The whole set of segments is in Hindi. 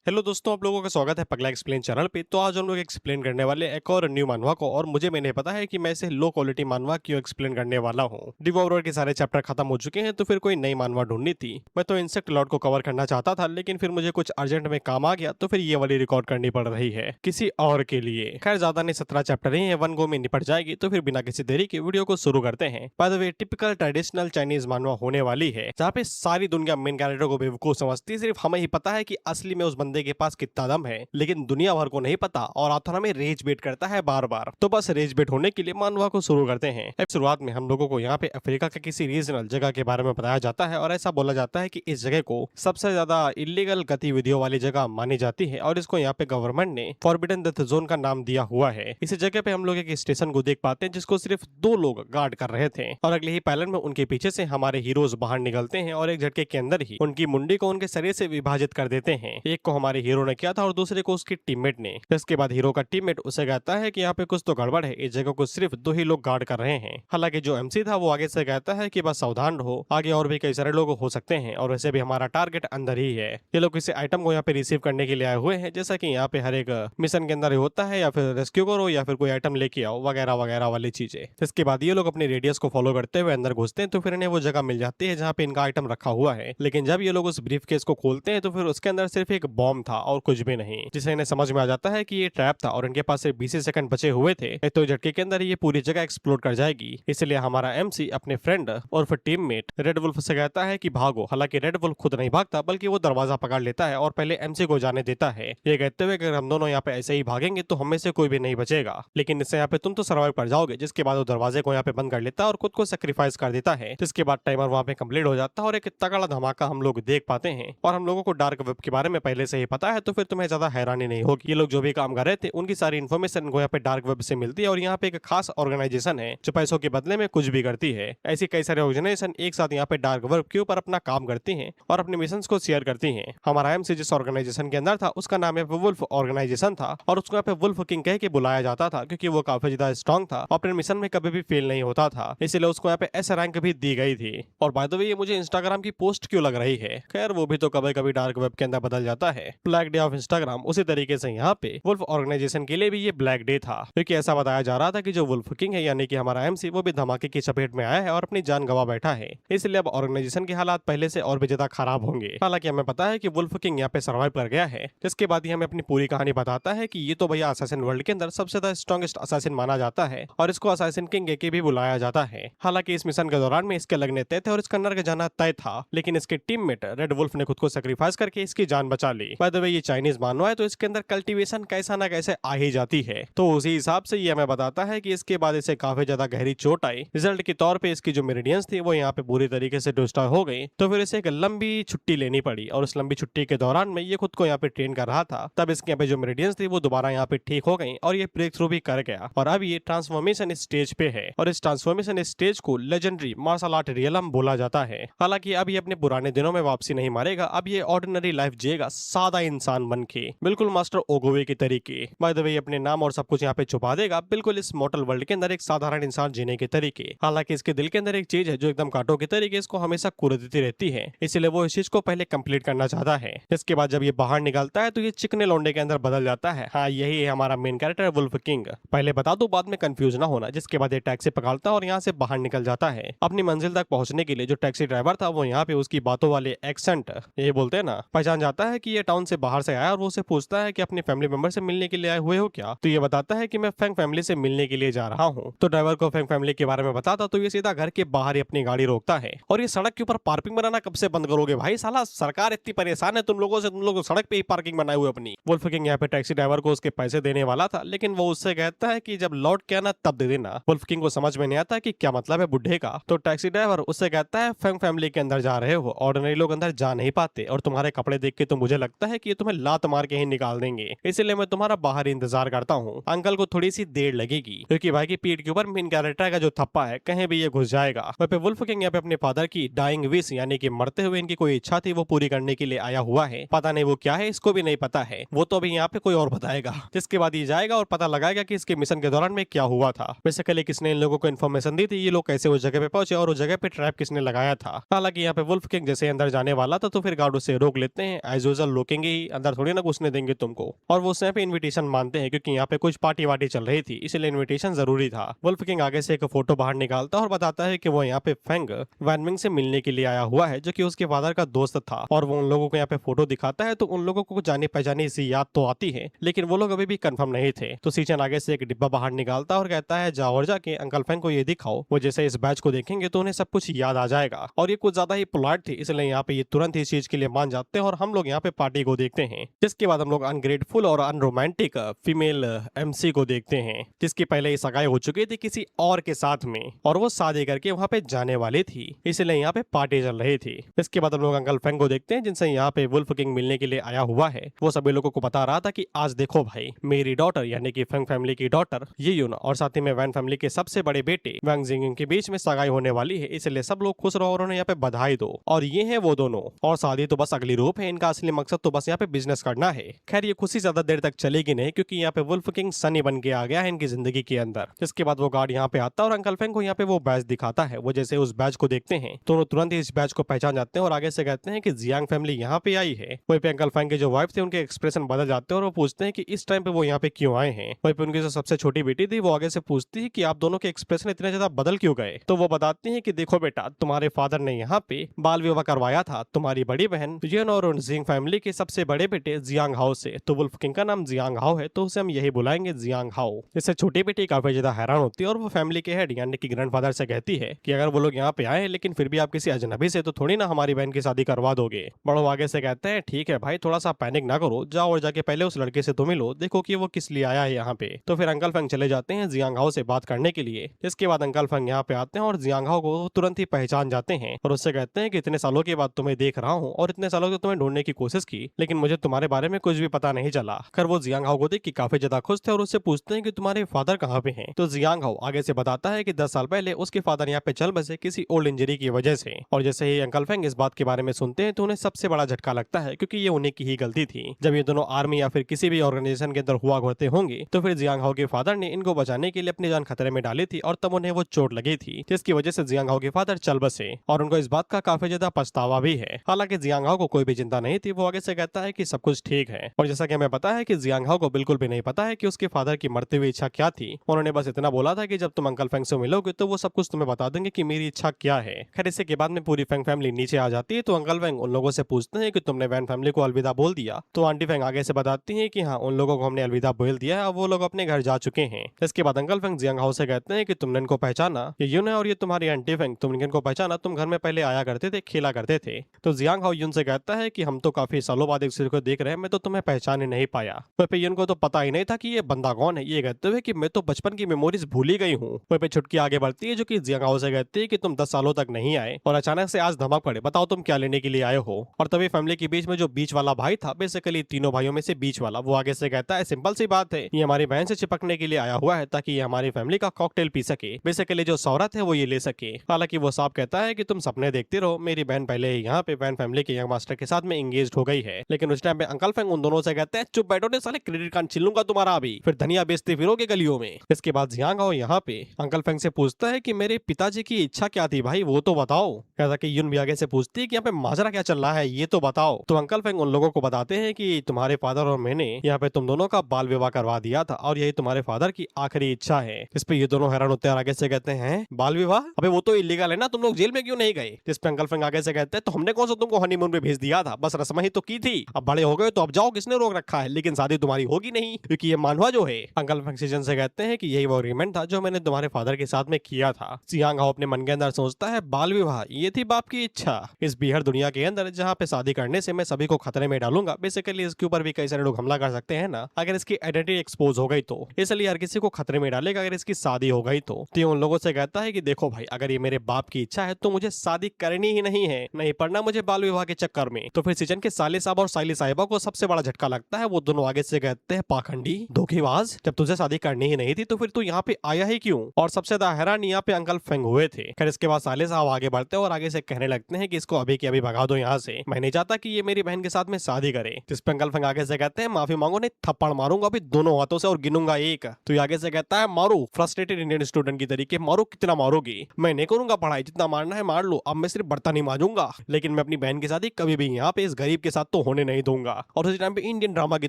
हेलो दोस्तों, आप लोगों का स्वागत है पगला एक्सप्लेन चैनल पे। तो आज हम लोग एक्सप्लेन करने वाले एक और न्यू मानवा को, और मुझे नहीं पता है कि मैं इसे लो क्वालिटी मानवा क्यों एक्सप्लेन करने वाला हूँ। डिवॉल्वर के सारे चैप्टर खत्म हो चुके हैं, तो फिर कोई नई मानवा ढूंढनी थी। मैं तो इंसेक्ट लॉर्ड को कवर करना चाहता था, लेकिन फिर मुझे कुछ अर्जेंट में काम आ गया, तो फिर ये वाली रिकॉर्ड करनी पड़ रही है किसी और के लिए। खैर ज्यादा नहीं, 17 चैप्टर ही है, वन गो में निपट जाएगी। तो फिर बिना किसी देरी के वीडियो को शुरू करते हैं। By the way, typical traditional Chinese मानवा होने वाली है, जहाँ पे सारी दुनिया मेन कैरेक्टर को बेवकूफ समझती है। सिर्फ हमें ही पता है कि असली में उस बंदे के पास कितना दम है, लेकिन दुनिया भर को नहीं पता, और आथर हमें रेज बेट करता है बार बार। तो बस रेज बेट होने के लिए मानवा को शुरू करते हैं। अब शुरुआत में हम लोगों को यहाँ पे अफ्रीका के किसी रीजनल जगह के बारे में बताया जाता है, और ऐसा बोला जाता है कि इस जगह को सबसे ज्यादा इलीगल गतिविधियों वाली जगह मानी जाती है, और इसको यहाँ पे गवर्नमेंट ने फॉरबिडन डेथ जोन का नाम दिया हुआ है। इस जगह पे हम लोग एक स्टेशन को देख पाते हैं, जिसको सिर्फ 2 लोग गार्ड कर रहे थे, और अगले ही पैनल में उनके पीछे से हमारे हीरोज बाहर निकलते हैं, और एक झटके के अंदर ही उनकी मुंडी को उनके शरीर से विभाजित कर देते हैं। एक को हमारे हीरो ने किया था, और दूसरे को उसकी टीममेट ने। इसके बाद हीरो का टीममेट उसे कहता है कि यहाँ पे कुछ तो गड़बड़ है, इस जगह को सिर्फ 2 ही लोग गार्ड कर रहे हैं। हालांकि जो एमसी था वो आगे से कहता है कि बस सावधान रहो, आगे और भी कई सारे लोग हो सकते हैं, और वैसे भी हमारा टारगेट अंदर ही है। ये लोग किसी आइटम को यहाँ पे रिसीव करने के लिए आए हुए हैं, जैसा कि यहाँ पे हर एक मिशन के अंदर होता है, या फिर रेस्क्यू करो या फिर कोई आइटम लेके आओ वगैरह वगैरह वाली चीजें। इसके बाद ये लोग अपनी रेडियस को फॉलो करते हुए अंदर घुसते हैं, तो फिर इन्हें वो जगह मिल जाती है जहाँ पे इनका आइटम रखा हुआ है। लेकिन जब ये लोग उस ब्रीफ केस को खोलते हैं, तो फिर उसके अंदर सिर्फ एक बॉम्ब था और कुछ भी नहीं, जिसे इन्हें समझ में आ जाता है कि ये ट्रैप था, और इनके पास सिर्फ 20 सेकंड बचे हुए थे। तो झटके के अंदर ये पूरी जगह एक्सप्लोड कर जाएगी। इसलिए हमारा एमसी अपने फ्रेंड और फिर टीममेट रेड वुल्फ से कहता है कि भागो। हालांकि रेड वुल्फ खुद नहीं भागता, बल्कि वो दरवाजा पकड़ लेता है और पहले एमसी को जाने देता है, ये कहते हुए अगर हम दोनों यहाँ पे ऐसे ही भागेंगे तो हमें से कोई भी नहीं बचेगा, लेकिन इससे यहाँ पे तुम तो सर्वाइव कर जाओगे। जिसके बाद वो दरवाजे को यहाँ पे बंद कर लेता है और खुद को सेक्रीफाइस कर देता है। जिसके बाद टाइमर वहाँ पे कंप्लीट हो जाता है, और एक तगड़ा धमाका हम लोग देख पाते हैं। और हम लोगों को डार्क वेब के बारे में पहले से ही पता है, तो फिर तुम्हें ज्यादा हैरानी नहीं होगी। ये लोग जो भी काम कर रहे थे, उनकी सारी इन्फॉर्मेशन इनको यहाँ पे डार्क वेब से मिलती है, और यहाँ पे एक खास ऑर्गेनाइजेशन है जो पैसों के बदले में कुछ भी करती है। ऐसी कई सारे ऑर्गेनाइजेशन एक साथ यहाँ पे डार्क वेब के ऊपर अपना काम करती हैं और अपने मिशन को शेयर करती हैं। हमारा एमसी जिस ऑर्गेनाइजेशन के अंदर था, उसका नाम यहाँ पे वुल्फ ऑर्गेनाइजेशन था, और उसको यहाँ पे वुल्फ किंग कह के बुलाया जाता था, क्योंकि वो काफी ज्यादा स्ट्रॉन्ग था, अपने मिशन में कभी भी फेल नहीं होता था। इसलिए उसको यहाँ पे एस रैंक भी दी गई थी। और बाय द वे, ये मुझे इंस्टाग्राम की पोस्ट क्यों लग रही है? खैर वो भी तो कभी कभी डार्क वेब के अंदर बदल जाता है। ब्लैक डे ऑफ इंस्टाग्राम, उसी तरीके से यहाँ पे वुल्फ ऑर्गेनाइजेशन के लिए भी ये ब्लैक डे था, क्योंकि ऐसा बताया जा रहा था कि जो वुल्फ किंग है यानी कि हमारा एमसी, वो भी धमाके की चपेट में आया है और अपनी जान गंवा बैठा है। इसलिए अब ऑर्गेनाइजेशन के हालात पहले से और भी ज्यादा खराब होंगे। हालांकि हमें पता है कि वुल्फ किंग यहाँ पे सर्वाइव कर गया है। जिसके बाद ही हमें अपनी पूरी कहानी बताता है कि ये तो भैया असासिन वर्ल्ड के अंदर सबसे ज्यादा स्ट्रॉन्गेस्ट असासिन माना जाता है, और इसको असासिन किंग के भी बुलाया जाता है। हालांकि इस मिशन के दौरान में इसके लगने तय थे और इसका नर्क जाना तय था, लेकिन इसके टीममेट रेड वुल्फ ने खुद को सेक्रीफाइस करके इसकी जान बचा ली। बाय द वे, ये चाइनीज मानवा है, तो इसके अंदर कल्टीवेशन कैसा ना कैसे आ ही जाती है। तो उसी हिसाब से ये हमें बताता है कि इसके बाद इसे काफी ज्यादा गहरी चोट आई। रिजल्ट के तौर पे इसकी जो मेरिडियंस थी वो यहाँ पे पूरी तरीके से डिस्ट्रॉय हो गई। तो फिर इसे एक लंबी छुट्टी लेनी पड़ी, और उस लंबी छुट्टी के दौरान में ये खुद को यहाँ पे ट्रेन कर रहा था। तब इसके यहाँ पे जो मेरिडियंस थी वो दोबारा यहाँ पे ठीक हो गई, और ये ब्रेक थ्रू भी कर गया, और अब ये ट्रांसफॉर्मेशन स्टेज पे है, और इस ट्रांसफॉर्मेशन स्टेज को लेजेंडरी मार्शल आर्ट रियलम बोला जाता है। हालांकि अब ये अपने पुराने दिनों में वापसी नहीं मारेगा, अब ये ऑर्डिनरी लाइफ जिएगा, सादा इंसान बन के, बिल्कुल मास्टर ओगोवे के तरीके। बाय द वे, अपने नाम और सब कुछ यहाँ पे छुपा देगा, बिल्कुल इस मॉर्टल वर्ल्ड के अंदर एक साधारण इंसान जीने के तरीके। हालांकि इसके दिल के अंदर एक चीज है जो एकदम कांटों के तरीके इसको हमेशा कुरेदती रहती है, इसलिए वो इस चीज को पहले कंप्लीट करना चाहता है। इसके बाद जब ये बाहर निकलता है, तो ये चिकने लौंडे के अंदर बदल जाता है। हाँ, यही है हमारा मेन कैरेक्टर वुल्फ किंग। पहले बता दो, बाद में कंफ्यूज ना होना। जिसके बाद ये टैक्सी पकड़ता है और यहाँ से बाहर निकल जाता है। अपनी मंजिल तक पहुंचने के लिए जो टैक्सी ड्राइवर था, वो यहाँ पे उसकी बातों वाले एक्सेंट, ये बोलते हैं ना, पहचान जाता है कि ये टाउन से बाहर से आया, और वो उसे पूछता है कि अपने फैमिली मेंबर से मिलने के लिए आए हुए हो क्या? तो ये बताता है कि मैं फैंग फैमिली से मिलने के लिए जा रहा हूँ। तो ड्राइवर को फैंग फैमिली के बारे में बताता, तो ये सीधा घर के बाहर ही अपनी गाड़ी रोकता है। और ये सड़क के ऊपर पार्किंग बनाना कब से बंद करोगे भाई? साला सरकार इतनी परेशान है तुम लोगों से, तुम लोग सड़क पे ही पार्किंग बनाए हुए अपनी। वुल्फ किंग यहाँ पे टैक्सी ड्राइवर को उसके पैसे देने वाला था, लेकिन वो उससे कहता है कि जब लौट के आना तब दे देना। वुल्फ किंग को समझ में नहीं आता कि क्या मतलब है बुढ़े का। तो टैक्सी ड्राइवर उससे कहता है, फैंग फैमिली के अंदर जा रहे हो, ऑर्डिनरी लोग अंदर जा नहीं पाते, और तुम्हारे कपड़े देख के तो मुझे लगता है कि ये तुम्हें लात मार के ही निकाल देंगे, इसलिए मैं तुम्हारा बाहर इंतजार करता हूँ। अंकल को थोड़ी सी देर लगेगी, क्योंकि भाई की पीठ के ऊपर मेन कैरेक्टर का जो थप्पा है, कहीं भी ये घुस जाएगा। वहाँ पे वुल्फ किंग यहाँ पे अपने फादर की डाइंग विश, यानी कि मरते हुए इनकी कोई इच्छा थी, वो पूरी करने के लिए आया हुआ है। पता नहीं वो क्या है, इसको भी नहीं पता है, वो तो अभी यहाँ पे कोई और बताएगा। जिसके बाद ये जाएगा और पता लगाएगा कि इसके मिशन के दौरान में क्या हुआ था। बेसिकली किसने इन लोगों को इन्फॉर्मेशन दी थी, ये लोग कैसे उस जगह पे पहुंचे, और उस जगह पे ट्रैप किसने लगाया था। हालांकि यहाँ पे वुल्फ किंग जैसे अंदर जाने वाला था, तो फिर गार्ड उसे रोक लेते हैं। एज यूजुअल लुकिंग रोकेंगे ही, अंदर थोड़ी ना घुसने देंगे तुमको। और वो उसने पे इन्विटेशन मानते हैं क्योंकि यहाँ पे कुछ पार्टी वार्टी चल रही थी, इसलिए इन्विटेशन जरूरी था। वुल्फ किंग आगे से एक फोटो बाहर निकालता और बताता है कि वो यहाँ पे फेंग वैनमिंग से मिलने के लिए आया हुआ है, जो कि उसके फादर का दोस्त था। और वो उन लोगों को यहाँ पे फोटो दिखाता है तो उन लोगों को जानी पहचानी सी याद तो आती है, लेकिन वो लोग अभी भी कंफर्म नहीं थे। तो सीचन आगे से एक डिब्बा बाहर निकालता और कहता है जाओ और जाके अंकल फेंग को ये दिखाओ, वो जैसे इस बैच को देखेंगे तो उन्हें सब कुछ याद आ जाएगा। और ये कुछ ज्यादा ही पोलाइट थी, इसलिए यहाँ पे ये तुरंत इस चीज के लिए मान जाते हैं और हम लोग यहाँ पे पार्टी को देखते हैं। जिसके बाद हम लोग अनग्रेटफुल और अनरोमांटिक फीमेल एमसी को देखते हैं, जिसकी पहले ही सगाई हो चुकी थी किसी और के साथ में, और वो शादी करके वहाँ पे जाने वाली थी, इसलिए यहाँ पे पार्टी चल रही थी। इसके बाद हम लोग अंकल फेंग को देखते हैं, जिनसे यहाँ पे वुल्फ किंग मिलने के लिए आया हुआ है। वो सभी लोगों को बता रहा था कि आज देखो भाई, मेरी डॉटर यानी कि फेंग फैमिली की डॉटर ये यून और साथ ही में वैन फैमिली के सबसे बड़े बेटे वैंग जिंग के बीच में सगाई होने वाली है, इसलिए सब लोग खुश रहो और उन्हें यहाँ पे बधाई दो। और ये है वो दोनों, और शादी तो बस अगली रूप है, इनका असली मकसद तो बस यहाँ पे बिजनेस करना है। खैर ये खुशी ज्यादा देर तक चलेगी नहीं, क्योंकि यहाँ पे वुल्फ किंग सनी बन के आ गया है इनकी जिंदगी के अंदर। इसके बाद वो गार्ड यहाँ पे आता है और अंकल फेंग को यहाँ पे वो बैच दिखाता है। वो जैसे उस बैच को देखते हैं तो तुरंत ही इस बैच को पहचान जाते हैं और आगे से कहते हैं कि जियांग फैमिली यहाँ पे आई है। वहीं पे अंकल फेंग के जो वाइफ थे उनके एक्सप्रेशन बदल जाते हैं और वो पूछते हैं कि इस टाइम पे वो यहाँ पे क्यों आए हैं। वहीं पे उनकी जो सबसे छोटी बेटी थी वो आगे से पूछती है कि आप दोनों के एक्सप्रेशन इतने ज्यादा बदल क्यों गए। तो वो बताती है कि देखो बेटा, तुम्हारे फादर ने यहाँ पे बाल विवाह करवाया था तुम्हारी बड़ी बहन जियन और जिंग फैमिली के सबसे बड़े बेटे जियांग हाओ से। तो वुल्फ किंग का नाम जियांग हाओ है, तो उसे हम यही बुलाएंगे जियांग हाओ। इससे छोटी बेटी काफी ज्यादा हैरान होती है और वो फैमिली के हेड यानी कि ग्रैंडफादर से कहती है कि अगर वो लोग यहाँ पे आए लेकिन फिर भी आप किसी अजनबी से तो थोड़ी ना हमारी बहन की शादी करवा दोगे। बड़ो आगे से कहते हैं ठीक है भाई, थोड़ा सा पैनिक ना करो, जाओ और जाके पहले उस लड़के से तो मिलो, देखो कि वो किस लिए आया है यहाँ पे। तो फिर अंकल फेंग चले जाते हैं जियांग हाओ से बात करने के लिए। इसके बाद अंकल फेंग यहाँ पे आते हैं और जियांग हाओ को तुरंत ही पहचान जाते हैं और उससे कहते हैं कि इतने सालों के बाद तुम्हें देख रहा हूँ और इतने सालों से तुम्हें ढूंढने की कोशिश की, लेकिन मुझे तुम्हारे बारे में कुछ भी पता नहीं चला। खैर वो जियांग हाओ को देख के काफी ज्यादा खुश थे और उससे पूछते हैं कि तुम्हारे फादर कहाँ पे हैं। तो जियांग हाओ आगे से बताता है कि 10 साल पहले उसके फादर यहाँ पे चल बसे किसी ओल्ड इंजरी की वजह से। और जैसे ही अंकल फेंग इस बात के बारे में सुनते हैं तो उन्हें सबसे बड़ा झटका लगता है, क्योंकि ये उन्हीं की ही गलती थी। जब ये दोनों आर्मी या फिर किसी भी ऑर्गेनाइजेशन के अंदर हुआ करते होंगे तो फिर जियांग हाओ के फादर ने इनको बचाने के लिए अपनी जान खतरे में डाली थी और तब उन्हें वो चोट लगी थी, जिसकी वजह से जियांग हाओ के फादर चल बसे और उनको इस बात का काफी ज्यादा पछतावा भी है। हालांकि जियांग हाओ को कोई भी चिंता नहीं थी, वो आगे से कहता है कि सब कुछ ठीक है। और जैसा कि हमें पता है कि जियांग हाओ को बिल्कुल भी नहीं पता है कि उसके फादर की मरते हुई इच्छा क्या थी। उन्होंने बस इतना बोला था कि जब तुम अंकल फेंग से मिलोगे तो वो सब कुछ तुम्हें बता देंगे कि मेरी इच्छा क्या है। खैर इसके के बाद में पूरी फेंग फैमिली नीचे आ जाती है तो अंकल फेंग उन लोगों से पूछते हैं कि तुमने वैन फैमिली को अलविदा बोल दिया। तो आंटी फेंग आगे से बताती है कि हाँ, उन लोगों को हमने अलविदा बोल दिया है, अब वो लोग अपने घर जा चुके हैं। इसके बाद अंकल फेंग जियांग हाओ से कहते हैं कि तुमने इनको पहचाना, ये यून है और ये तुम्हारी आंटी फेंग, तुमने इनको पहचाना, तुम घर में पहले आया करते थे, खेला करते थे। तो जियांग हाओ यून से कहता है कि हम तो काफी सालों बाद एक दूसरे को देख रहे हैं, मैं तो तुम्हें पहचान ही नहीं पाया। वहीं पे यून को तो पता ही नहीं था कि ये बंदा कौन है। ये कहते हुए कि मैं तो बचपन की मेमोरीज भूल ही गई हूँ। वहीं पे छुटकी आगे बढ़ती है जो कि जियांग हाओ से कहती है कि तुम 10 सालों तक नहीं आए और अचानक से आज धमक पड़े, बताओ तुम क्या लेने के लिए आए हो। और तभी फैमिली के बीच में जो बीच वाला भाई था, बेसिकली तीनों भाइयों में से बीच वाला, वो आगे से कहता है सिंपल सी बात है, ये हमारी बहन से चिपकने के लिए आया हुआ है ताकि ये हमारी फैमिली का कॉकटेल पी सके, बेसिकली जो शौहरत है वो ये ले सके। हालांकि वो साफ कहता है कि तुम सपने देखते रहो, मेरी बहन पहले ही यहाँ पे वैन फैमिली के यंग मास्टर के साथ में एंगेज हो गई है। लेकिन उस टाइम पे अंकल फेंग उन दोनों से कहते हैं चुप बैठो ने साले, क्रेडिट कार्ड छीन लूंगा तुम्हारा अभी, फिर धनिया बेचते फिरोगे गलियों में। इसके बाद जियांग हाओ यहाँ पे अंकल फेंग से पूछता है कि मेरे पिताजी की इच्छा क्या थी भाई, वो तो बताओ। कहता कि यून भी आगे से पूछती है कि यहाँ पे माजरा क्या चल रहा है, ये तो बताओ। तो अंकल फेंग उन लोगों को बताते हैं कि तुम्हारे फादर और मैंने यहाँ पे तुम दोनों का बाल विवाह करवा दिया था और यही तुम्हारे फादर की आखिरी इच्छा है। इस पे ये दोनों हैरान होते हैं और आगे से कहते हैं बाल विवाह, अबे वो तो इलीगल है ना, तुम लोग जेल में क्यों नहीं गए। जिस पे अंकल फेंग आगे से कहते हैं तो हमने कौन सा तुमको हनीमून पे भेज दिया था, बस रस्म ही तो की थी, अब बड़े हो गए तो अब जाओ, किसने रोक रखा है, लेकिन शादी तुम्हारी होगी नहीं क्योंकि ये मानवा जो है। अंकल फेंग सीजन से कहते हैं कि यही वो एग्रीमेंट था जो मैंने तुम्हारे फादर के साथ में किया था। जियांग हाओ अपने मन के अंदर सोचता है बाल विवाह, ये थी बाप की इच्छा इस बीहड़ दुनिया के अंदर, जहाँ पे शादी करने से मैं सभी को खतरे में डालूंगा। बेसिकली इसके ऊपर भी कई सारे लोग हमला कर सकते हैं ना अगर इसकी आइडेंटिटी एक्सपोज हो गई तो, इसलिए हर किसी को खतरे में डालेगा अगर इसकी शादी हो गई तो। ये उन लोगों से कहता है कि देखो भाई, अगर ये मेरे बाप की इच्छा है तो मुझे शादी करनी ही नहीं है, नहीं पड़ना मुझे बाल विवाह के चक्कर में। तो फिर सीजन के साले साहब और साली साहिबा को सबसे बड़ा झटका लगता है। वो दोनों आगे से कहते हैं पाखंडी, धोखेबाज, जब तुझे शादी करनी ही नहीं थी तो फिर तू यहाँ पे आया ही क्यों। और सबसे ज्यादा हैरान यहाँ पे अंकल फेंग हुए थे। खैर इसके बाद साले साहब आगे बढ़ते हैं और आगे से कहने लगते हैं कि इसको अभी के अभी भगा दो यहाँ से, मैं नहीं चाहता कि ये मेरी बहन के साथ में शादी करे। जिस पे अंकल फेंग आगे से कहते हैं माफी मांगो नहीं थप्पड़ मारूंगा अभी दोनों हाथों से और गिनूंगा एक। तो ये आगे से कहता है मारो, फ्रस्ट्रेटेड इंडियन स्टूडेंट की तरीके मारो, कितना मारोगी, मैं नहीं करूंगा पढ़ाई, जितना मारना है मार लो, अब मैं सिर्फ बर्तन ही मांजूंगा, लेकिन मैं अपनी बहन की शादी कभी भी यहाँ पे इस गरीब के साथ तो होने नहीं दूंगा। और उसी टाइम पे इंडियन ड्रामा की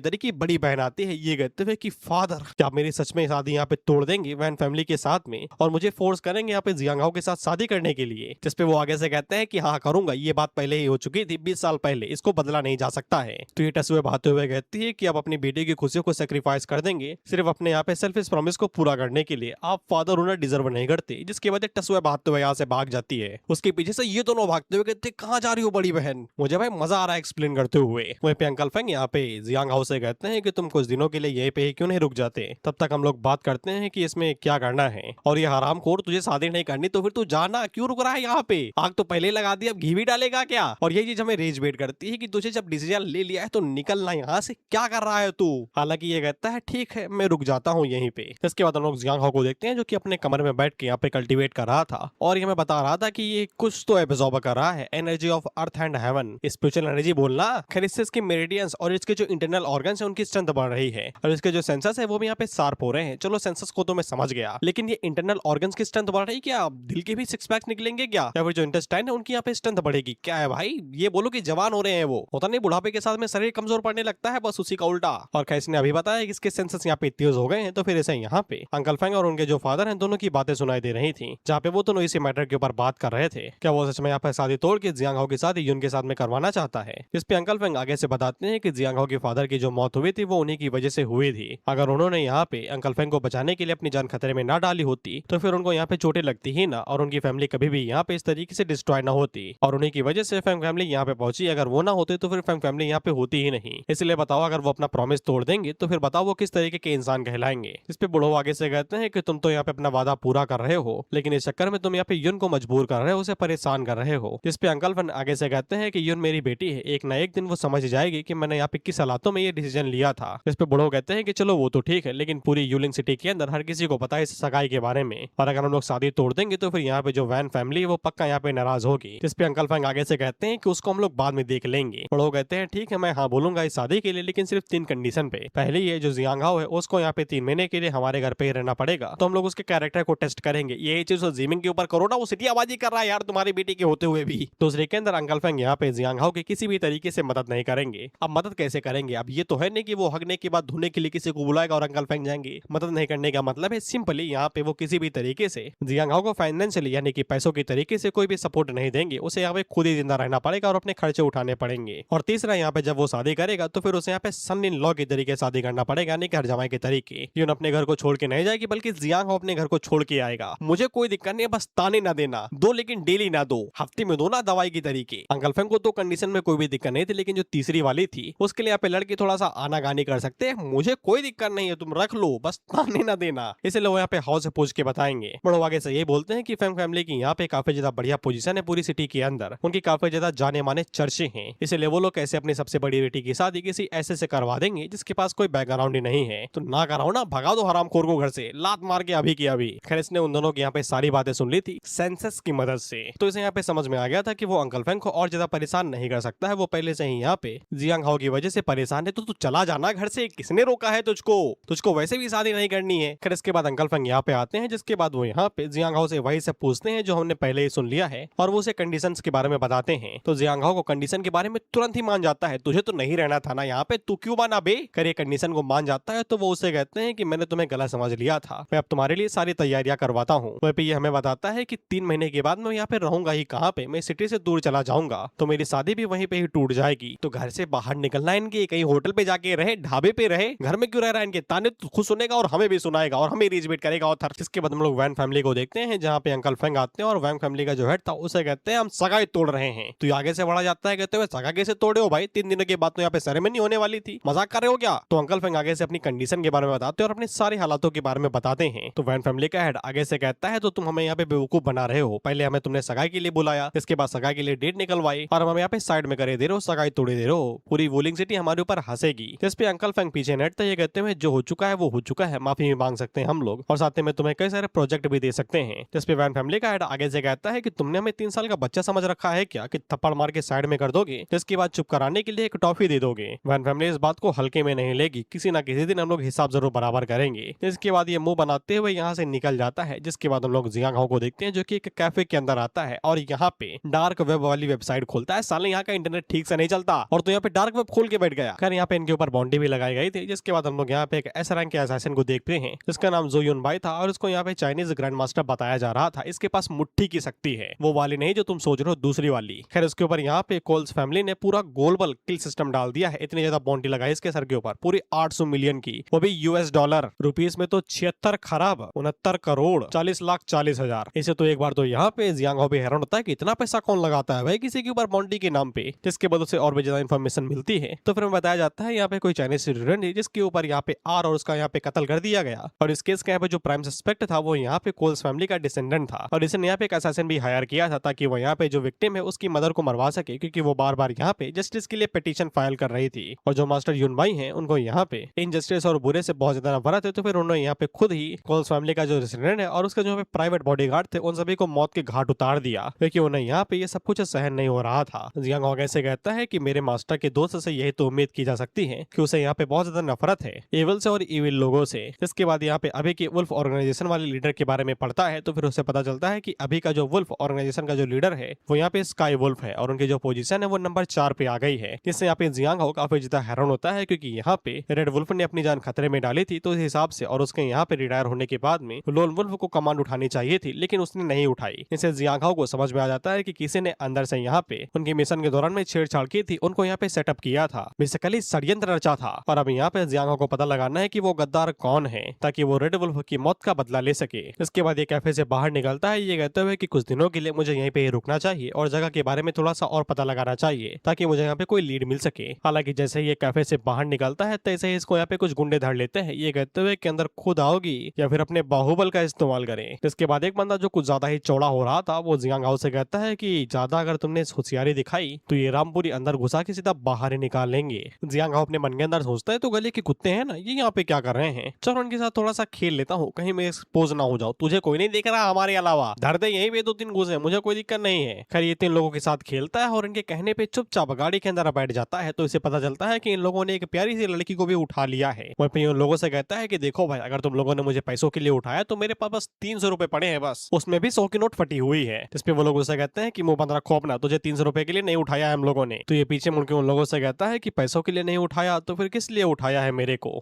तरीके बड़ी बहन आती है ये कहते हुए कि फादर क्या आप मेरी सच में शादी यहाँ पे तोड़ देंगे वैन फैमिली के साथ में और मुझे फोर्स करेंगे यहाँ पे जियांग हाओ के साथ शादी करने के लिए। जिसपे वो आगे से कहते हैं कि हाँ करूंगा, ये बात पहले ही हो चुकी थी 20 साल पहले, इसको बदला नहीं जा सकता है। तो ये टसुए भागते हुए कहती है कि आप अपनी बेटी की खुशियों को सेक्रीफाइस कर देंगे सिर्फ अपने यहाँ पे सेल्फिश प्रॉमिस को पूरा करने के लिए, आप फादर होना डिजर्व नहीं करते। जिसकी वजह टसुए भागते हुए यहाँ से भाग जाती है। उसके पीछे से ये दोनों भागते हुए कहते कहाँ जा रही हो बड़ी बहन, मुझे भाई मजा आ रहा है एक्सप्लेन करते हुए। वहीं पे अंकल फेंग यहाँ पे जियांग हाओ से कहते हैं कि तुम कुछ दिनों के लिए यहीं पे ही क्यों नहीं रुक जाते, तब तक हम लोग बात करते हैं कि इसमें क्या करना है। और ये हरामखोर तुझे शादी नहीं करनी तो फिर तू जाना क्यों रुक रहा है यहाँ पे, आग तो पहले लगा दी अब घी भी डालेगा क्या। और ये चीज हमें रेज बेट करती है कि तुझे जब डिसीजन ले लिया है तो निकलना यहाँ से, क्या कर रहा है तू। हालांकि ये कहता है ठीक है मैं रुक जाता हूँ यहीं पे। इसके बाद हम लोग जियांग हाओ को देखते हैं जो कि अपने कमरे में बैठ के यहाँ पे कल्टीवेट कर रहा था और ये हमें बता रहा था कि ये कुछ तो एब्जॉर्ब कर रहा है, energy of earth and heaven, spiritual energy बोलना। खैर इससे इसके मेरिडियंस और इसके जो इंटरनल ऑर्गन्स है उनकी स्ट्रेंथ बढ़ रही है और इसके जो सेंसस है वो भी यहाँ पे शार्प हो रहे हैं। चलो सेंसस को तो मैं समझ गया, लेकिन ये इंटरनल ऑर्गन्स की स्ट्रेंथ बढ़ रही क्या, दिल के भी 6 पैक निकलेंगे क्या, या फिर जो इंटेस्टाइन है उनकी यहाँ पे स्ट्रेंथ बढ़ेगी क्या है भाई। ये बोलो कि जवान हो रहे हैं वो, होता नहीं बुढ़ापे के साथ में शरीर कमजोर पड़ने लगता है, बस उसी का उल्टा। और खैर इसने अभी बताया कि इसके सेंसस यहाँ पे तेज हो गए हैं तो फिर ऐसे यहाँ पे अंकल फेंग और उनके जो फादर हैं दोनों की बातें सुनाई दे रही थी जहाँ पे वो दोनों इसी मैटर के ऊपर बात कर रहे थे। क्या वो सच में यहाँ पे शादी तोड़ के जियांग हाओ की शादी यून के साथ में करवाना चाहता है। इस पे अंकल फेंग आगे से बताते हैं कि जियांग हाओ के फादर की जो मौत हुई थी वो उन्हीं की वजह से हुई थी। अगर उन्होंने यहाँ पे अंकल फेंग को बचाने के लिए अपनी जान खतरे में ना डाली होती तो फिर उनको यहाँ पे चोटें लगती ही ना और उनकी फैमिली कभी भी यहाँ पे इस तरीके से डिस्ट्रॉय ना होती और उन्हीं की वजह से फेंग फैमिली यहाँ पे पहुंची। अगर वो ना होते तो फिर फेंग फैमिली यहाँ पे होती ही नहीं। इसलिए बताओ अगर वो अपना प्रॉमिस तोड़ देंगे तो फिर बताओ वो किस तरीके के इंसान कहलाएंगे। इस पे बुढ़ो आगे से कहते हैं कि तुम तो यहाँ पे अपना वादा पूरा कर रहे हो लेकिन इस चक्कर में तुम यहाँ पे यून को मजबूर कर रहे हो, उसे परेशान कर रहे हो। जिस पे अंकल फन आगे से कहते हैं कि यून मेरी बेटी है, एक ना एक दिन वो समझ जाएगी कि मैंने यहाँ पे किस हालातों में ये डिसीजन लिया था। इस पे बुढ़ो कहते हैं कि चलो वो तो ठीक है लेकिन पूरी यूलिंग सिटी के अंदर हर किसी को पता है इस सगाई के बारे में और अगर हम लोग शादी तोड़ देंगे तो फिर यहाँ पे जो वैन फैमिली है वो पक्का यहाँ पे नाराज होगी। जिस पे अंकल फंग आगे से कहते हैं कि उसको हम लोग बाद में देख लेंगे। बुढ़ो कहते हैं ठीक है मैं हाँ बोलूंगा इस शादी के लिए लेकिन सिर्फ 3 कंडीशन पे। पहली ये जो जियांग हाओ है उसको यहाँ पे 3 महीने के लिए हमारे घर पे ही रहना पड़ेगा तो हम लोग उसके कैरेक्टर को टेस्ट करेंगे। ये चीज जीमिंग के ऊपर करो ना, वो सिटी आबादी कर रहा है यार तुम्हारी बेटी के होते हुए भी। दूसरे के अंदर अंकल फेंग यहाँ पे जियांग हाओ की किसी भी तरीके से मदद नहीं करेंगे। अब मदद कैसे करेंगे, अब ये तो है नहीं कि वो हगने के बाद धोने के लिए किसी को बुलाएगा और अंकल फेंग जाएंगे। मदद नहीं करने का मतलब है सिंपली यहाँ पे वो किसी भी तरीके से जियांग हाओ को फाइनेंशियली यानी कि पैसों के तरीके से कोई भी सपोर्ट नहीं देंगे। उसे यहाँ पे खुद ही जिंदा रहना पड़ेगा और अपने खर्चे उठाने पड़ेंगे। और तीसरा यहाँ पे जब वो शादी करेगा तो फिर उसे यहाँ पे सन इन लॉ के तरीके शादी करना पड़ेगा यानी कि हर जमाई के तरीके। यून अपने घर को छोड़ के नहीं जाएगी बल्कि जियांग हाओ अपने घर को छोड़ के आएगा। मुझे कोई दिक्कत नहीं है, बस ताने ना देना, दो लेकिन डेली ना दो, हफ्ते में दो ना दवाई की तरीके। अंकल फेंग को तो कंडीशन में कोई भी दिक्कत नहीं थी लेकिन जो तीसरी वाली थी उसके लिए यहाँ पे लड़के थोड़ा सा आनाकानी कर सकते हैं। मुझे कोई दिक्कत नहीं है, तुम रख लो, बस ताने ना देना। इसलिए वो यहाँ पे हाउस से पूछ के बताएंगे। बड़ो आगे से ये बोलते हैं कि फेंग फैमिली की यहाँ पे काफी ज्यादा बढ़िया पोजीशन है पूरी सिटी के अंदर, उनकी काफी ज्यादा जाने माने चर्चे हैं। इसलिए वो लोग कैसे अपनी सबसे बड़ी बेटी की शादी किसी ऐसे से करवा देंगे जिसके पास कोई बैकग्राउंड ही नहीं है। तो ना कराओ ना, भगा दो हरामखोर को घर से, लात मार के अभी की अभी। खैर इसने उन दोनों की यहाँ पे सारी बातें सुन ली थी सेंसस की मदद से, तो इसे यहाँ पे समझ में आ गया था कि वो अंकल फेंग को और ज्यादा परेशान नहीं कर सकता है। वो पहले से ही यहाँ पे जियांग हाओ की वजह से परेशान है तो तू चला जाना घर से, किसने रोका है तुझको वैसे भी शादी नहीं करनी है। खैर इसके बाद अंकल फेंग यहाँ पे आते हैं जिसके बाद वो यहाँ पे जियांग हाओ से वही से पूछते हैं जो हमने पहले ही सुन लिया है और वो उसे कंडीशंस के बारे में बताते हैं। तो जियांग हाओ को कंडीशन के बारे में तुरंत ही मान जाता है, तुझे तो नहीं रहना था ना यहाँ पे, तू क्यों माना बे। करे कंडीशन को मान जाता है तो वो उसे कहते हैं कि मैंने तुम्हें गलत समझ लिया था, मैं अब तुम्हारे लिए सारी तैयारियां करवाता हूँ। वह पे ये हमें बताता है कि 3 महीने के बाद मैं यहाँ पे रहूंगा ही कहाँ पे, मैं सिटी से दूर चला जाऊंगा तो मेरी शादी भी वहीं पे ही टूट जाएगी। तो घर से बाहर निकलना इनके, कहीं होटल पे जाके रहे, ढाबे पे रहे, घर में क्यों रह रहा है, इनके ताने खुद सुनेगा और हमें भी सुनाएगा और हमें रिजवेट करेगा। और इसके बाद हम लोग वैन फैमिली को देखते हैं जहाँ पे अंकल फेंग आते हैं और वैन फैमिली का जो हेड था उसे कहते हैं हम सगाई तोड़ रहे हैं। तो आगे से बढ़ा जाता है कहते हुए सगा कैसे तोड़े हो भाई, 3 दिनों के बाद तो यहाँ पे सेरेमनी होने वाली थी, मजाक कर रहे हो क्या। तो अंकल फेंग आगे से अपनी कंडीशन के बारे में बताते हैं और अपने सारे हालातों के बारे में बताते हैं। तो वैन फैमिली का हेड आगे से कहता है तो तुम हमें यहाँ पे बेवकूफ बना रहे हो, पहले हमें तुमने सगाई के लिए बुलाया, इसके बाद सगाई के लिए डेट निकलवाई और हम यहाँ पे साइड में करे दे रहे हो, सगाई तोड़े दे रहे हो, पूरी वूलिंग सिटी हमारे ऊपर हंसेगी। जिस पे अंकल फेंग पीछे नेटते ये कहते हैं जो हो चुका है वो हो चुका है, माफी भी मांग सकते हैं हम लोग और साथ में तुम्हें कई सारे प्रोजेक्ट भी दे सकते हैं। जिस पे वैन फैमिली का हेड आगे से कहता है कि तुमने हमें 3 साल का बच्चा समझ रखा है क्या कि थप्पड़ मार के साइड में कर दोगे, जिसके बाद चुप कराने के लिए एक टॉफी दे दोगे। वैन फैमिली इस बात को हल्के में नहीं लेगी, किसी ना किसी दिन हम लोग हिसाब जरूर बराबर करेंगे। इसके बाद ये मुंह बनाते हुए यहाँ से निकल जाता है। जिसके बाद हम लोग जियांग हाओ को देखते हैं जो कि एक कैफे के अंदर आता है और यहाँ पे डार्क वेब वाली वेबसाइट खोलता है। साले यहाँ का इंटरनेट ठीक से नहीं चलता चलता और तो यहाँ पे डार्क वेब खोल के बैठ गया। खैर यहाँ पे इनके ऊपर बाउंड्री भी लगाई गई थी, जिसके बाद हम लोग यहाँ पे एक एस रैंक के असैसिन को देखते हैं जिसका नाम जो युन बाई था और इसको यहाँ पे चाइनीज ग्रैंड मास्टर बताया जा रहा था। इसके पास मुट्ठी की शक्ति है, वो वाली नहीं जो तुम सोच रहे हो, दूसरी वाली। खैर इसके ऊपर यहाँ पे कोल्स फैमिली ने पूरा ग्लोबल किल सिस्टम डाल दिया है। इतनी ज्यादा बाउंड्री लगाई इसके सर के ऊपर, पूरी 800 मिलियन की, वो भी यूएस डॉलर। रुपीस में तो 76 खरब 69 करोड़ 40,40,000। इसे तो एक बार तो यहाँ पे जियांग हो भी हैरान होता है कि इतना पैसा कौन लगाता है भाई किसी के ऊपर बाउंड्री के नाम पे, जिसके बाद उसे और भी ज्यादा इन्फॉर्मेशन मिलती है। तो फिर हमें बताया जाता है यहाँ पे कोई चाइनीज स्टूडेंट है जिसके ऊपर यहाँ पे आर और उसका यहाँ पे कत्ल कर दिया गया, और इस केस का यहाँ पे जो प्राइम सस्पेक्ट था वो यहाँ पे कोल्स फैमिली का डिसेंडेंट था, और इसने यहाँ पे एक असैसिन भी हायर किया था ताकि वो यहाँ पे जो विक्टिम है उसकी मदर को मरवा सके, क्योंकि वो बार बार यहाँ पे जस्टिस के लिए पिटीशन फाइल कर रही थी। और जो मास्टर युनबाई हैं उनको यहाँ पे इनजस्टिस और बुरे से बहुत ज्यादा नफरत है, तो फिर उन्होंने यहाँ पे खुद ही कोल्स फैमिली का जो रेसिडेंट है और उसका जो प्राइवेट बॉडीगार्ड थे उन सभी को मौत के घाट उतार दिया, क्योंकि उन्हें यहाँ पे ये सब कुछ सहन नहीं हो रहा था। जियांग हो ऐसे कहता है कि मेरे मास्टर के दोस्त से यही तो उम्मीद की जा सकती है कि उसे यहाँ पे बहुत ज्यादा नफरत है एविल से और इविल लोगों से। इसके बाद यहाँ पे अभी के वुल्फ ऑर्गेनाइजेशन वाले लीडर के बारे में पढ़ता है, तो फिर उसे पता चलता है कि अभी का जो वुल्फ ऑर्गेनाइजेशन का जो लीडर है वो यहाँ पे स्काई वुल्फ है, और उनकी जो पोजीशन है वो नंबर 4 पे आ गई है। जिससे यहाँ पे जियांग हो काफी ज्यादा हैरान होता है, क्योंकि यहाँ पे रेड वुल्फ ने अपनी जान खतरे में डाली थी, तो इस हिसाब से और उसके यहाँ पे रिटायर होने के बाद में लोन वुल्फ को कमांड उठानी चाहिए थी, लेकिन उसने नहीं उठाई। इससे जियांग हो को समझ में आ जाता है कि किसी ने अंदर से यहाँ पे उनकी मिशन के दौरान में छेड़छाड़ की थी, उनको यहाँ पे सेटअप किया था, बेसिकली षड्यंत्र रचा था। और अब यहाँ पे जियांग हो को पता लगाना है कि वो गद्दार कौन है ताकि वो रेड वुल्फ की मौत का बदला ले सके। इसके बाद ये कैफे से बाहर निकलता है ये कहते हुए कि कुछ दिनों के लिए मुझे यहीं पे रुकना चाहिए और जगह के बारे में थोड़ा सा और पता लगाना चाहिए ताकि मुझे यहाँ पे कोई लीड मिल सके। हालांकि जैसे ये कैफे से बाहर निकलता है तैसे ही इसको यहाँ पे कुछ गुंडे धर लेते हैं, ये कहते हुए कि अंदर खुद आओगी या फिर अपने बाहुबल का इस्तेमाल करें। इसके बाद एक बंदा जो कुछ ज्यादा ही चौड़ा हो रहा था वो जियांग हो से कहता है कि ज्यादा अगर तुमने होशियारी दिखाई तो ये रामपुरी अंदर घुसा के सीधा बाहर ही निकाल लेंगे। जियांग हो अपने मन के अंदर सोचता है तो गले के कुत्ते हैं ना ये यहाँ पे क्या कर रहे हैं, चलो उनके साथ थोड़ा सा खेल लेता हूँ, कहीं मैं एक्सपोज ना हो जाऊँ, तुझे कोई नहीं देख रहा हमारे अलावा, धर दे यहीं पे 2-3 घुसे, मुझे कोई दिक्कत नहीं है। खैर ये 3 लोगों के साथ खेलता है और इनके कहने पे चुपचाप गाड़ी के अंदर बैठ जाता है, तो इसे पता चलता है कि इन लोगों ने एक प्यारी सी लड़की को भी उठा लिया है। वहीं पे उन लोगों से कहता है कि देखो भाई अगर तुम लोगों ने मुझे पैसों के लिए उठाया तो मेरे पास बस 300 रुपए पड़े हैं, बस उसमें भी 100 की नोट फटी हुई है। जिसपे वो लोग उसे कहते हैं कि मुंह बंद रखो अपना, तुझे 300 रुपए के लिए नहीं उठाया है हम लोगों ने। तो ये पीछे मुड़ के उन लोगों से कहता है कि पैसों के लिए नहीं उठाया तो फिर किस लिए उठाया है मेरे को।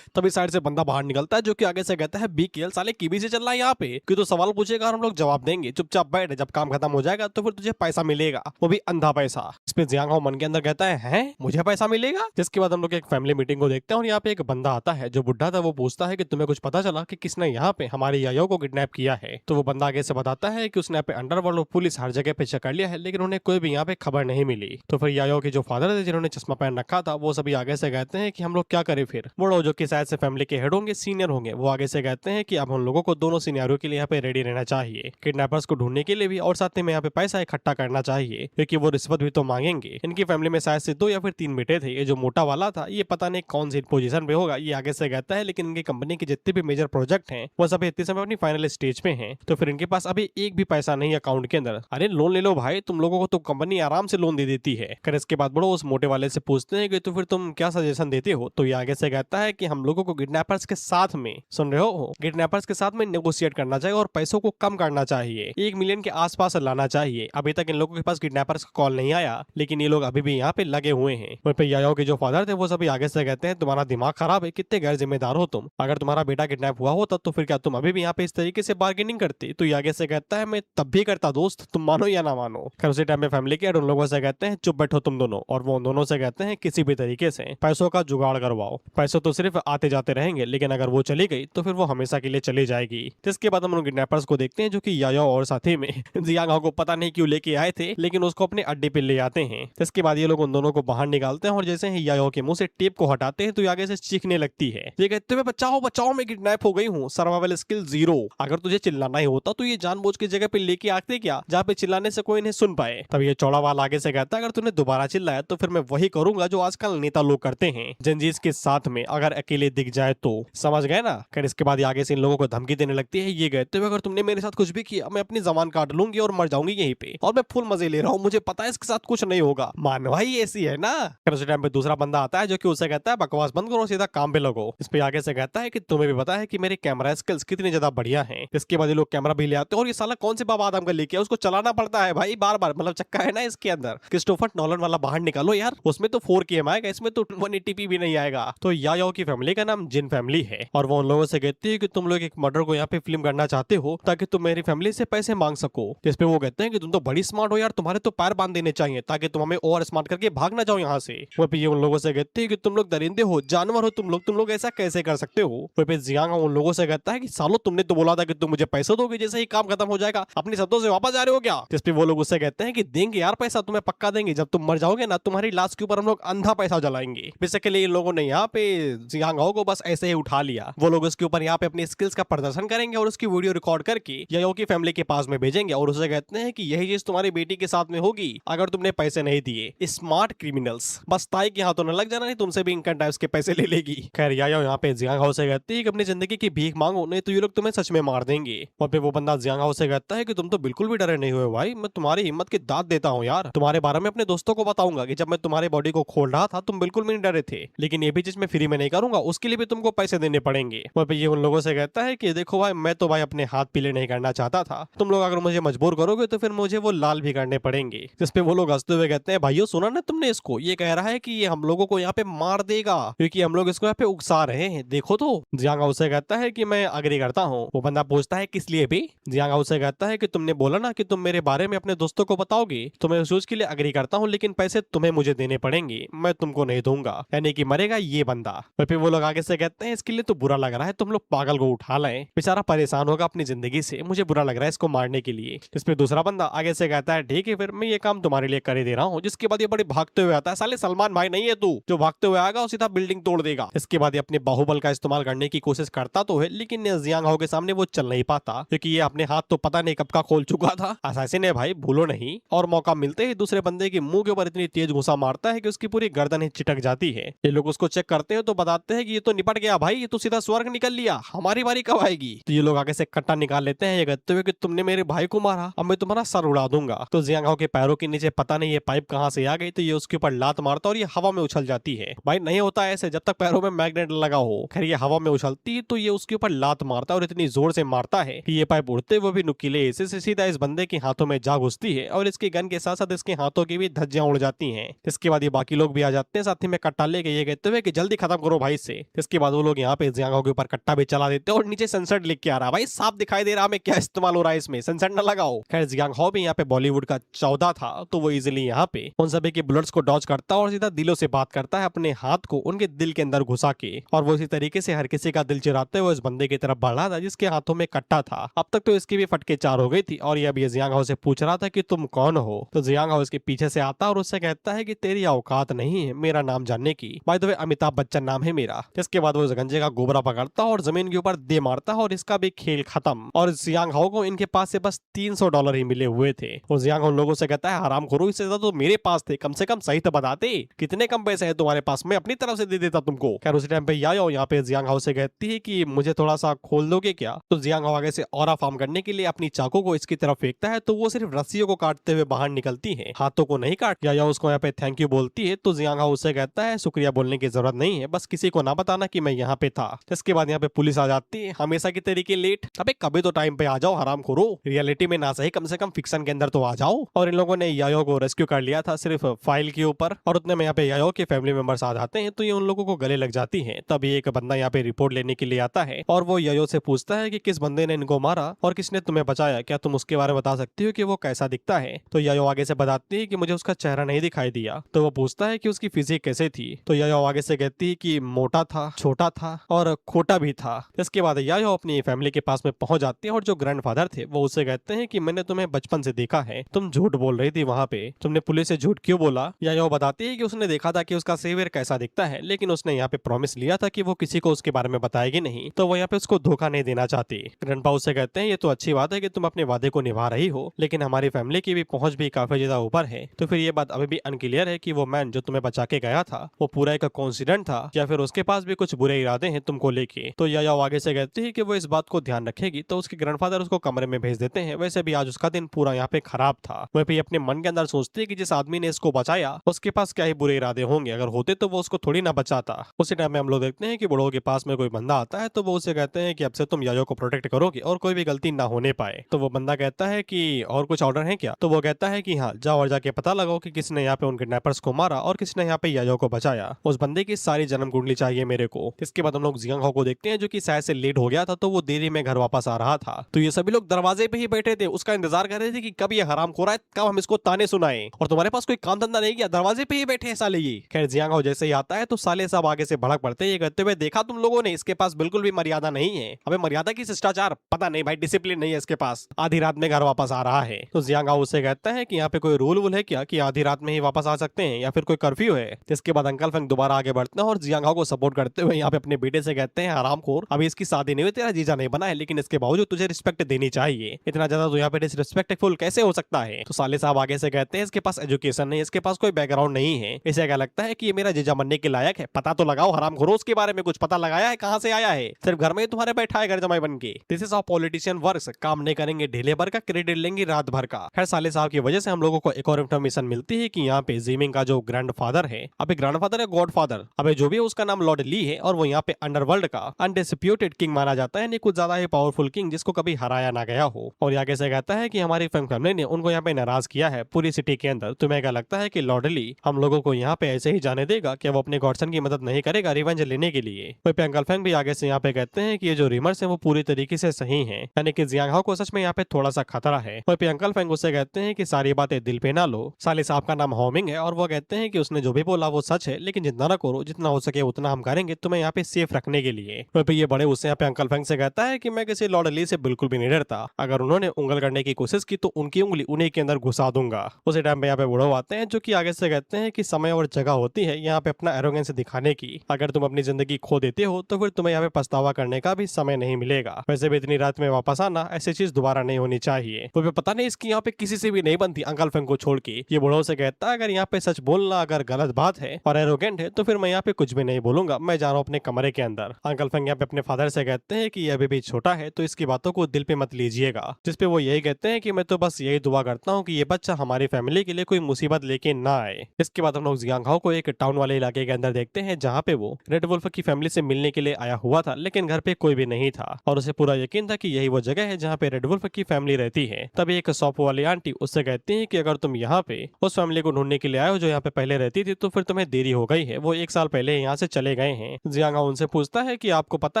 तभी साइड से बंदा बाहर निकलता है जो कि आगे से कहता है बी केएल साले कीबी से चल रहा है यहाँ पे, कि तो सवाल पूछेगा और हम लोग जवाब देंगे, चुपचाप बैठ, जब काम खत्म हो जाएगा तो फिर तुझे पैसा मिलेगा, वो भी अंधा पैसा। इस पे जियांग हो मन के अंदर कहता है मुझे पैसा मिलेगा। जिसके बाद हम लोग एक फैमिली मीटिंग को देखते हैं और यहाँ पे एक बंदा आता है जो बुढ़ा था, वो पूछता है कि तुम्हें कुछ पता चला कि किसने यहाँ पे हमारे यायो को किडनैप किया है। तो वो बंदा आगे से बताता है कि उसने अंडरवर्ल्ड और पुलिस हर जगह पे चेक कर लिया है लेकिन उन्हें कोई भी यहाँ पे खबर नहीं मिली। तो फिर यायो के जो फादर थे जिन्होंने चश्मा पहन रखा था वो सभी आगे से कहते हैं कि हम लोग क्या करें फिर। वो जो कि शायद से फैमिली के हेड होंगे, सीनियर होंगे, वो आगे से कहते हैं कि अब हम लोगों को दोनों सिनेरियो के लिए यहाँ पे रेडी रहना चाहिए, किडनैपर्स को ढूंढने के लिए भी और साथ में यहाँ पे पैसा इकट्ठा करना चाहिए क्योंकि वो रिश्वत भी तो मांगेंगे। इनकी फैमिली में शायद से 2 या फिर 3 बेटे थे। ये जो मोटा वाला था ये पता नहीं कौन सी पोजीशन पे होगा, ये आगे से कहता है, लेकिन इनकी कंपनी के जितने भी मेजर प्रोजेक्ट हैं वो सभी इतने समय अपनी फाइनल स्टेज पे हैं, तो फिर इनके पास अभी एक भी पैसा नहीं अकाउंट के अंदर। अरे लोन ले लो भाई, तुम लोगों को तो कंपनी आराम से लोन दे देती है। फिर इसके बाद बड़ो उस मोटे वाले से पूछते हैं कि तो फिर तुम क्या सजेशन देते हो। तो ये आगे से कहता है कि हम लोगों को किडनैपर्स के साथ में, सुन रहे हो, किडनैपर्स के साथ में नेगोशिएट करना चाहिए और पैसों को कम करना चाहिए, 1 मिलियन के आसपास लाना चाहिए। अभी तक इन लोगों के पास किडनैपर्स का कॉल नहीं आया लेकिन ये लोग अभी भी यहाँ पे लगे हुए हैं। वहीं पे यायो के जो फादर थे वो सभी आगे से कहते हैं तुम्हारा दिमाग खराब है, कितने गैर जिम्मेदार हो तुम, अगर तुम्हारा बेटा किडनैप हुआ होता तो फिर क्या तुम अभी भी यहाँ पे इस तरीके से बार्गेनिंग करती। तो ये आगे से कहता है मैं तब भी करता दोस्त, तुम मानो या ना मानो। खैर उसी टाइम में फैमिली के उन लोगों से कहते हैं चुप बैठो तुम दोनों, और वो उन दोनों से कहते हैं किसी भी तरीके से पैसों का जुगाड़ करवाओ, पैसे तो सिर्फ आते जाते रहेंगे लेकिन अगर वो चली गई तो फिर वो हमेशा के लिए चली जाएगी। जिसके बाद हम लोग किडनैपर्स को देखते हैं जो कि यायो और साथी में जियांग हो को पता नहीं क्यों लेके आए थे लेकिन उसको अपने अड्डे पे ले आते हैं। जिसके बाद ये लोग उन दोनों को बाहर निकालते हैं और जैसे ही यायो के मुंह से टेप को हटाते हैं तो ये आगे से चीखने लगती है, ये कहते हुए बचाओ बचाओ मैं किडनैप हो गई हूँ, सर्वाइवल स्किल 0, अगर तुझे चिल्लाना ही होता तो ये जानबूझ के जगह पे लेके आते क्या जहाँ पे चिल्लाने से कोई नहीं सुन पाए। तब ये चौड़ा वाला आगे से कहता है अगर तूने दोबारा चिल्लाया तो फिर मैं वही करूंगा जो आजकल नेता लोग करते हैं, जंजीस के साथ में अगर अकेले दिख जाए तो, समझ गए ना। खैर इसके बाद आगे से इन लोगों को धमकी देने लगती है, ये कहते हुए अगर तुमने मेरे साथ कुछ भी किया मैं अपनी जबान काट लूंगी और मर जाऊंगी यहीं पे, और मैं फुल मजे ले रहा हूँ, मुझे पता है इसके साथ कुछ नहीं होगा। मानवा ही ऐसी है ना। फिर उस टाइम पे दूसरा बंदा आता है जो कि उसे कहता है बकवास बंद करो, सीधा काम पे लगो। इस पे आगे से कहता है कि तुम्हें भी पता है कि मेरे कैमरा स्किल्स कितनी ज्यादा बढ़िया हैं। इसके बाद ये लोग कैमरा भी ले आते हैं और ये साला कौन से बाबा आदम का लेके आया, उसको चलाना पड़ता है भाई बार बार, मतलब चक्का है ना इसके अंदर। क्रिस्टोफर नॉलन वाला बाहर निकालो यार, उसमें तो 4K आएगा, इसमें तो 180p भी नहीं आएगा। तो याओ की फैमिली का नाम जिन फैमिली है और वो उन लोगों से कहती है कि तुम लोग एक मर्डर को यहाँ पे फिल्म करना चाहते हो ताकि तुम मेरी फैमिली से पैसे मांग सको। जिस पे वो कहते हैं कि तुम तो बड़ी स्मार्ट हो यार, तुम्हारे तो पैर बांध देने चाहिए ताकि तुम हमें और स्मार्ट करके भाग ना जाओ यहाँ से। वो पे ये उन लोगों से कहते हैं कि तुम लोग दरिंदे हो, जानवर हो तुम लोग ऐसा कैसे कर सकते हो। वो पे जियांग उन लोगों से कहता है कि सालो तुमने तो बोला था कि तुम मुझे पैसे दोगे जैसे ही काम खत्म हो जाएगा, अपनी शब्दों से वापस आ रहे हो क्या। जिस पे वो लोग उससे कहते हैं कि देंगे यार पैसा, तुम्हें पक्का देंगे, जब तुम मर जाओगे ना तुम्हारी लाश के ऊपर हम लोग अंधा पैसा जलाएंगे। बेसिकली इन लोगों ने यहाँ पे जियांग को बस ऐसे ही उठा लिया। वो लोग उसके ऊपर यहाँ पे अपनी स्किल्स का प्रदर्शन करेंगे और उसकी वीडियो रिकॉर्ड करके याओ की फैमिली के पास में भेजेंगे और उसे कहते हैं कि यही चीज तुम्हारी बेटी के साथ में होगी अगर तुमने पैसे नहीं दिए। स्मार्ट क्रिमिनल्स, बस ताई के हाथों न लग जाना, नहीं तुमसे भी इनकम टैक्स के पैसे ले लेगी। खैर याओ यहाँ पे जियांग हाउ से कहती है कि अपनी जिंदगी की भीख मांगो, नहीं तो ये लोग तुम्हें सच में मार देंगे। और फिर वो बंदा जियांग हाउ से कहता है कि तुम तो बिल्कुल भी डरे नहीं हुए भाई, मैं तुम्हारी हिम्मत की दाद देता हूँ यार, तुम्हारे बारे में अपने दोस्तों को बताऊंगा कि जब मैं तुम्हारी बॉडी को खोल रहा था तुम बिल्कुल भी नहीं डरे थे, लेकिन ये भी चीज मैं फ्री में नहीं करूंगा, उसके लिए भी तुमको पैसे देने पड़ेंगे। वहाँ पे ये उन लोगों से कहता है कि देखो भाई मैं तो भाई अपने हाथ पीले नहीं करना चाहता था, तुम लोग अगर मुझे मजबूर करोगे तो फिर मुझे वो लाल भी करने पड़ेंगे। जिस पे वो लोग हंसते हुए कहते हैं भाइयों सुना ना तुमने इसको, ये कह रहा है कि ये हम लोगों को यहाँ पे मार देगा क्योंकि हम लोग इसको यहाँ पे उकसा रहे हैं, देखो तो। जियांग हाउ से कहता है कि मैं अग्री करता हूँ। वो बंदा पूछता है किस लिए भी। जियांग हाउ से कहता है कि तुमने बोला ना कि तुम मेरे बारे में अपने दोस्तों को बताओगे, तो मैं उस चीज के लिए अग्री करता हूँ, लेकिन पैसे तुम्हें मुझे देने पड़ेंगे, मैं तुमको नहीं दूंगा, यानी कि मरेगा ये बंदा। और फिर वो लोग आगे से कहते हैं इसके लिए तो बुरा लग रहा है, तुम लोग पागल को उठा लाए, बेचारा परेशान होगा अपनी जिंदगी से, मुझे बुरा लग रहा है इसको मारने के लिए। इस पे दूसरा बंदा आगे से कहता है ठीक है फिर मैं ये काम तुम्हारे लिए कर ही दे रहा हूँ। जिसके बाद ये बड़े भागते हुए आता है, साले सलमान भाई नहीं है तू जो भागते हुए आएगा और सीधा बिल्डिंग तोड़ देगा। इसके बाद ये अपने बाहुबल का इस्तेमाल करने की कोशिश करता तो है, लेकिन जियांग हाउ के सामने वो चल नहीं पाता क्योंकि ये अपने हाथ तो पता नहीं कब का खोल चुका था। असैसिन है भाई भूलो नहीं। और मौका मिलते ही दूसरे बंदे के मुंह के ऊपर इतनी तेज घुसा मारता है कि उसकी पूरी गर्दन ही चिटक जाती है। ये लोग उसको चेक करते हैं तो बताते हैं कि ये तो निपट गया भाई, ये तो सीधा स्वर्ग निकल लिया, हमारी बारी कब आएगी। तो ये लोग आगे से कट्टा निकाल लेते हैं ये कहते हुए कि तुमने मेरे भाई को मारा, अब मैं तुम्हारा सर उड़ा दूंगा। तो जियांग हाउ के पैरों के नीचे पता नहीं ये पाइप कहाँ से आ गई, तो ये उसके ऊपर लात मारता और ये हवा में उछल जाती है। भाई नहीं होता ऐसे जब तक पैरों में मैग्नेट लगा हो। खैर ये हवा में उछलती है तो ये उसके ऊपर लात मारता है और इतनी जोर से मारता है कि ये पाइप उड़ते हुए भी नुकीले हिस्से से सीधा इस बंदे के हाथों में जा घुसती है और इसके गन के साथ साथ इसके हाथों की भी धज्जियां उड़ जाती हैं। इसके बाद ये बाकी लोग भी आ जाते हैं साथ ही में कट्टा लेके ये कहते हुए कि जल्दी खत्म करो भाई से। इसके बाद वो लोग यहाँ पे जियांग हाउ के ऊपर कट्टा भी चला देते हैं और नीचे सनसेट लिख के आ रहा है, भाई साफ दिखाई दे रहा है क्या इस्तेमाल हो रहा है इसमें, सनसेट न लगाओ। खैर जियांग हाउ भी यहाँ पे बॉलीवुड का 14 था तो वो इजिली यहाँ पे उन सभी के बुलेट्स को डॉज करता है और सीधा दिलों से बात करता है अपने हाथ को उनके दिल के अंदर घुसा के, और वो इसी तरीके से हर किसी का दिल चुराते हुए इस बंदे की तरफ बढ़ा था जिसके हाथों में कट्टा था। अब तक तो इसकी भी फटके 4 हो गई थी और ये अब ये जियांग हाउ से पूछ रहा था कि तुम कौन हो। तो जियांग हाउ इसके पीछे से आता और उससे कहता है कि तेरी औकात नहीं है मेरा नाम जानने की, by the way Amitabh Bachchan नाम है मेरा। जिसके बाद वो इस गंजे का गोबरा पकड़ता और जमीन के ऊपर दे मारता और इसका भी खेल खत्म। और जियांग हाउ को इनके पास से बस $300 ही मिले हुए थे। और जियांग हाउ लोगों से कहता है हराम खोरो, इससे ज्यादा तो मेरे पास थे, कम से कम सही तो बताते कितने कम पैसे है तुम्हारे पास, मैं अपनी तरफ से दे देता तुमको। खैर उसी टाइम पे याओ यहाँ पे जियांग हाउ से कहती है कि मुझे थोड़ा सा खोल दोगे क्या। तो जियांग हाउ आगे से ऑरा फॉर्म करने के लिए अपनी चाकू को इसकी तरफ फेंकता है तो वो सिर्फ रस्सियों को काटते हुए बाहर निकलती है, हाथों को नहीं काट। याओ उसको यहाँ पे थैंक यू बोलती है तो जियांग हाउ उससे कहता है शुक्रिया बोलने की जरूरत नहीं है, बस किसी को ना बताना कि मैं यहाँ पे था। इसके बाद यहाँ पे पुलिस आ जाती है हमेशा की तरीके लेट। अबे कभी तो टाइम पे आ जाओ हराम खोरो, रियलिटी में ना सही कम से कम फिक्शन के अंदर तो आ जाओ। और इन लोगों ने याओ को रेस्क्यू कर लिया था सिर्फ फाइल के ऊपर, और उतने में यहाँ पे याओ के फैमिली मेंबर्स आ जाते हैं तो ये उन लोगों को गले लग जाती है। तभी एक बंदा यहाँ पे रिपोर्ट लेने के लिए आता है और वो याओ से पूछता है कि किस बंदे ने इनको मारा और किसने तुम्हें बचाया, क्या तुम उसके बारे में बता सकती हो कि वो कैसा दिखता है। तो याओ आगे से बताती है कि मुझे उसका चेहरा नहीं दिखाई दिया। तो वो पूछता है कि उसकी फिजिक कैसे थी। तो याओ आगे से कहती है कि मोटा था, छोटा था और खोटा भी था। इसके बाद याओ अपनी फैमिली के पास में पहुंच जाती है और जो ग्रैंडफादर थे वो उससे कहते हैं कि मैंने तुम्हें बचपन से देखा है, तुम झूठ बोल रही थी वहाँ पे, तुमने पुलिस से झूठ क्यों बोला। याओ बताती है कि उसने देखा था कि उसका सेवियर कैसा दिखता है, लेकिन उसने यहाँ पे प्रॉमिस लिया था कि वो किसी को उसके बारे में बताएगी नहीं, तो वो यहाँ पे उसको धोखा नहीं देना चाहती। ग्रैंडपा उससे कहते हैं ये तो अच्छी बात है कि तुम अपने वादे को निभा रही हो, लेकिन हमारी फैमिली की भी पहुंच भी काफी ज्यादा ऊपर है, तो फिर ये बात अभी भी अनक्लियर है कि वो मैन जो तुम्हें बचा के गया था वो पूरा एक कोइंसिडेंट था या फिर उसके उसके पास भी कुछ बुरे इरादे हैं तुमको लेके। तो यायाओ आगे से कहती है कि वो इस बात को ध्यान रखेगी। तो उसके ग्रैंडफादर उसको कमरे में भेज देते हैं। वैसे भी आज उसका दिन पूरा यहाँ पे खराब था। वह भी अपने मन के अंदर सोचती है कि जिस आदमी ने इसको बचाया उसके पास क्या ही बुरे इरादे होंगे, अगर होते तो वो उसको थोड़ी ना बचाता। उसी टाइम में हम लोग देखते हैं कि बुढ़ो के पास में कोई बंदा आता है। तो वो उसे कहते हैं कि अब से तुम यायो को प्रोटेक्ट करोगे और कोई भी गलती ना होने पाए। तो वो बंदा कहता है कि और कुछ ऑर्डर है क्या? तो वो कहता है कि हाँ, जाओ और जाके पता लगाओ कि किसने यहाँ पे उन किडनैपर्स को मारा और किसने यहाँ पे यायो को बचाया। उस बंदे की सारी जन्म कुंडली चाहिए मेरे को। इसके बाद हम लोग जियांग हो को देखते हैं जो कि शायद से लेट हो गया था, तो वो देरी में घर वापस आ रहा था। तो ये सभी लोग दरवाजे पे ही बैठे थे, उसका इंतजार कर रहे थे कि कब ये हरामखोर है, कब हम इसको ताने सुनाए। और तुम्हारे पास कोई काम धंधा नहीं किया, दरवाजे पे ही बैठे हैं साले ये। खैर जियांग हो जैसे ही आता है तो साले सब आगे से भड़क पड़ते हैं। ये कहते हुए, देखा तुम लोगों ने, इसके पास बिल्कुल भी मर्यादा नहीं है। अबे मर्यादा की शिष्टाचार पता नहीं भाई, डिसिप्लिन नहीं है इसके पास। आधी रात में घर वापस आ रहा है। तो जियांग हाउ उससे कहता है कि यहाँ पे कोई रूल वूल है क्या कि आधी रात में ही वापस आ सकते हैं, या फिर कोई कर्फ्यू है? इसके बाद अंकल फेंग दोबारा आगे बढ़ते हैं और जियांग हाउ को सपोर्ट करते हुए यहाँ पे अपने बेटे से कहते हैं, हरामखोर, अभी इसकी शादी नहीं हुई, तेरा जीजा नहीं बना है, लेकिन इसके बावजूद तुझे रिस्पेक्ट देनी चाहिए। इतना ज्यादा तो यहाँ पे डिसरिस्पेक्टफुल कैसे हो सकता है? तो साले साहब आगे से कहते हैं, इसके पास एजुकेशन नहीं, इसके पास कोई बैकग्राउंड नहीं है, इसे क्या लगता है कि ये मेरा जीजा बनने के लायक है? पता तो लगाओ हरामखोरों, उसके बारे में कुछ पता लगाया है? कहाँ से आया है? सिर्फ घर में ही तुम्हारे बैठा है घर जमाई बन के। This is how politician works. काम नहीं करेंगे ढीले भर का, क्रेडिट लेंगे रात भर का। खैर साले साहब की वजह से हम लोगों को एक और इन्फॉर्मेशन मिलती है कि यहाँ पे जीमिंग का जो ग्रैंडफादर है, अबे ग्रैंडफादर है गॉडफादर, अबे जो भी है, उसका नाम लॉर्ड ली है और वो यहाँ पे अंडरवर्ल्ड का अनडिस्प्यूटेड किंग माना जाता है, यानी कुछ ज्यादा ही पावरफुल किंग जिसको कभी हराया ना गया हो। और आगे से कहता है कि हमारी फैमिली ने उनको यहाँ पे नाराज किया है पूरी सिटी के अंदर। तुम्हें क्या लगता है कि लॉर्ड ली हम लोगों को यहाँ पे ऐसे ही जाने देगा? क्या वो अपने गॉडसन की मदद नहीं करेगा रिवेंज लेने के लिए? वही पे अंकल फेंग भी आगे से यहाँ पे कहते हैं कि ये जो रिमर्स है वो पूरी तरीके से सही है, यानी कि जियांग हाउ को सच में यहाँ पे थोड़ा सा खतरा है। वही पे अंकल फेंग उससे कहते हैं कि सारी बातें दिल पे ना लो। साले साहब का नाम होमिंग है और वो कहते हैं कि उसने जो भी बोला वो सच है, लेकिन जितना ना करो, जितना हो सके उतना हम करेंगे तुम्हें यहाँ पे सेफ रखने के लिए। वही पे ये बड़े उससे यहाँ पे अंकल फेंग से कहता है कि मैं किसी लॉर्ड ली से बिल्कुल भी नहीं डरता, अगर उन्होंने उंगल करने की कोशिश की तो उनकी उंगली उन्हीं के अंदर घुसा दूंगा। उसी टाइम पे यहाँ पे बूढ़ो आते हैं जो कि आगे से कहते हैं कि समय और जगह होती है यहाँ पे अपना एरोगेंस दिखाने की। अगर तुम अपनी जिंदगी खो देते हो तो फिर तुम्हें यहाँ पे पछतावा करने का भी समय नहीं मिलेगा। वैसे भी इतनी रात में वापस आना, ऐसी चीज दोबारा नहीं होनी चाहिए। तो पता नहीं इसकी यहाँ पे किसी से भी नहीं बनती अंकल फेंग को छोड़ के। ये बूढ़ो से कहता है अगर यहाँ पे सच बोलना अगर गलत बात है और एरोगेंट है तो फिर मैं यहाँ पे कुछ भी नहीं बोलूंगा, मैं जा रहा हूँ अपने कमरे के अंदर। अंकल फेंग यहाँ पे अपने फादर से कहते हैं कि ये अभी भी छोटा है तो इसकी बातों को दिल पे मत लीजिएगा। जिसपे वो यही कहते हैं कि मैं तो बस यही दुआ करता हूँ कि ये बच्चा हमारी फैमिली के लिए कोई मुसीबत लेके ना आए। इसके बाद हम लोग जियांग हाउ को एक टाउन वाले इलाके के अंदर देखते हैं जहाँ पे वो रेड वुल्फ की फैमिली से मिलने के लिए आया हुआ था, लेकिन घर पे कोई भी नहीं था और उसे पूरा यकीन था कि यही वो जगह है जहाँ पे रेड वुल्फ की फैमिली रहती है। तभी एक शॉप वाली आंटी उससे कहती है कि अगर तुम यहाँ पे उस फैमिली को ढूंढने के लिए आए हो जो यहाँ पे पहले रहती थी तो फिर तुम्हें देरी हो गई है, वो 1 साल पहले यहाँ से चले गए हैं। जियांग हाउ उनसे पूछता है कि आपको पता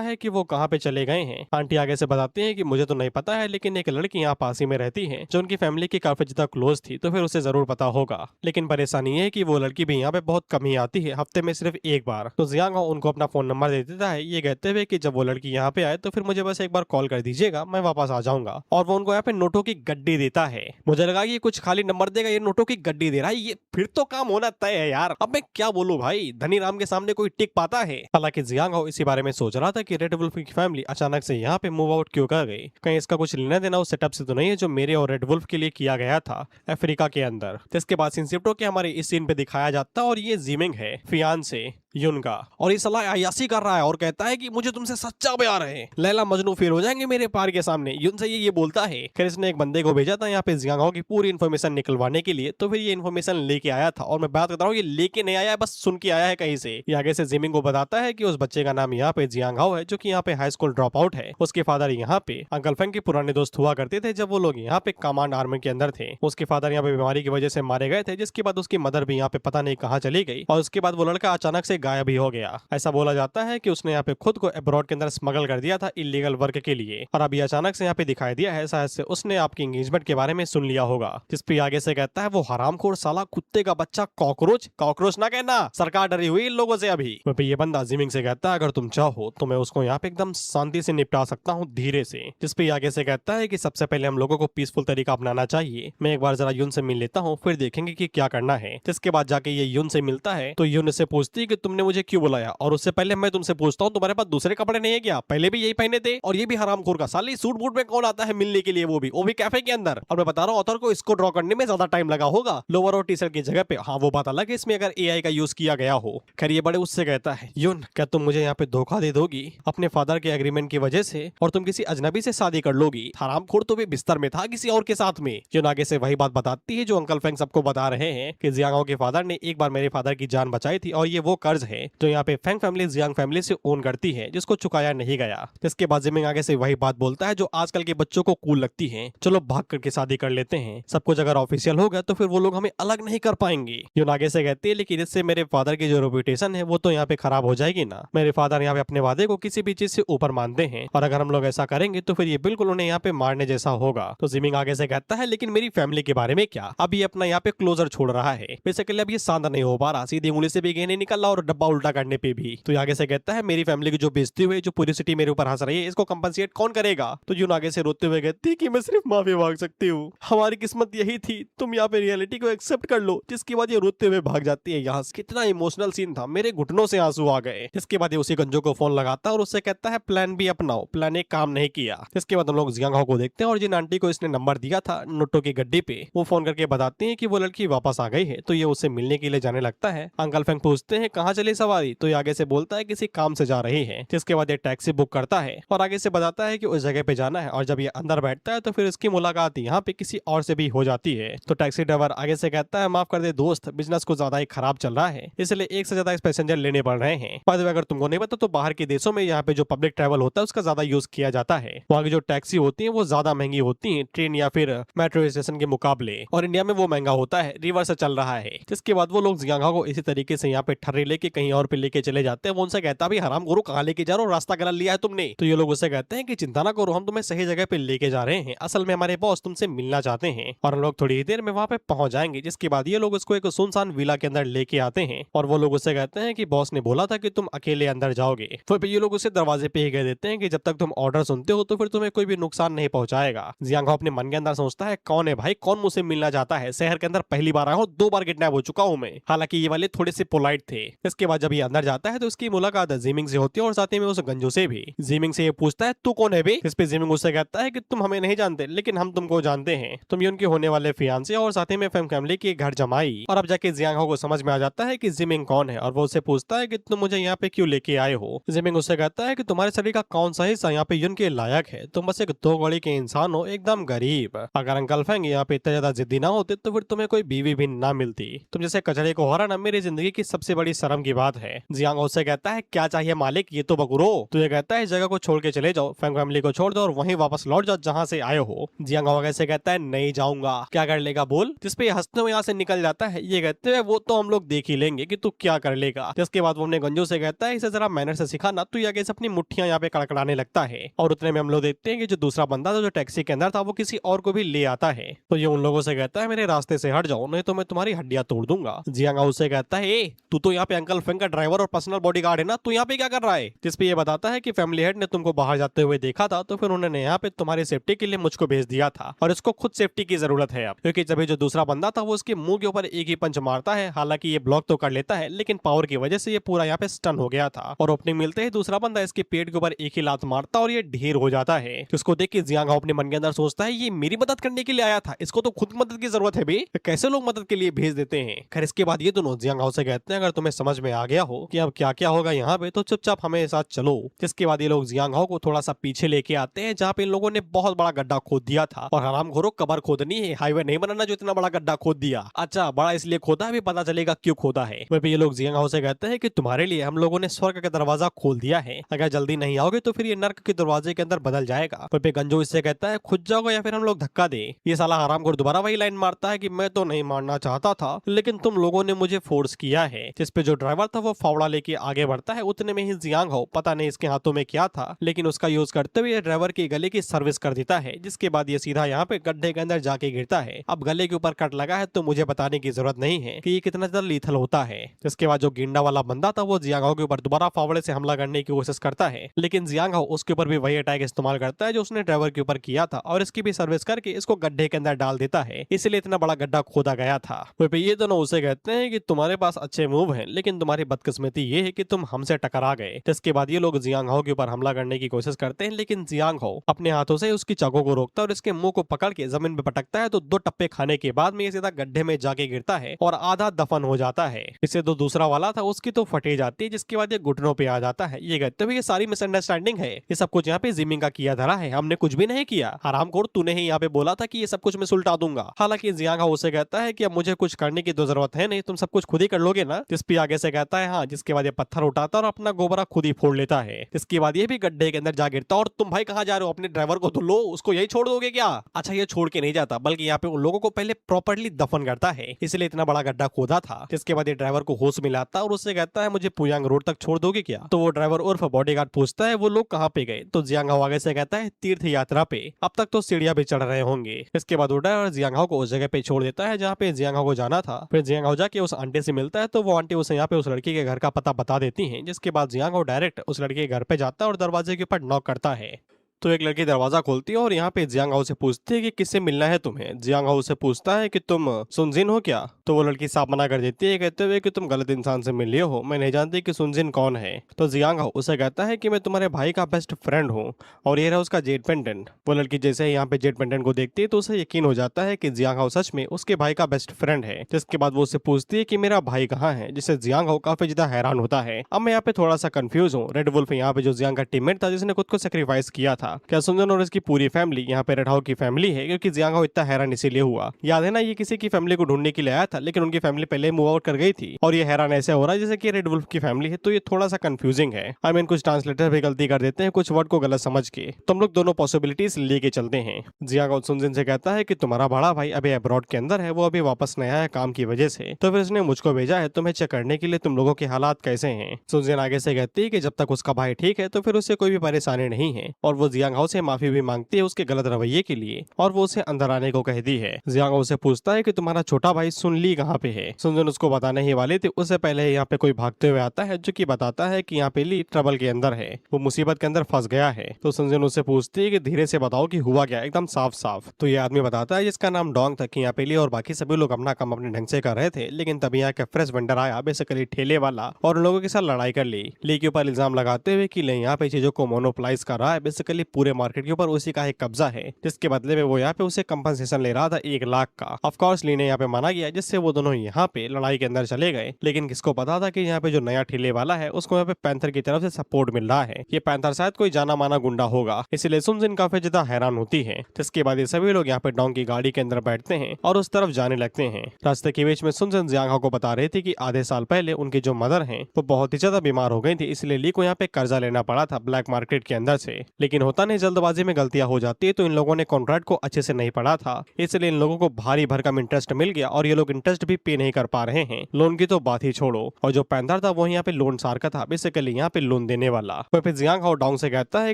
है कि वो कहाँ पे चले गए हैं? आंटी आगे से बताती है कि मुझे तो नहीं पता है, लेकिन एक लड़की यहाँ पास ही में रहती है जो उनकी फैमिली की काफी ज्यादा क्लोज थी, तो फिर उसे जरूर पता होगा। लेकिन परेशानी है कि वो लड़की भी यहाँ पे बहुत कम ही आती है, हफ्ते में सिर्फ एक बार। तो जियांग हाउ उनको अपना फोन नंबर दे देता है, ये कहते हुए कि जब वो लड़की यहाँ पे आए तो फिर मुझे बस एक बार कॉल कर दीजिएगा, मैं वापस आ जाऊंगा। और वो उनको यहाँ पे नोटों की गड्डी देता है। मुझे लगा ये कुछ खाली नंबर देगा, ये नोटों की गड्डी दे रहा है, ये फिर तो काम होना तय है यार। अब मैं क्या बोलूं भाई, धनी राम के सामने कोई टिक पाता है। हालांकि जियांग हाउ इसी बारे में सोच रहा था कि रेड वुल्फ की फैमिली अचानक से यहाँ पे मूव आउट क्यों कर गई, कहीं इसका कुछ लेना देना उस सेटअप से तो नहीं है जो मेरे और रेड वुल्फ के लिए किया गया था अफ्रीका के अंदर। तो इसके बाद सीन शिफ्ट होकर हमारे इस सीन पे दिखाया जाता है और ये जीमिंग है फियांसे युन का, और ये सलाह अयासी कर रहा है और कहता है कि मुझे तुमसे सच्चा प्यार है, लैला मजनू फेल हो जाएंगे मेरे प्यार के सामने। युन से ये बोलता है। खैर इसने एक बंदे को भेजा था यहाँ पे जियांग हाउ की पूरी इन्फॉर्मेशन निकलवाने के लिए, तो फिर ये इन्फॉर्मेशन लेके आया था। और मैं बात करता हूँ ये लेके नहीं आया है, बस सुन के आया है कहीं से। ये आगे से जिमिंग को बताता है कि उस बच्चे का नाम यहाँ पे जियांग हाउ है जो कि यहाँ पे हाई स्कूल ड्रॉप आउट है। उसके फादर यहाँ पे अंकल फेंग के पुराने दोस्त हुआ करते थे जब वो लोग यहाँ पे कमांड आर्मी के अंदर थे। उसके फादर यहाँ पे बीमारी की वजह से मारे गए थे, जिसके बाद उसकी मदर भी यहाँ पे पता नहीं कहाँ चली गई और उसके बाद वो लड़का अचानक से गायब ही हो गया। ऐसा बोला जाता है कि उसने यहाँ पे खुद को अब्रॉड के अंदर स्मगल कर दिया था इलीगल वर्क के लिए, और अभी अचानक से यहाँ पे दिखाई दिया है, शायद से उसने आपकी एंगेजमेंट के बारे में सुन लिया होगा। जिस पे आगे से कहता है वो हरामखोर साला कुत्ते का बच्चा कॉकरोच, कॉकरोच ना कहना, सरकार डरी हुई इन लोगों से अभी। ये बंदा जिमिंग से कहता है अगर तुम चाहो तो मैं उसको यहाँ पे एकदम शांति से निपटा सकता हूँ धीरे से। जिस पे आगे से कहता है कि सबसे पहले हम लोगों को पीसफुल तरीका अपनाना चाहिए, मैं एक बार जरा युन से मिल लेता हूँ फिर देखेंगे कि क्या करना है। जिसके बाद जाके ये युन से मिलता है तो युन से पूछती है कि तुमने मुझे क्यों बुलाया, और उससे पहले मैं तुमसे पूछता हूँ तुम्हारे पास दूसरे कपड़े नहीं है क्या? पहले भी यही पहने थे, और ये भी हरामखोर का साली सूट बूट में कौन आता है मिलने के लिए, वो भी कैफे के अंदर। और मैं बता रहा हूँ ऑथर को इसको ड्रॉ करने में ज्यादा टाइम लगा होगा लोअर और टी शर्ट की जगह पे। हाँ वो बात अलग है इसमें अगर एआई का यूज किया गया हो। खैर ये बड़े उससे कहता है, यून क्या तुम मुझे यहाँ पे धोखा दे दोगी अपने फादर के एग्रीमेंट की वजह से, और तुम किसी अजनबी से शादी कर लोगी? हरामखोर तो भी बिस्तर में था किसी और के साथ में। यून आगे से वही बात बताती है जो अंकल फेंग सबको बता रहे हैं कि जियांग के फादर ने एक बार मेरे फादर की जान बचाई थी, और ये वो कर्ज है जो यहाँ पे फेंग फैमिली जियांग फैमिली से ओन करती है, जिसको चुकाया नहीं गया। जिसके बाद जिमिंग आगे से वही बात बोलता है जो आजकल के बच्चों को कूल लगती है, चलो भाग करके शादी कर लेते हैं, सब कुछ अगर ऑफिशियल होगा तो फिर वो लोग हमें अलग नहीं कर पाएंगे। यून आगे से कहती है, लेकिन इससे मेरे फादर की जो रेपुटेशन है वो तो यहाँ पे खराब हो जाएगी ना। मेरे फादर यहाँ पे अपने वादे को किसी भी चीज से ऊपर मानते हैं, और अगर हम लोग ऐसा करेंगे तो फिर ये बिल्कुल उन्हें यहाँ पे मारने जैसा होगा। तो जिमिंग आगे से कहता है, लेकिन मेरी फैमिली के बारे में क्या? अब ये अपना यहाँ पे क्लोजर छोड़ रहा है, बेसिकली अब ये शांत नहीं हो पा रहा, सीधी उंगली से भी गेह नहीं निकल रहा और डब्बा उल्टा करने पे भी। तो आगे से कहता है, मेरी फैमिली की जो बेइज्जती हुई, जो पूरी सिटी मेरे ऊपर हंस रही है, इसको कंपनसेट कौन करेगा? तो यून आगे से रोते हुए कहती है कि मैं सिर्फ माफी मांग सकती हूँ, हमारी किस्मत यही थी, तुम यहाँ पे रियलिटी को एक्सेप्ट कर लो। जिसके बाद ये रोते हुए भाग जाती है यहाँ से। कितना इमोशनल सीन था, मेरे घुटनों से आंसू आ गए। जिसके बाद ये उसी गंजो को फोन लगाता है और उससे कहता है प्लान भी अपनाओ, प्लान एक काम नहीं किया। जिसके बाद हम लोग जियांग हो को देखते हैं, और जिन आंटी को इसने नंबर दिया था नोटो की गड्डी पे, वो फोन करके बताती है कि वो लड़की वापस आ गई है। तो ये उससे मिलने के लिए जाने लगता है। अंकल फेंग पूछते हैं कहाँ चली सवारी, तो ये आगे से बोलता है किसी काम से जा रही है। जिसके बाद ये टैक्सी बुक करता है और आगे से बताता है कि उस जगह पे जाना है, और जब ये अंदर बैठता है तो फिर इसकी मुलाकात यहाँ पे किसी और से भी हो जाती है। तो टैक्सी ड्राइवर आगे से कहता है, माफ कर दे दोस्त, बिजनेस को ज्यादा ही खराब चल रहा है, इसलिए एक से ज्यादा पैसेंजर लेने पड़ रहे हैं। बाय द वे अगर तुमको नहीं पता तो बाहर के देशों में यहाँ पे जो पब्लिक ट्रैवल होता है उसका ज्यादा यूज किया जाता है। वहाँ की जो टैक्सी होती है वो ज्यादा महंगी होती है ट्रेन या फिर मेट्रो स्टेशन के मुकाबले, और इंडिया में वो महंगा होता है, रिवर्स चल रहा है। जिसके बाद वो लोग जियांग को इसी तरीके से यहाँ पे ठर्रे लेके कहीं और पे लेके चले जाते हैं। वो उनसे कहता भी हराम गुरु कहाँ लेके जा रहे हो, रास्ता गलत लिया है तुमने। तो ये लोग उससे कहते हैं कि चिंता ना करो, हम तुम्हें सही जगह पे लेके जा रहे हैं, असल में हमारे बॉस तुमसे मिलना चाहते हैं, और हम लोग थोड़ी ही देर में वहाँ पे पहुंच जाएंगे। जिसके बाद ये लोग उसको एक सुनसान विला के अंदर लेके आते हैं, और वो लोग उससे कहते हैं कि बॉस ने बोला था कि तुम अकेले अंदर जाओगे। तो फिर ये लोग उसे दरवाजे पे ही कह देते हैं कि जब तक तुम ऑर्डर सुनते हो तो फिर तुम्हें कोई भी नुकसान नहीं पहुंचाएगा। जियांग अपने मन के अंदर सोचता है, कौन है भाई, कौन मुझसे मिलना चाहता है? शहर के अंदर पहली बार आया हूँ, 2 बार किडनैप हो चुका हूँ मैं। हालांकि ये वाले थोड़े से पोलाइट थे। इसके बाद जब ये अंदर जाता है तो उसकी मुलाकात जिमिंग से होती है, और साथ ही में उस गंजो से भी। जिमिंग से ये पूछता है तू कौन है बे? इस पे जिमिंग उससे कहता है कि तुम हमें नहीं जानते, लेकिन हम तुमको जानते हैं, तुम ये उनके होने वाले फियांसे और साथ ही में फैमिली की घर जमाई। और अब जाके जियांग को समझ में आ जाता है कि जिमिंग कौन है, और वो उससे पूछता है कि तुम मुझे यहाँ पे क्यों लेके आए हो? जिमिंग उससे कहता है कि तुम्हारे शरीर का कौन सा हिस्सा यहाँ पे यून के लायक है, तुम बस एक 2 कौड़ी के इंसान हो, एकदम गरीब। अगर अंकल फेंग यहाँ पे इतना ज्यादा जिद्दी ना होते तो फिर तुम्हें कोई बीवी भी ना मिलती, तुम जैसे कचड़े को हराना मेरी जिंदगी की सबसे बड़ी शर्म की बात है। जियांग उससे कहता है क्या चाहिए मालिक, ये तो बकुरो। तो ये कहता है इस जगह को छोड़ के चले जाओ, फेंग फैमिली को छोड़ दो और वहीं वापस लौट जाओ जहाँ से आए हो। जियांग से कहता है नहीं जाऊंगा। क्या कर लेगा बोल? जिसपे हंसते हुए यहाँ से निकल जाता है। ये कहते हैं वो तो हम लोग देख ही लेंगे कि तू क्या कर लेगा। जिसके बाद वो अपने गंजो से कहता है इसे जरा मैनर से सिखाना। तो ये आगे से अपनी मुट्ठियां यहाँ पे कड़कड़ाने लगता है, और उतने में हम लोग देखते हैं कि जो दूसरा बंदा था जो टैक्सी के अंदर था वो किसी और को भी ले आता है। तो ये उन लोगों से कहता है मेरे रास्ते से हट जाओ, नहीं तो मैं तुम्हारी हड्डियां तोड़ दूंगा। जियांग उससे कहता है ए तू तो यहाँ पे अंकल फेंग का ड्राइवर और पर्सनल बॉडीगार्ड है ना, तू यहाँ पे क्या कर रहा है? जिसपे ये बताता है कि फैमिली हेड ने तुमको बाहर जाते हुए देखा था, तो फिर उन्होंने यहाँ पे तुम्हारी सेफ्टी के लिए मुझको भेज दिया था, और इसको खुद सेफ्टी की जरूरत है अब, क्योंकि जब जो दूसरा बंदा था वो उसके मुंह के ऊपर एक ही पंच मारता है। हालांकि ये ब्लॉक तो कर लेता है, लेकिन पावर की वजह से ये पूरा यहाँ पे स्टन हो गया था, और ओपनिंग मिलते ही दूसरा बंदा इसके पेट के ऊपर एक ही लात मारता और ये ढेर हो जाता है। उसको देख के जियांग अपने मन के अंदर सोचता है ये मेरी मदद करने के लिए आया था, इसको तो खुद मदद की जरूरत है बे, कैसे लोग मदद के लिए भेज देते हैं। खैर इसके बाद ये दोनों जियांग से कहते हैं अगर तुम्हें समझ में आ गया हो कि अब क्या क्या होगा यहाँ पे तो चुपचाप हमें साथ चलो। जिसके बाद ये लोग जियांग को थोड़ा सा पीछे लेके आते हैं जहाँ पे इन लोगों ने बहुत बड़ा गड्ढा खोद दिया था, और हरामखोरों कबर खोदनी है, हाईवे नहीं बनाना जो इतना बड़ा गड्ढा खोद दिया। अच्छा बड़ा इसलिए खोदा है, भी पता चलेगा क्यों खोदा है। वहीं पे ये लोग जियांग से कहते हैं कि तुम्हारे लिए हम लोगों ने स्वर्ग का दरवाजा खोल दिया है, अगर जल्दी नहीं आओगे तो फिर ये नर्क के दरवाजे के अंदर बदल जाएगा। वहीं पे गंजो इससे कहता है खुद जाओगे या फिर हम लोग धक्का दे। ये साला हरामखोर दोबारा वही लाइन मारता है कि मैं तो नहीं मारना चाहता था, लेकिन तुम लोगों ने मुझे फोर्स किया है। जिसपे जो ड्राइवर था वो फावड़ा लेके आगे बढ़ता है। उतने में ही जियांग पता नहीं इसके हाथों में क्या था, लेकिन उसका यूज करते हुए ड्राइवर के गले की सर्विस कर देता है। जिसके बाद ये सीधा यहाँ पे गड्ढे के अंदर जाके गिरता है। अब गले के ऊपर कट लगा है तो मुझे बताने की जरूरत नहीं है कि ये कितना ज्यादा लीथल होता है। जिसके बाद जो गेंडा वाला बंदा था वो जियांग के ऊपर दोबारा फावड़े से हमला करने की कोशिश करता है, लेकिन जियांग उसके ऊपर भी वही अटैक इस्तेमाल करता है जो उसने ड्राइवर के ऊपर किया था, और इसकी भी सर्विस करके इसको गड्ढे के अंदर डाल देता है। इसलिए इतना बड़ा गड्ढा खोदा गया था। ये दोनों उसे कहते हैं कि तुम्हारे पास अच्छे मूव हैं, लेकिन लेकिन तुम्हारी बदकिस्मती ये है कि तुम हमसे टकरा गए। जिसके बाद ये लोग जियांग हो के ऊपर हमला करने की कोशिश करते हैं, लेकिन जियांग हो अपने हाथों से उसकी चाकू को रोकता है और इसके मुंह को पकड़ के जमीन पे पटकता है। तो 2 टप्पे खाने के बाद में ये सीधा गड्ढे में जाके गिरता है और आधा दफन हो जाता है। इससे जो दूसरा वाला था उसकी तो फटी जाती है, जिसके बाद ये घुटनों पे आ जाता है। ये कहते हुए ये सारी मिसअंडरस्टैंडिंग है, ये सब कुछ यहाँ पे जिमिंग का किया धरा है, हमने कुछ भी नहीं किया। हरामखोर, तूने ही यहाँ पे बोला था कि ये सब कुछ मैं सुलटा दूंगा। हालांकि जियांग हो उसे कहता है कि अब मुझे कुछ करने की तो जरूरत है नहीं, तुम सब कुछ खुद ही कर लोगे ना। जिस भी आगे से कहता है हाँ। जिसके बाद ये पत्थर उठाता है और अपना गोबरा खुद ही फोड़ लेता है। इसके बाद ये भी गड्ढे के अंदर जा गिरता है। और तुम भाई कहाँ जा रहे हो? अपने ड्राइवर को तो लो, उसको यही छोड़ दोगे क्या? अच्छा, ये छोड़ के नहीं जाता, बल्कि यहाँ पे उन लोगों को पहले प्रॉपर्ली दफन करता है, इसलिए इतना बड़ा गड्ढा खोदा था। जिसके बाद ये ड्राइवर को होश मिलाता है और उससे कहता है मुझे पुयांग रोड तक छोड़ दोगे क्या? तो वो ड्राइवर उर्फ बॉडीगार्ड पूछता है वो लोग कहाँ पे गए? तो जियांग हो आगे से कहता है तीर्थ यात्रा पे, अब तक तो सीढ़ियां भी चढ़ रहे होंगे। इसके बाद वो ड्राइवर जियांग हो को उस जगह पे छोड़ देता है जहाँ पे जियांग हो को जाना था। फिर जियांग हो जाके उस आंटी से मिलता है, तो वो आंटी उसे यहाँ पे उस लड़की के घर का पता बता देती है। जिसके बाद जियांग हो डायरेक्ट उस लड़के के घर पे जाता है और दरवाजे के ऊपर नॉक करता है। तो एक लड़की दरवाजा खोलती है और यहाँ पे जियांग हाउ से पूछती है कि किससे मिलना है तुम्हें। जियांग हाउ से पूछता है कि तुम सुनजिन हो क्या? तो वो लड़की साफ मना कर देती है, कहते हुए कि तुम गलत इंसान से मिले हो, मैं नहीं जानती कि सुनजिन कौन है। तो जियांग हाउ उसे कहता है कि मैं तुम्हारे भाई का बेस्ट फ्रेंड हूँ और ये रहा उसका जेड पेंडेंट। वो लड़की जैसे ही यहाँ पे जेड पेंडेंट को देखती है तो उसे यकीन हो जाता है कि जियांग हाउ सच में उसके भाई का बेस्ट फ्रेंड है। जिसके बाद वो उससे पूछती है कि मेरा भाई कहाँ है, जिससे जियांग हाउ काफी ज्यादा हैरान होता है। अब मैं यहाँ पे थोड़ा सा कंफ्यूज हूँ। रेड वुल्फ यहाँ पे जो जियांग का टीममेट था जिसने खुद को सेक्रीफाइस किया था, क्या सुनजिन और इसकी पूरी फैमिली यहाँ पे रेड हाउ की फैमिली है? क्योंकि जियांग हाउ इतना हैरान इसीलिए हुआ, याद है ना, ये किसी की फैमिली को ढूंढने के लिए आया था, लेकिन उनकी फैमिली पहले मूव आउट कर गई थी और ये हैरान ऐसे हो रहा है जैसे कि रेड वुल्फ की फैमिली है। तो ये थोड़ा सा कंफ्यूजिंग है। आई मीन कुछ ट्रांसलेटर भी गलती कर देते हैं कुछ वर्ड को गलत समझ के। तो हम लोग दोनों पॉसिबिलिटीज लेके चलते हैं। जियांग हाउ सुनजिन से कहता है कि तुम्हारा बड़ा भाई अभी अब्रॉड के अंदर है, वो अभी वापस नहीं आया है काम की वजह से, तो फिर उसने मुझको भेजा है तुम्हें चेक करने के लिए तुम लोगों के हालात कैसे हैं। सुनजिन आगे से कहती है कि जब तक उसका भाई ठीक है तो फिर उसे कोई भी परेशानी नहीं है, और वो जियांग हाउ से माफी भी मांगती है उसके गलत रवैये के लिए, और वो उसे अंदर आने को कहती है। जियांग हाउ से पूछता है कि तुम्हारा छोटा भाई सुन ली कहाँ पे है? सुनजिन उसको बताने ही वाली थी, उससे पहले यहाँ पे कोई भागते हुए आता है जो कि बताता है कि यहाँ पे ली ट्रबल के अंदर है, वो मुसीबत के अंदर फंस गया है। तो सुनजिन उससे पूछती है कि धीरे से बताओ कि हुआ क्या, एकदम साफ साफ। तो ये आदमी बताता है जिसका नाम डोंग था कि यहाँ पे ली और बाकी सभी लोग अपना काम अपने ढंग से कर रहे थे, लेकिन तभी यहाँ का फ्रेश वेंडर आया, बेसिकली ठेले वाला, और उन लोगों के साथ लड़ाई कर ली के ऊपर इल्जाम लगाते हुए कि ले यहाँ पे चीजों को मोनोपोलाइज कर रहा है, बेसिकली पूरे मार्केट के ऊपर उसी का एक कब्जा है, जिसके बदले में वो यहाँ पे उसे कंपनसेशन ले रहा था 1 लाख का। ऑफ कोर्स ली ने यहाँ पे माना गया, जिससे वो दोनों यहाँ पे लड़ाई के अंदर चले गए। लेकिन किसको पता था कि यहाँ पे जो नया ठेले वाला है उसको यहाँ पे पैंथर की तरफ से सपोर्ट मिल रहा है। ये पैंथर शायद कोई जाना माना गुंडा होगा, इसलिए सुनजिन काफी ज्यादा हैरान होती है। जिसके बाद ये सभी लोग यहाँ पे डोंग की गाड़ी के अंदर बैठते हैं और उस तरफ जाने लगते हैं। रास्ते के बीच में सुनजिन जियांग हाउ को बता रही थी कि आधे साल पहले उनकी जो मदर है वो बहुत ही ज्यादा बीमार हो गई थी, इसलिए ली को यहाँ पे कर्जा लेना पड़ा था ब्लैक मार्केट के अंदर से। लेकिन होता नहीं, जल्दबाजी में गलतियां हो जाती है, तो इन लोगों ने कॉन्ट्रैक्ट को अच्छे से नहीं पढ़ा था, इसलिए इन लोगों को भारी भरकम इंटरेस्ट मिल गया और ये लोग इंटरेस्ट भी पे नहीं कर पा रहे हैं। लोन की तो बात ही छोड़ो, और जो पैंथर था वो यहाँ पे लोन सार का था, बेसिकली यहाँ पे लोन देने वाला। तो फिर जियांग हाउ डोंग से कहता है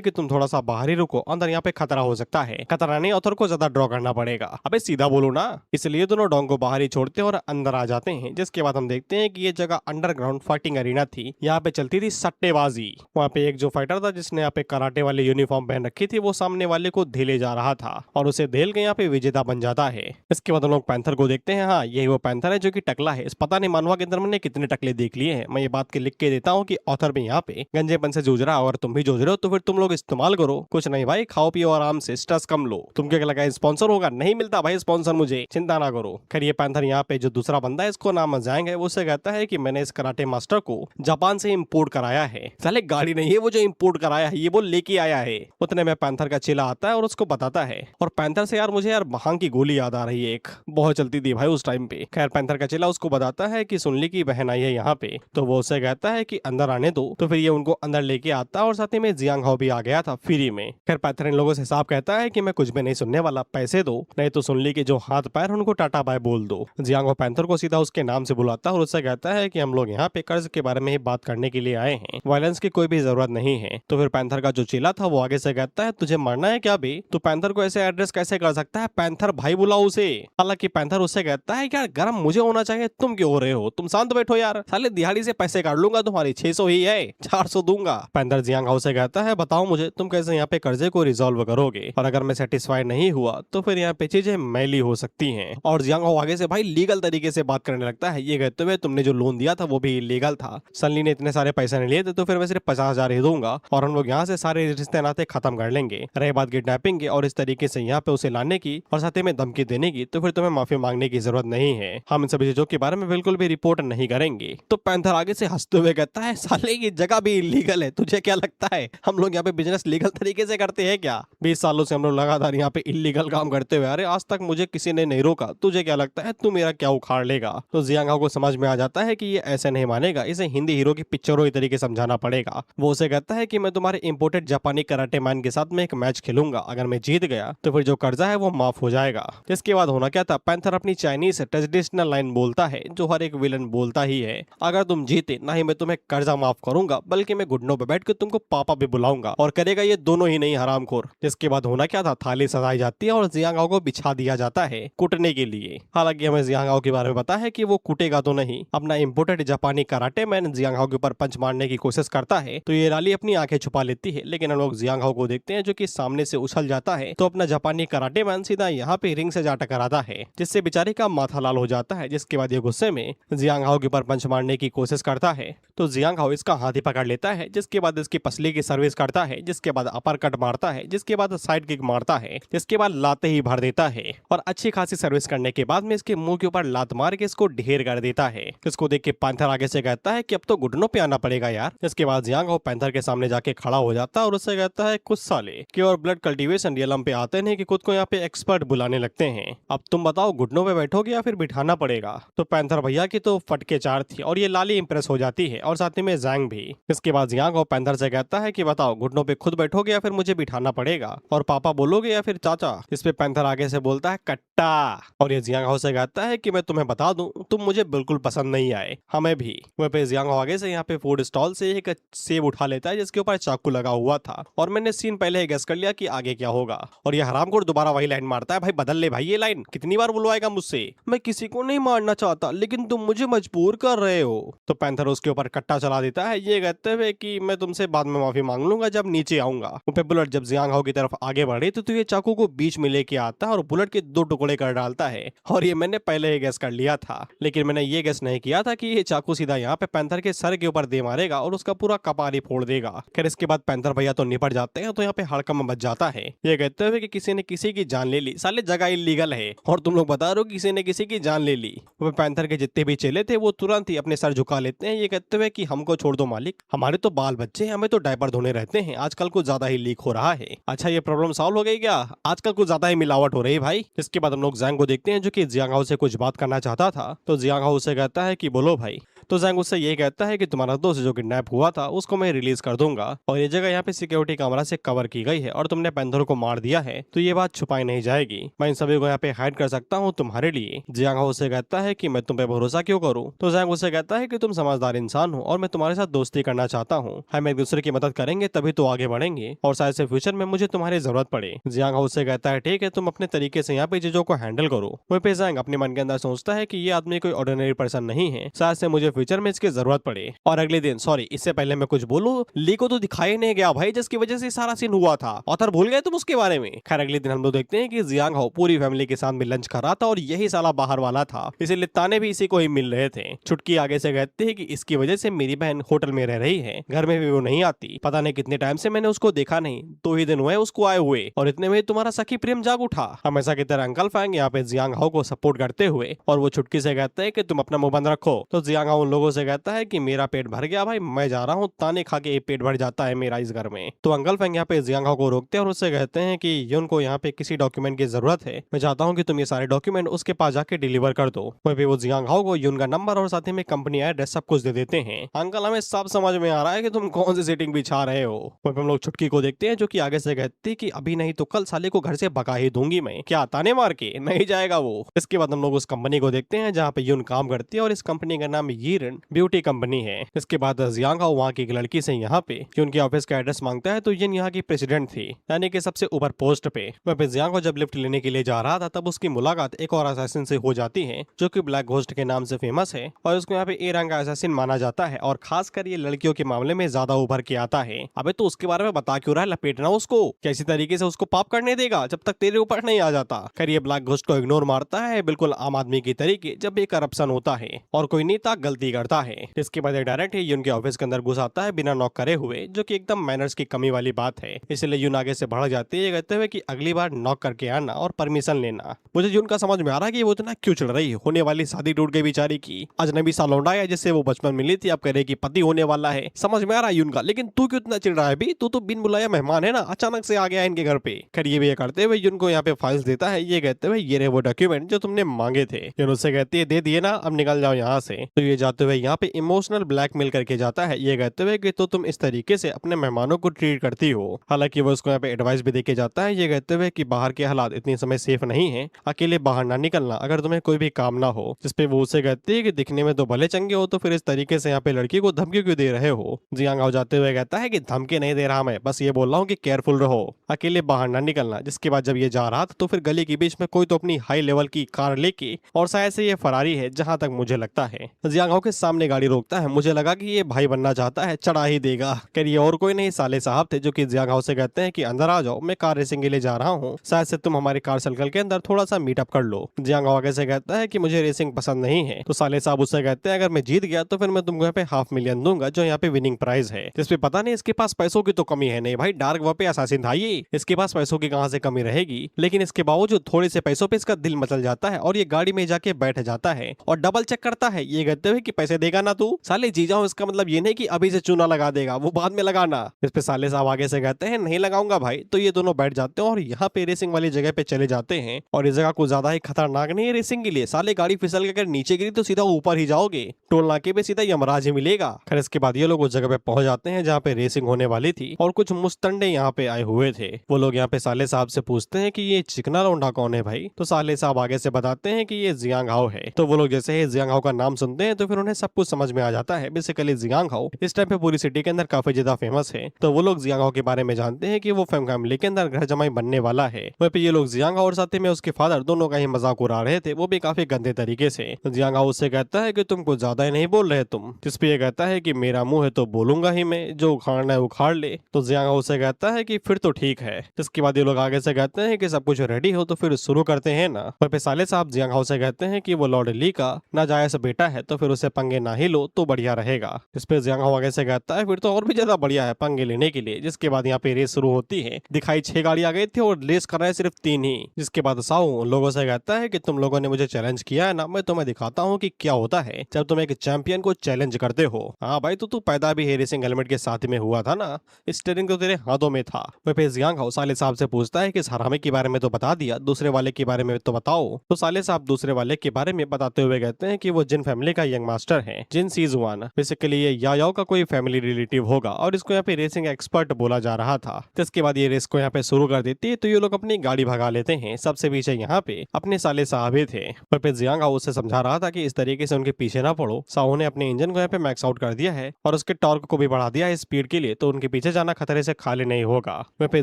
कि तुम थोड़ा सा बाहर ही रुको, अंदर यहाँ पे खतरा हो सकता है, खतरा नहीं, ऑथर को ज्यादा ड्रॉ करना पड़ेगा। अबे सीधा बोलो ना। इसलिए दोनों डोंग को बाहर ही छोड़ते हैं और अंदर आ जाते हैं। जिसके बाद हम देखते हैं कि ये जगह अंडरग्राउंड फाइटिंग अरीना थी, यहाँ पे चलती थी सट्टेबाजी। वहाँ पे एक जो फाइटर था जिसने यहाँ पे कराटे वाले यूनिफॉर्म पहन रखी थी, वो सामने वाले को धेले जा रहा था और उसे धेल के यहाँ पे विजेता बन जाता है। इसके बाद हम लोग पैंथर को देखते हैं। हाँ, यही वो पैंथर है जो कि टकला है। इस पता नहीं मानवा के अंदर मैंने कितने टकले देख लिए हैं। मैं ये बात के लिख के देता हूँ कि ऑथर भी यहाँ पे गंजेपन से जूझ रहा है, और तुम भी जूझ रहे हो तो फिर तुम लोग इस्तेमाल करो। कुछ नहीं भाई, खाओ पियो आराम से, स्ट्रेस कम लो। तुम क्या लगा स्पॉन्सर होगा? नहीं मिलता भाई स्पॉन्सर मुझे, चिंता ना करो। खैर ये पैंथर यहाँ पे जो दूसरा बंदा है इसको नाम जाएंगे, वो उससे कहता है कि मैंने इस कराटे मास्टर को जापान से इम्पोर्ट कराया है। साले गाड़ी नहीं है वो जो इम्पोर्ट कराया है, ये वो लेके आया है। उतने में पैंथर का चेला आता है और उसको बताता है, और पैंथर से यार मुझे यार भांग की गोली याद आ रही है, एक बहुत चलती थी भाई उस टाइम पे। खैर पैंथर का चेला उसको बताता है कि सुनली की बहन आई है यहाँ पे, तो वो उससे कहता है कि अंदर आने दो। तो फिर ये उनको अंदर लेके आता है और साथ ही में जियांग हाउ भी आ गया था फ्री में। खैर पैंथर इन लोगों से साफ कहता है कि मैं कुछ भी नहीं सुनने वाला, पैसे दो, नहीं तो सुनली के जो हाथ पैर उनको टाटा बाय बोल दो। जियांग हाउ पैंथर को सीधा उसके नाम से बुलाता है और उससे कहता है कि हम लोग यहाँ पे कर्ज के बारे में ही बात करने के लिए आए हैं, वायलेंस की कोई भी जरूरत नहीं है। तो फिर पैंथर का जो चेला था वो आगे से कहता है तुझे मरना है क्या बे? तू पैंथर को ऐसे एड्रेस कैसे कर सकता है? पैंथर भाई बुलाओ उसे। हालांकि पैंथर उससे कहता है यार गरम मुझे होना चाहिए, तुम क्यों हो रहे हो? तुम शांत बैठो यार, साले दिहाड़ी से पैसे काट लूंगा तुम्हारी, 600 ही है, 400 दूंगा। पैंथर जियांग हाउ से कहता है बताओ मुझे तुम कैसे यहाँ पे कर्जे को रिजॉल्व करोगे, और अगर मैं सेटिस्फाइड नहीं हुआ तो फिर यहाँ पे चीजें मैली हो सकती हैं। और जियांग हाउ आगे से भाई लीगल तरीके से बात करने लगता है, ये कहते हुए तुमने जो लोन दिया था वो भी इलीगल था, सन्नी ने इतने सारे पैसे नहीं लिए थे तो फिर मैं सिर्फ 50,000 ही दूंगा और हम लोग यहाँ से सारे रिश्ते नाते खत्म कर लेंगे। रही बात किडनैपिंग की और इस तरीके से यहाँ पे उसे लाने की और साथ ही में धमकी देने की, तो फिर तुम्हें माफी मांगने की जरूरत नहीं है, हम इन सभी चीजों के बारे में बिल्कुल भी रिपोर्ट नहीं करेंगे। तो पैंथर आगे से हंसते हुए कहता है साले ये जगह भी इलीगल है, तुझे क्या लगता है हम लोग यहाँ पे बिजनेस लीगल तरीके से करते हैं क्या? 20 सालों से हम लोग लगातार यहाँ पे इलीगल काम करते हुए अरे आज तक मुझे किसी ने नहीं रोका, तुझे क्या लगता है तू मेरा क्या उखाड़ लेगा? तो जियांग हाउ को समझ में आ जाता है कि ये ऐसे नहीं मानेगा, इसे हिंदी हीरो की पिक्चरों के तरीके समझाना पड़ेगा। वो उसे कहता है कि मैं तुम्हारे इंपोर्टेड जापानी कराटे मैन के साथ में एक मैच खेलूंगा, अगर मैं जीत गया तो फिर जो कर्जा है वो माफ हो जाएगा। इसके बाद होना क्या था, पैंथर अपनी चाइनीज ट्रेडिशनल लाइन बोलता है जो हर एक विलन बोलता ही है, अगर तुम जीते ना ही मैं तुम्हें कर्जा माफ करूंगा बल्कि मैं घुटनों पे बैठ के तुमको पापा भी बुलाऊंगा, और करेगा ये दोनों ही नहीं हरामखोर। जिसके बाद होना क्या था, थाली सजाई जाती है और जियांग हाउ को बिछा दिया जाता है कुटने के लिए। हालांकि हमें जियांग हाउ के बारे में पता है कि वो कुटेगा तो नहीं, अपना इंपोर्टेड जापानी कराटे मैन जियांग हाउ के ऊपर पंच मारने की कोशिश करता है तो ये राली अपनी आंखें छुपा लेती है, लेकिन हम लोग जियांग हाउ को देखते हैं जो कि सामने से उछल जाता है तो अपना जापानी कराटे मैन सीधा यहाँ पे रिंग से जा टकराता है, जिससे बेचारे का माथा लाल हो जाता है। जिसके बाद ये गुस्से में जियांग हाउ के ऊपर पंच मारने की कोशिश करता है तो जियांग हाउ इसका हाथ ही पकड़ लेता है, जिसके बाद इसकी पसली की सर्विस करता है, जिसके बाद अपर कट मारता है, जिसके बाद साइड किक मारता है, जिसके बाद लाते ही भर देता है और अच्छी खासी सर्विस करने के बाद में इसके मुंह के ऊपर लात मार के इसको ढेर कर देता है। इसको देख के पैंथर आगे से कहता है कि अब तो घुटनों पे आना पड़ेगा यार। इसके बाद जियांग हाउ पैंथर के सामने जाके खड़ा हो जाता है और उससे कहता है कुछ साले कि और ब्लड कल्टीवेशन रियलम पे आते हैं कि खुद को यहाँ पे एक्सपर्ट बुलाने लगते हैं, अब तुम बताओ घुटनों पे बैठोगे या फिर बिठाना पड़ेगा? तो पैंथर भैया की तो फटके चार थी और ये लाली इंप्रेस हो जाती है और साथ ही में जैंग भी। इसके बाद जियांग हाउ पैंथर से कहता है कि बताओ घुटनों पे खुद बैठोगे या फिर मुझे बिठाना पड़ेगा, और पापा बोलोगे या फिर चाचा? इस पे पैंथर आगे से बोलता है कट्टा, और ये जियांग हाउ से कहता है कि मैं तुम्हें बता दूं तुम मुझे बिल्कुल पसंद नहीं आए, हमें भी। वह पे जियांग हाउ आगे से यहाँ पे फूड स्टॉल से एक सेब उठा लेता है जिसके ऊपर चाकू लगा हुआ था, और मैंने सीन पहले ही गेस कर लिया कि आगे क्या होगा, और ये हरामखोर दोबारा वही लाइन मारता है, भाई बदल ले भाई ये लाइन, कितनी बार बुलवाएगा मुझसे, मैं किसी को नहीं मारना चाहता लेकिन तुम मुझे मजबूर कर रहे हो। तो पैंथर उसके ऊपर कट्टा चला देता है ये कहते हुए कि मैं तुमसे बाद में माफी मांग लूंगा जब नीचे आऊंगा। बुलेट जब जियांग हाउ की तरफ आगे बढ़े तो ये चाकू को बीच में लेके आता है और बुलेट के 2 टुकड़े कर डालता है, और ये मैंने पहले ही गेस कर लिया था, लेकिन मैंने ये गेस नहीं किया था कि ये चाकू सीधा यहाँ पे पैंथर के सर के ऊपर दे मारेगा और उसका पूरा कपार ही फोड़ देगा। खैर इसके बाद पैंथर भैया तो निपट जाते हैं तो यहाँ पे हड़कंप बच जाता है, ये कहते हुए कि किसी ने किसी की जान ले ली, साले जगह इलीगल है और तुम लोग बता रहे हो किसी ने किसी की जान ले ली। वो पैंथर के जितने भी चेले थे वो तुरंत ही अपने सर झुका लेते हैं, ये कहते हुए कि हमको छोड़ दो मालिक, हमारे तो बाल बच्चे हमें तो डायपर धोने रहते हैं, आजकल कुछ ज्यादा ही लीक हो रहा है। अच्छा ये प्रॉब्लम सॉल्व हो गई क्या? आजकल कुछ ज्यादा ही मिलावट हो रही है भाई। इसके बाद हम लोग जैंग को देखते हैं जो कि जियांग हाउ से कुछ बात करना चाहता था, तो जियांग हाउ से कहता है कि बोलो भाई। तो जैंग उससे ये कहता है कि तुम्हारा दोस्त जो किडनैप हुआ था उसको मैं रिलीज कर दूंगा, और ये जगह यहाँ पे सिक्योरिटी कैमरा से कवर की गई है और तुमने पैंथर को मार दिया है तो ये बात छुपाई नहीं जाएगी, मैं इन सभी को यहाँ पे हाइड कर सकता हूँ तुम्हारे लिए। जियांग हाउ से कहता है कि मैं तुम पे भरोसा क्यों करूँ? तो जैंग उससे कहता है कि तुम समझदार इंसान हो और मैं तुम्हारे साथ दोस्ती करना चाहता हूँ, हम एक दूसरे की मदद करेंगे तभी तो आगे बढ़ेंगे और शायद से फ्यूचर में मुझे तुम्हारी जरूरत पड़े। जियांग हाउ से कहता है ठीक है तुम अपने तरीके से यहाँ पे चीजों को हैंडल करो। वहीं पे जैंग अपने मन के अंदर सोचता है कि ये आदमी कोई ऑर्डिनरी पर्सन नहीं है, शायद से मुझे फ्यूचर में इसकी जरूरत पड़े। और अगले दिन सॉरी इससे पहले मैं कुछ बोलूं, ली को तो दिखाई नहीं गया भाई जिसकी वजह से सारा सीन हुआ था, ऑथर भूल गए तुम उसके बारे में। खैर अगले दिन हम लोग देखते हैं कि जियांग हाउ पूरी फैमिली के साथ में लंच कर रहा था और यही साला बाहर वाला था, इसीलिए ताने भी इसी को ही मिल रहे थे। छुटकी आगे से कहती है कि इसकी वजह से मेरी बहन होटल में रह रही है, घर में भी वो नहीं आती, पता नहीं कितने टाइम से मैंने उसको देखा नहीं, 2 ही दिन हुए उसको आए हुए और इतने में तुम्हारा सखी प्रेम जाग उठा। हमेशा की तरह अंकल फैंग यहाँ पे जियांग हाउ को सपोर्ट करते हुए और वो छुटकी से कहते हैं कि तुम अपना मुंह बंद रखो। तो जियांग हाउ उन लोगों से कहता है कि मेरा पेट भर गया भाई, मैं जा रहा हूँ, ताने खा के पेट भर जाता है मेरा इस घर में। तो अंकल फैंग यहाँ पे जियांग हाउ को रोकते हैं और उससे कहते हैं कि युन को यहाँ पे किसी डॉक्यूमेंट की जरूरत है, मैं चाहता हूँ कि तुम ये सारे डॉक्यूमेंट उसके पास जाके डिलीवर कर दो। वहीं पे वो जियांग हाउ को युन का नंबर और साथ ही में कंपनी एड्रेस सब कुछ दे देते हैं। अंकल हमें सब समझ में आ रहा है कि तुम कौन सी सेटिंग बिछा रहे हो। वहीं पे हम लोग छुटकी को देखते हैं जो कि आगे से कहती कि अभी नहीं तो कल साले को घर से भगा ही दूंगी मैं, क्या ताने मार के नहीं जाएगा वो। इसके बाद हम लोग उस कंपनी को देखते हैं जहाँ पे युन काम करती है और इस कंपनी का नाम जीरन ब्यूटी कंपनी है। इसके बाद जियांग हाओ वहाँ की एक लड़की से यहाँ पे कि उनके ऑफिस का एड्रेस मांगता है, तो ये यहाँ की प्रेसिडेंट थी, यानी कि सबसे ऊपर पोस्ट पे। वह पे जियांग हाओ जब लिफ्ट लेने के लिए जा रहा था तब उसकी मुलाकात एक और असैसिन से हो जाती है जो कि ब्लैक घोस्ट के नाम से फेमस है और उसको यहाँ पे ए रैंक का असैसिन माना जाता है और खासकर ये लड़कियों के मामले में ज्यादा उभर के आता है। अबे तो उसके बारे में बता क्यों रहा है, लपेटना उसको, कैसी तरीके से उसको पाप करने देगा जब तक तेरे ऊपर नहीं आ जाता। खैर ये ब्लैक घोस्ट को इग्नोर मारता है बिल्कुल आम आदमी की तरीके जब भी करप्शन होता है और कोई नेता गलती करता है। इसके बाद डायरेक्ट ही उनके ऑफिस के अंदर घुस आता है बिना नॉक करे हुए, जो कि एकदम मैनर्स की कमी वाली बात है। इसलिए यून आगे से बढ़ जाती है कहते हुए कि अगली बार नॉक करके आना और परमिशन लेना। मुझे यून का समझ में आ रहा है कि वो इतना क्यों चढ़ रही है, होने वाली शादी टूट गई बेचारी की, अजनबी सा लौंडा है जिससे वो बचपन मिली थी, अब कह रहे कि पति होने वाला है। समझ में आ रहा है यून का, लेकिन तू क्यों इतना चिढ़ रहा है? भी तू तो बिन बुलाया मेहमान है ना, अचानक से आ गया इनके घर पे। खैर ये भी ये करते हुए यून को यहाँ पे फाइल्स देता है, ये कहते हुए ये रहे वो डॉक्यूमेंट जो तुमने मांगे थे। यून उससे कहती है दे दिए ना, अब निकल जाओ यहाँ से। तो ये जाते हुए यहाँ पे इमोशनल ब्लैकमेल करके जाता है, ये कहते हुए कि तो तुम इस तरीके से अपने मेहमानों को ट्रीट करती हो। हालांकि वो उसको यहाँ पे एडवाइस भी देके जाता है, ये कहते हुए कि बाहर के हालात इतने समय सेफ नहीं है, अकेले बाहर ना निकलना अगर तुम्हें कोई भी काम ना हो। जिसपे वो उसे कहती है कि दिखने में तो भले चंगे हो, तो फिर इस तरीके से यहाँ पे लड़की को धमकी क्यों दे रहे हो? जियांग हाओ जाते हुए कहता है कि धमकी नहीं दे रहा मैं, बस ये बोल रहा हूँ कि केयरफुल रहो, अकेले बाहर ना निकलना। जिसके बाद जब ये जा रहा था तो फिर गली के बीच में कोई तो अपनी हाई लेवल की कार लेके, और शायद से ये फरारी है जहां तक मुझे लगता है, जियांग हाओ के सामने गाड़ी रोकता है। मुझे लगा कि ये भाई बनना चाहता है, चढ़ा ही देगा। खैर ये और कोई नहीं साले साहब थे जो कि जियांग हाओ से कहते हैं कि अंदर आ जाओ, मैं कार रेसिंग के लिए जा रहा हूँ, शायद से तुम हमारे कार सर्कल के अंदर थोड़ा सा मीटअप कर लो। जियांग हाओ आगे से कहता है कि मुझे रेसिंग पसंद नहीं है। तो साले साहब उससे कहते हैं अगर मैं जीत गया तो फिर मैं तुमको यहाँ पे $500,000 दूंगा, जो यहाँ पे विनिंग प्राइज है। जिसपे पता नहीं इसके पास पैसों की तो कमी है नहीं भाई, डार्क वेब पे असैसिन था ये, इसके पास पैसों की कहां से कमी रहेगी। लेकिन इसके बावजूद थोड़े से पैसों पे इसका दिल मचल जाता है और ये गाड़ी में जाके बैठ जाता है और डबल चेक करता है, ये कहते हुए कि पैसे देगा ना तू? साले जीजा हूं, इसका मतलब ये नहीं कि अभी से चूना लगा देगा, वो बाद में लगाना। इस पे साले साहब आगे से कहते हैं नहीं लगाऊंगा भाई। तो ये दोनों बैठ जाते हैं और यहाँ पे रेसिंग वाली जगह पे चले जाते हैं। और इस जगह कुछ ज्यादा ही खतरनाक नहीं है रेसिंग के लिए, साले गाड़ी फिसल के अगर नीचे गिरी तो सीधा ऊपर ही जाओगे, टोल नाके पे सीधा यमराज ही मिलेगा। खैर इसके बाद ये लोग उस जगह पे पहुंच जाते हैं जहाँ पे रेसिंग होने वाली थी और कुछ मुस्तंडे यहाँ पे आए हुए थे। वो लोग यहाँ पे साले साहब से पूछते हैं कि ये चिकना लौंडा कौन है भाई? तो साले साहब आगे से बताते हैं कि ये जियांग हाओ है। तो वो लोग जैसे ही जियांग हाओ का नाम सुनते हैं तो फिर उन्हें सब कुछ समझ में आ जाता है। बेसिकली जियांग हाओ इस टाइम पे पूरी सिटी के अंदर काफी ज्यादा फेमस है। तो वो लोग जियांग हाओ के बारे में जानते हैं कि वो फैमिली के अंदर घर जमाई बनने वाला है। वहीं पे ये लोग जियांग हाओ और साथ में उसके फादर दोनों का ही मजाक उड़ा रहे थे, वो भी काफी गंदे तरीके से। जियांग हाओ उससे कहता है कि तुम कुछ ज्यादा ही नहीं बोल रहे तुम। जिसपे ये कहता है कि मेरा मुंह है तो बोलूंगा ही मैं, जो उखाड़ना है उखाड़ ले। तो जियांग हाओ उससे कहता है कि फिर तो ठीक है। इसके बाद ये लोग आगे से कहते हैं कि सब कुछ रेडी हो तो फिर शुरू करते हैं ना। वहीं पे साले साहब जियांग हाओ से कहते हैं कि वो लॉर्ड ली का नाजायज बेटा है, तो फिर उसे पंगे ना ही लो तो बढ़िया रहेगा। इस पे जियांग हाओ आगे से कहता है फिर तो और भी ज्यादा बढ़िया है पंगे लेने के लिए। जिसके बाद यहाँ पे रेस शुरू होती है, दिखाई 6 गाड़ी आ गई थी और रेस कर रहे हैं सिर्फ 3 ही। जिसके बाद साओ उन लोगों से कहता है कि तुम लोगों ने मुझे चैलेंज किया है ना, मैं तुम्हें दिखाता हूँ कि क्या होता है जब तुम एक चैंपियन को चैलेंज करते हो। हाँ भाई तो तू पैदा भी है रेसिंग हेलमेट के साथ में हुआ था ना, स्टीयरिंग तो तेरे हाथों में था। वहीं पे जियांग हाओ साले साहब से पूछता है कि इस हरामी के बारे में तो बता दिया, दूसरे वाले के बारे में तो बताओ। तो साले साहब दूसरे वाले के बारे में बताते हुए कहते हैं कि वो जिन फैमिली का यंग मास्टर है, जिन सीजुआन। बेसिकली ये याओ का कोई फैमिली रिलेटिव होगा और इसको यहाँ पे रेसिंग एक्सपर्ट बोला जा रहा था। इसके बाद ये रेस को यहाँ पे शुरू कर देती है, तो ये लोग अपनी गाड़ी भगा लेते हैं। सबसे पीछे यहाँ पे अपने साले साहब थे। वहीं पे जियांग हाओ उससे समझा रहा था कि इस तरीके से उनके पीछे ना पड़ो। साओ ने अपने इंजन को यहाँ पे मैक्स आउट कर दिया है और उसके टॉर्क को भी बढ़ा दिया है स्पीड के लिए, तो उनके पीछे जाना खतरे से खाली नहीं होगा। वहीं पे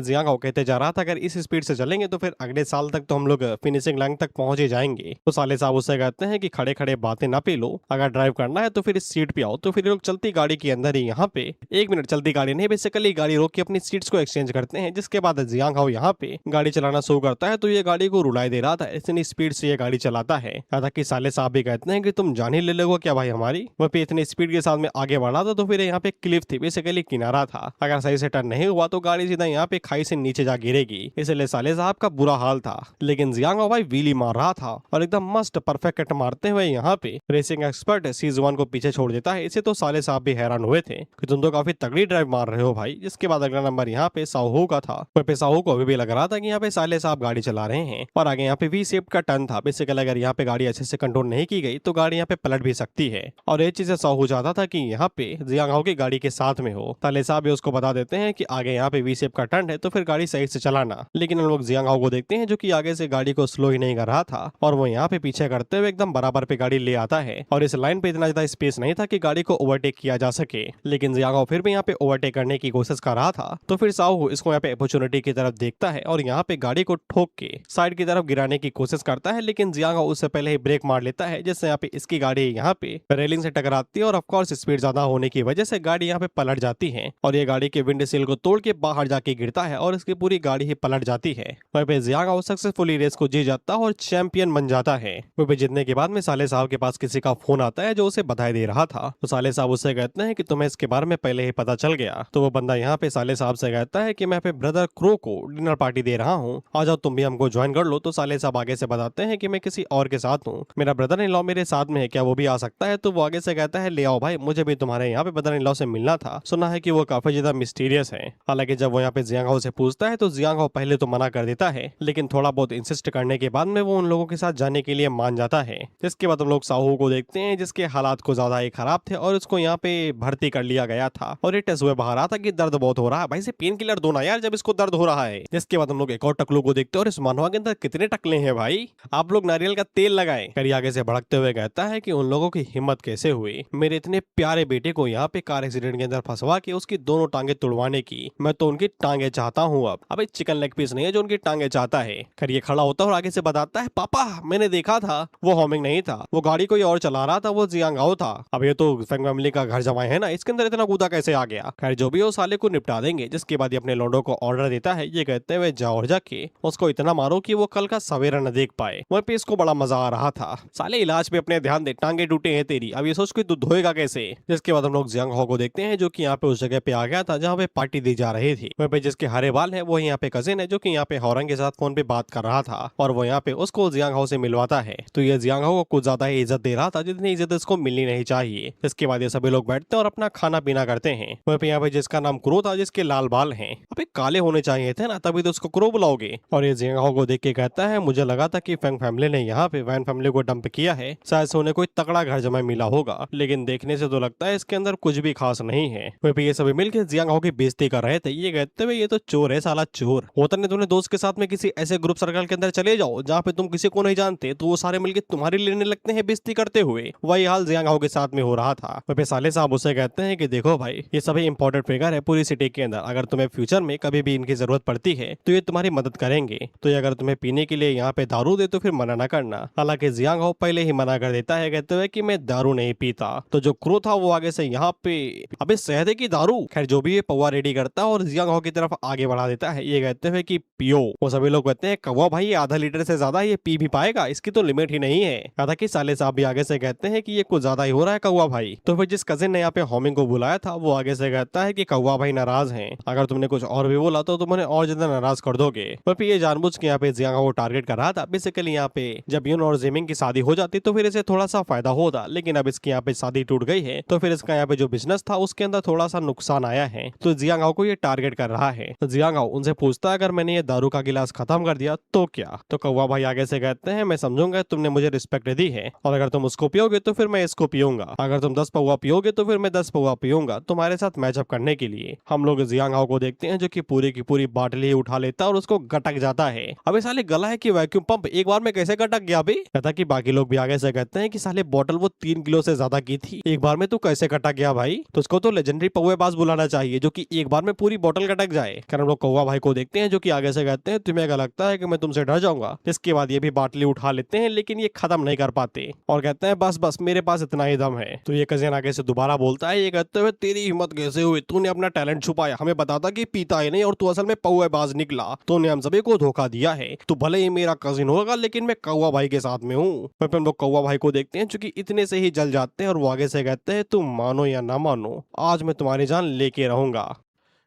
जियांग हाओ कहते जा रहा था अगर इस स्पीड से चलेंगे तो फिर अगले साल तक तो हम लोग फिनिशिंग लाइन तक पहुंच ही जाएंगे। तो साले साहब उससे कहते हैं कि खड़े खड़े बातें ना पी लो, अगर ड्राइव करना है तो फिर इस सीट पे आओ। तो फिर लोग चलती गाड़ी के अंदर ही यहाँ पे 1 मिनट चलती गाड़ी नहीं, बेसिकली गाड़ी रोक के अपनी सीट्स को एक्सचेंज करते हैं। जिसके बाद जियांग हाओ यहाँ पे गाड़ी चलाना शुरू करता है, तो ये गाड़ी को रुलाई दे रहा था, इतनी स्पीड से ये गाड़ी चलाता है। हालांकि साले साहब भी कहते हैं कि तुम जान ही ले लोगे क्या भाई हमारी। वह पे इतनी स्पीड के साथ में आगे बढ़ा था, तो फिर यहाँ पे क्लिफ थी, बेसिकली किनारा था, अगर सही से टर्न नहीं हुआ तो गाड़ी सीधा यहाँ पे खाई से नीचे जा गिरेगी। इसलिए साले साहब का बुरा हाल था। लेकिन जियांग हाओ भाई व्हीली मार रहा था और एकदम मस्त परफेक्ट कट मारते हुए यहाँ पे रेसिंग एक्सपर्ट सीजुआन को पीछे छोड़ देता है। इसे तो साले साहब भी हैरान हुए थे कि तुम तो काफी तगड़ी ड्राइव मार रहे हो भाई। जिसके बाद अगला नंबर यहाँ पे साओ का था। वहीं पे साओ को अभी भी लग रहा था कि यहाँ पे साले साहब गाड़ी चला रहे हैं और आगे यहाँ पे वी शेप का टर्न था। बेसिकली अगर यहाँ पे गाड़ी अच्छे से कंट्रोल नहीं की गई तो गाड़ी यहाँ पे पलट भी सकती है। और ये चीजें साओ चाहता था कि यहाँ पे जियांग हाओ की गाड़ी के साथ में हो। साले साहब भी उसको बता देते हैं कि आगे यहाँ पे वी शेप का टर्न है तो फिर गाड़ी सही से चलाना। लेकिन हम लोग जियांग हाओ को देखते हैं जो कि आगे से गाड़ी को स्लो ही नहीं कर रहा था और वो यहाँ पे पीछे करते हुए एकदम बराबर पे गाड़ी ले आता है और इस लाइन पे इतना ज्यादा स्पेस नहीं था कि गाड़ी को ओवरटेक किया जा सके, लेकिन जियांग फिर भी यहाँ पे ओवरटेक करने की कोशिश कर रहा था। तो फिर साहू इसको यहाँ पे अपॉर्चुनिटी की तरफ देखता है और यहाँ पे गाड़ी को ठोक के साइड की तरफ गिराने की कोशिश करता है, लेकिन जियांग उससे पहले ही ब्रेक मार लेता है, जिससे यहाँ पे इसकी गाड़ी यहाँ पे रेलिंग से टकराती है और ऑफकोर्स स्पीड ज्यादा होने की वजह से गाड़ी यहाँ पे पलट जाती है और ये गाड़ी के विंड सील को तोड़ के बाहर जाके गिरता है और इसकी पूरी गाड़ी ही पलट जाती है। वहीं पे जियांग सक्सेसफुली रेस को जीत जाता है और चैंपियन बन जाता है। वहीं पे जीतने के बाद में साले साहब के पास किसी का फोन आता है जो उसे बधाई दे रहा था। तो साले साहब उससे कहते हैं कि तुम्हें इसके बारे में पहले ही पता चल गया। तो वो बंदा यहाँ पे साले साहब से कहता है कि मैं पे ब्रदर क्रो को डिनर पार्टी दे रहा हूँ, आ जाओ तुम भी हमको ज्वाइन कर लो। तो साले साहब आगे से बताते हैं कि मैं किसी और के साथ हूँ, मेरा ब्रदर इन लॉ मेरे साथ में है, क्या वो भी आ सकता है? तो वो आगे से कहता है ले आओ भाई, मुझे भी तुम्हारे यहाँ पे ब्रदर इन लॉ से मिलना था, सुना है कि वो काफी ज्यादा मिस्टीरियस है। हालांकि जब वो यहाँ पे जियांग से पूछता है तो जियांग पहले तो मना कर देता है, लेकिन थोड़ा बहुत इंसिस्ट करने के बाद में वो उन लोगों के साथ जाने के लिए मान जाता है। जिसके बाद हम लोग साहू को देखते हैं जिसके हालात को ज्यादा ही खराब थे और उसको यहाँ पे भर्ती कर लिया गया था और ये टेस्ट हुए बाहर आता कि दर्द बहुत हो रहा है। भाई से पेन किलर दो ना यार जब इसको दर्द हो रहा है। जिसके बाद हम लोग एक और टकलू को देखते हैं और इस मानवा के अंदर कितने टकले हैं भाई, आप लोग नारियल का तेल लगाए। करी आगे से भड़कते हुए कहता है कि उन लोगों की हिम्मत कैसे हुई मेरे इतने प्यारे बेटे को यहाँ पे कार एक्सीडेंट के अंदर फंसवा के उसकी दोनों टांगे तुड़वाने की, मैं तो उनकी टांगे चाहता हूँ। अब अबे चिकन लेग पीस नहीं है जो उनकी टांगे चाहता है। करिए खड़ा होता है और आगे से बताता है पापा मैंने देखा था वो होमिंग नहीं था, वो गाड़ी कोई और चला रहा था, वो जियांगाओ था। अब ये तो फेंग फैमिली का घर जमाए है ना, इसके अंदर इतना कूदा कैसे आ गया? खैर जो भी हो साले को निपटा देंगे। जिसके बाद ये अपने लौंडों को ऑर्डर देता है, ये कहते हुए जाओ और जाके उसको इतना मारो कि वो कल का सवेरा न देख पाए। वहीं पे इसको बड़ा मजा आ रहा था, साले इलाज पे अपने ध्यान दे, टांगे टूटे हैं तेरी, अब ये सोच के तू धोएगा कैसे? जिसके बाद हम लोग जियांग हो को देखते हैं जो कि यहाँ पे उस जगह पे आ गया था जहाँ पे पार्टी दी जा रही थी। वहीं पे जिसके हरे बाल है वो यहाँ पे कजिन है जो कि यहाँ पे हॉरंग के साथ फोन पे बात कर रहा था और वो यहाँ पे उसको जियांग हो से मिलवाता है। तो ये जियांग हो को कुछ ज्यादा ही इज्जत दे रहा था जितनी इज्जत इसको मिलनी नहीं चाहिए। इसके बाद ये सभी लोग बैठते हैं और अपना खाना पीना करते हैं। वहीं पे यहाँ पे जिसका नाम क्रो था जिसके लाल बाल हैं, अबे काले होने चाहिए थे ना, तभी तो उसको क्रो बुलाओगे। और ये जियांग हो को देख के कहता है मुझे लगा था कि फेंग फैमिली ने यहाँ पे वैन फैमिली को डंप किया है, शायद से उन्हें कोई तगड़ा घर जमा मिला होगा, लेकिन देखने से तो लगता है इसके अंदर कुछ भी खास नहीं है। वहीं पे ये सभी मिलकर जियांग हो की बेइज्जती कर रहे थे, ये कहते हुए ये तो चोर है साला चोर, होता नहीं तुमने दोस्त के साथ में किसी ऐसे ग्रुप सर्कल के अंदर चले जाओ जहाँ पे तुम किसी को नहीं जानते तो वो सारे मिलकर तुम्हारी लेने लगते हैं बेइज्जती करते हुए। वही हाल जियांग हो के साथ में हो रहा था। वहीं पे साले साहब उसे कहते हैं कि देखो भाई ये सभी इंपॉर्टेंट फिगर है पूरी सिटी के अंदर, अगर तुम्हें फ्यूचर में कभी भी इनकी जरूरत पड़ती है तो ये तुम्हारी मदद करेंगे, तो ये अगर तुम्हें पीने के लिए यहाँ पे दारू दे तो फिर मना ना करना। हालांकि जियांग हो पहले ही मना कर देता है कहते हुए कि मैं दारू नहीं पीता। तो जो क्रो था वो आगे से यहाँ पे अबे शहद की दारू, खैर जो भी ये पौवा रेडी करता है और जियांग हो की तरफ आगे बढ़ा देता है, ये कहते हुए कि पियो। वो सभी लोग कहते हैं कौवा भाई ये आधा लीटर से ज्यादा ये पी भी पाएगा, इसकी तो लिमिट ही नहीं है। कहा कि साले साहब भी आगे से कहते हैं कि ये कुछ ज्यादा ही हो रहा है कौवा भाई। तो फिर जिस कजिन ने यहाँ पे होमिंग को बुलाया था वो आगे से कहता है कि कौवा भाई नाराज हैं, अगर तुमने कुछ और भी बोला तो तुम उन्हें और ज्यादा नाराज कर दोगे। पर फिर ये जानबूझ के यहाँ पे जियांग को टारगेट कर रहा था। बेसिकली यहाँ पे जब यून और जिमिंग की शादी हो जाती तो फिर इसे थोड़ा सा फायदा होता, लेकिन अब इसकी यहाँ पे शादी टूट गई है तो फिर इसका यहाँ पे जो बिजनेस था उसके अंदर थोड़ा सा नुकसान आया है। तो जियांग को ये टारगेट कर रहा है। तो जियांग उनसे पूछता है अगर मैंने ये दारू का गिलास खत्म कर दिया तो क्या? तो कौवा भाई आगे से कहते हैं मैं समझूंगा तुमने मुझे रिस्पेक्ट दी है, और अगर तुम उसको पियोगे तो फिर मैं इसको पीऊंगा, अगर तुम 10 पौवा पियोगे तो फिर मैं 10 पौवा पीऊंगा तुम्हारे साथ मैचअप करने के लिए। हम लोग जियांग को देखते हैं जो कि पूरी की पूरी बाटली ही उठा लेता है और उसको गटक जाता है। अबे साले गला है कि वैक्यूम पंप, एक बार में कैसे गटक गया अभी? कहता कि बाकी लोग भी आगे से कहते हैं कि साले बोतल वो 3 किलो से ज्यादा की थी, एक बार में तू कैसे गटक गया भाई? तो उसको तो लेजेंडरी पौवेबाज बुलाना चाहिए जो कि एक बार में पूरी बोतल गटक जाए। हम लोग कौवा भाई को देखते हैं जो कि आगे से कहते हैं तुम्हें क्या लगता है कि मैं तुमसे डर जाऊंगा? इसके बाद ये भी बाटली उठा लेते हैं लेकिन ये खत्म नहीं कर पाते और कहते हैं बस बस मेरे पास इतना ही दम है। तो ये कजिन आगे से दोबारा बोलता है, ये कहते हुए तेरी हिम्मत कैसे हुई, तूने अपना टैलेंट छुपाया, हमें बताता कि पीता ही नहीं और तू असल में पौवेबाज निकला, तूने हम सभी को धोखा दिया है, तू भले ही मेरा कजिन होगा लेकिन मैं कौवा भाई के साथ में हूँ। हम लोग कौवा भाई को देखते हैं जो कि इतने से ही जल जाते हैं और वो आगे से कहते हैं तुम मानो या ना मानो आज मैं तुम्हारी जान लेके रहूंगा।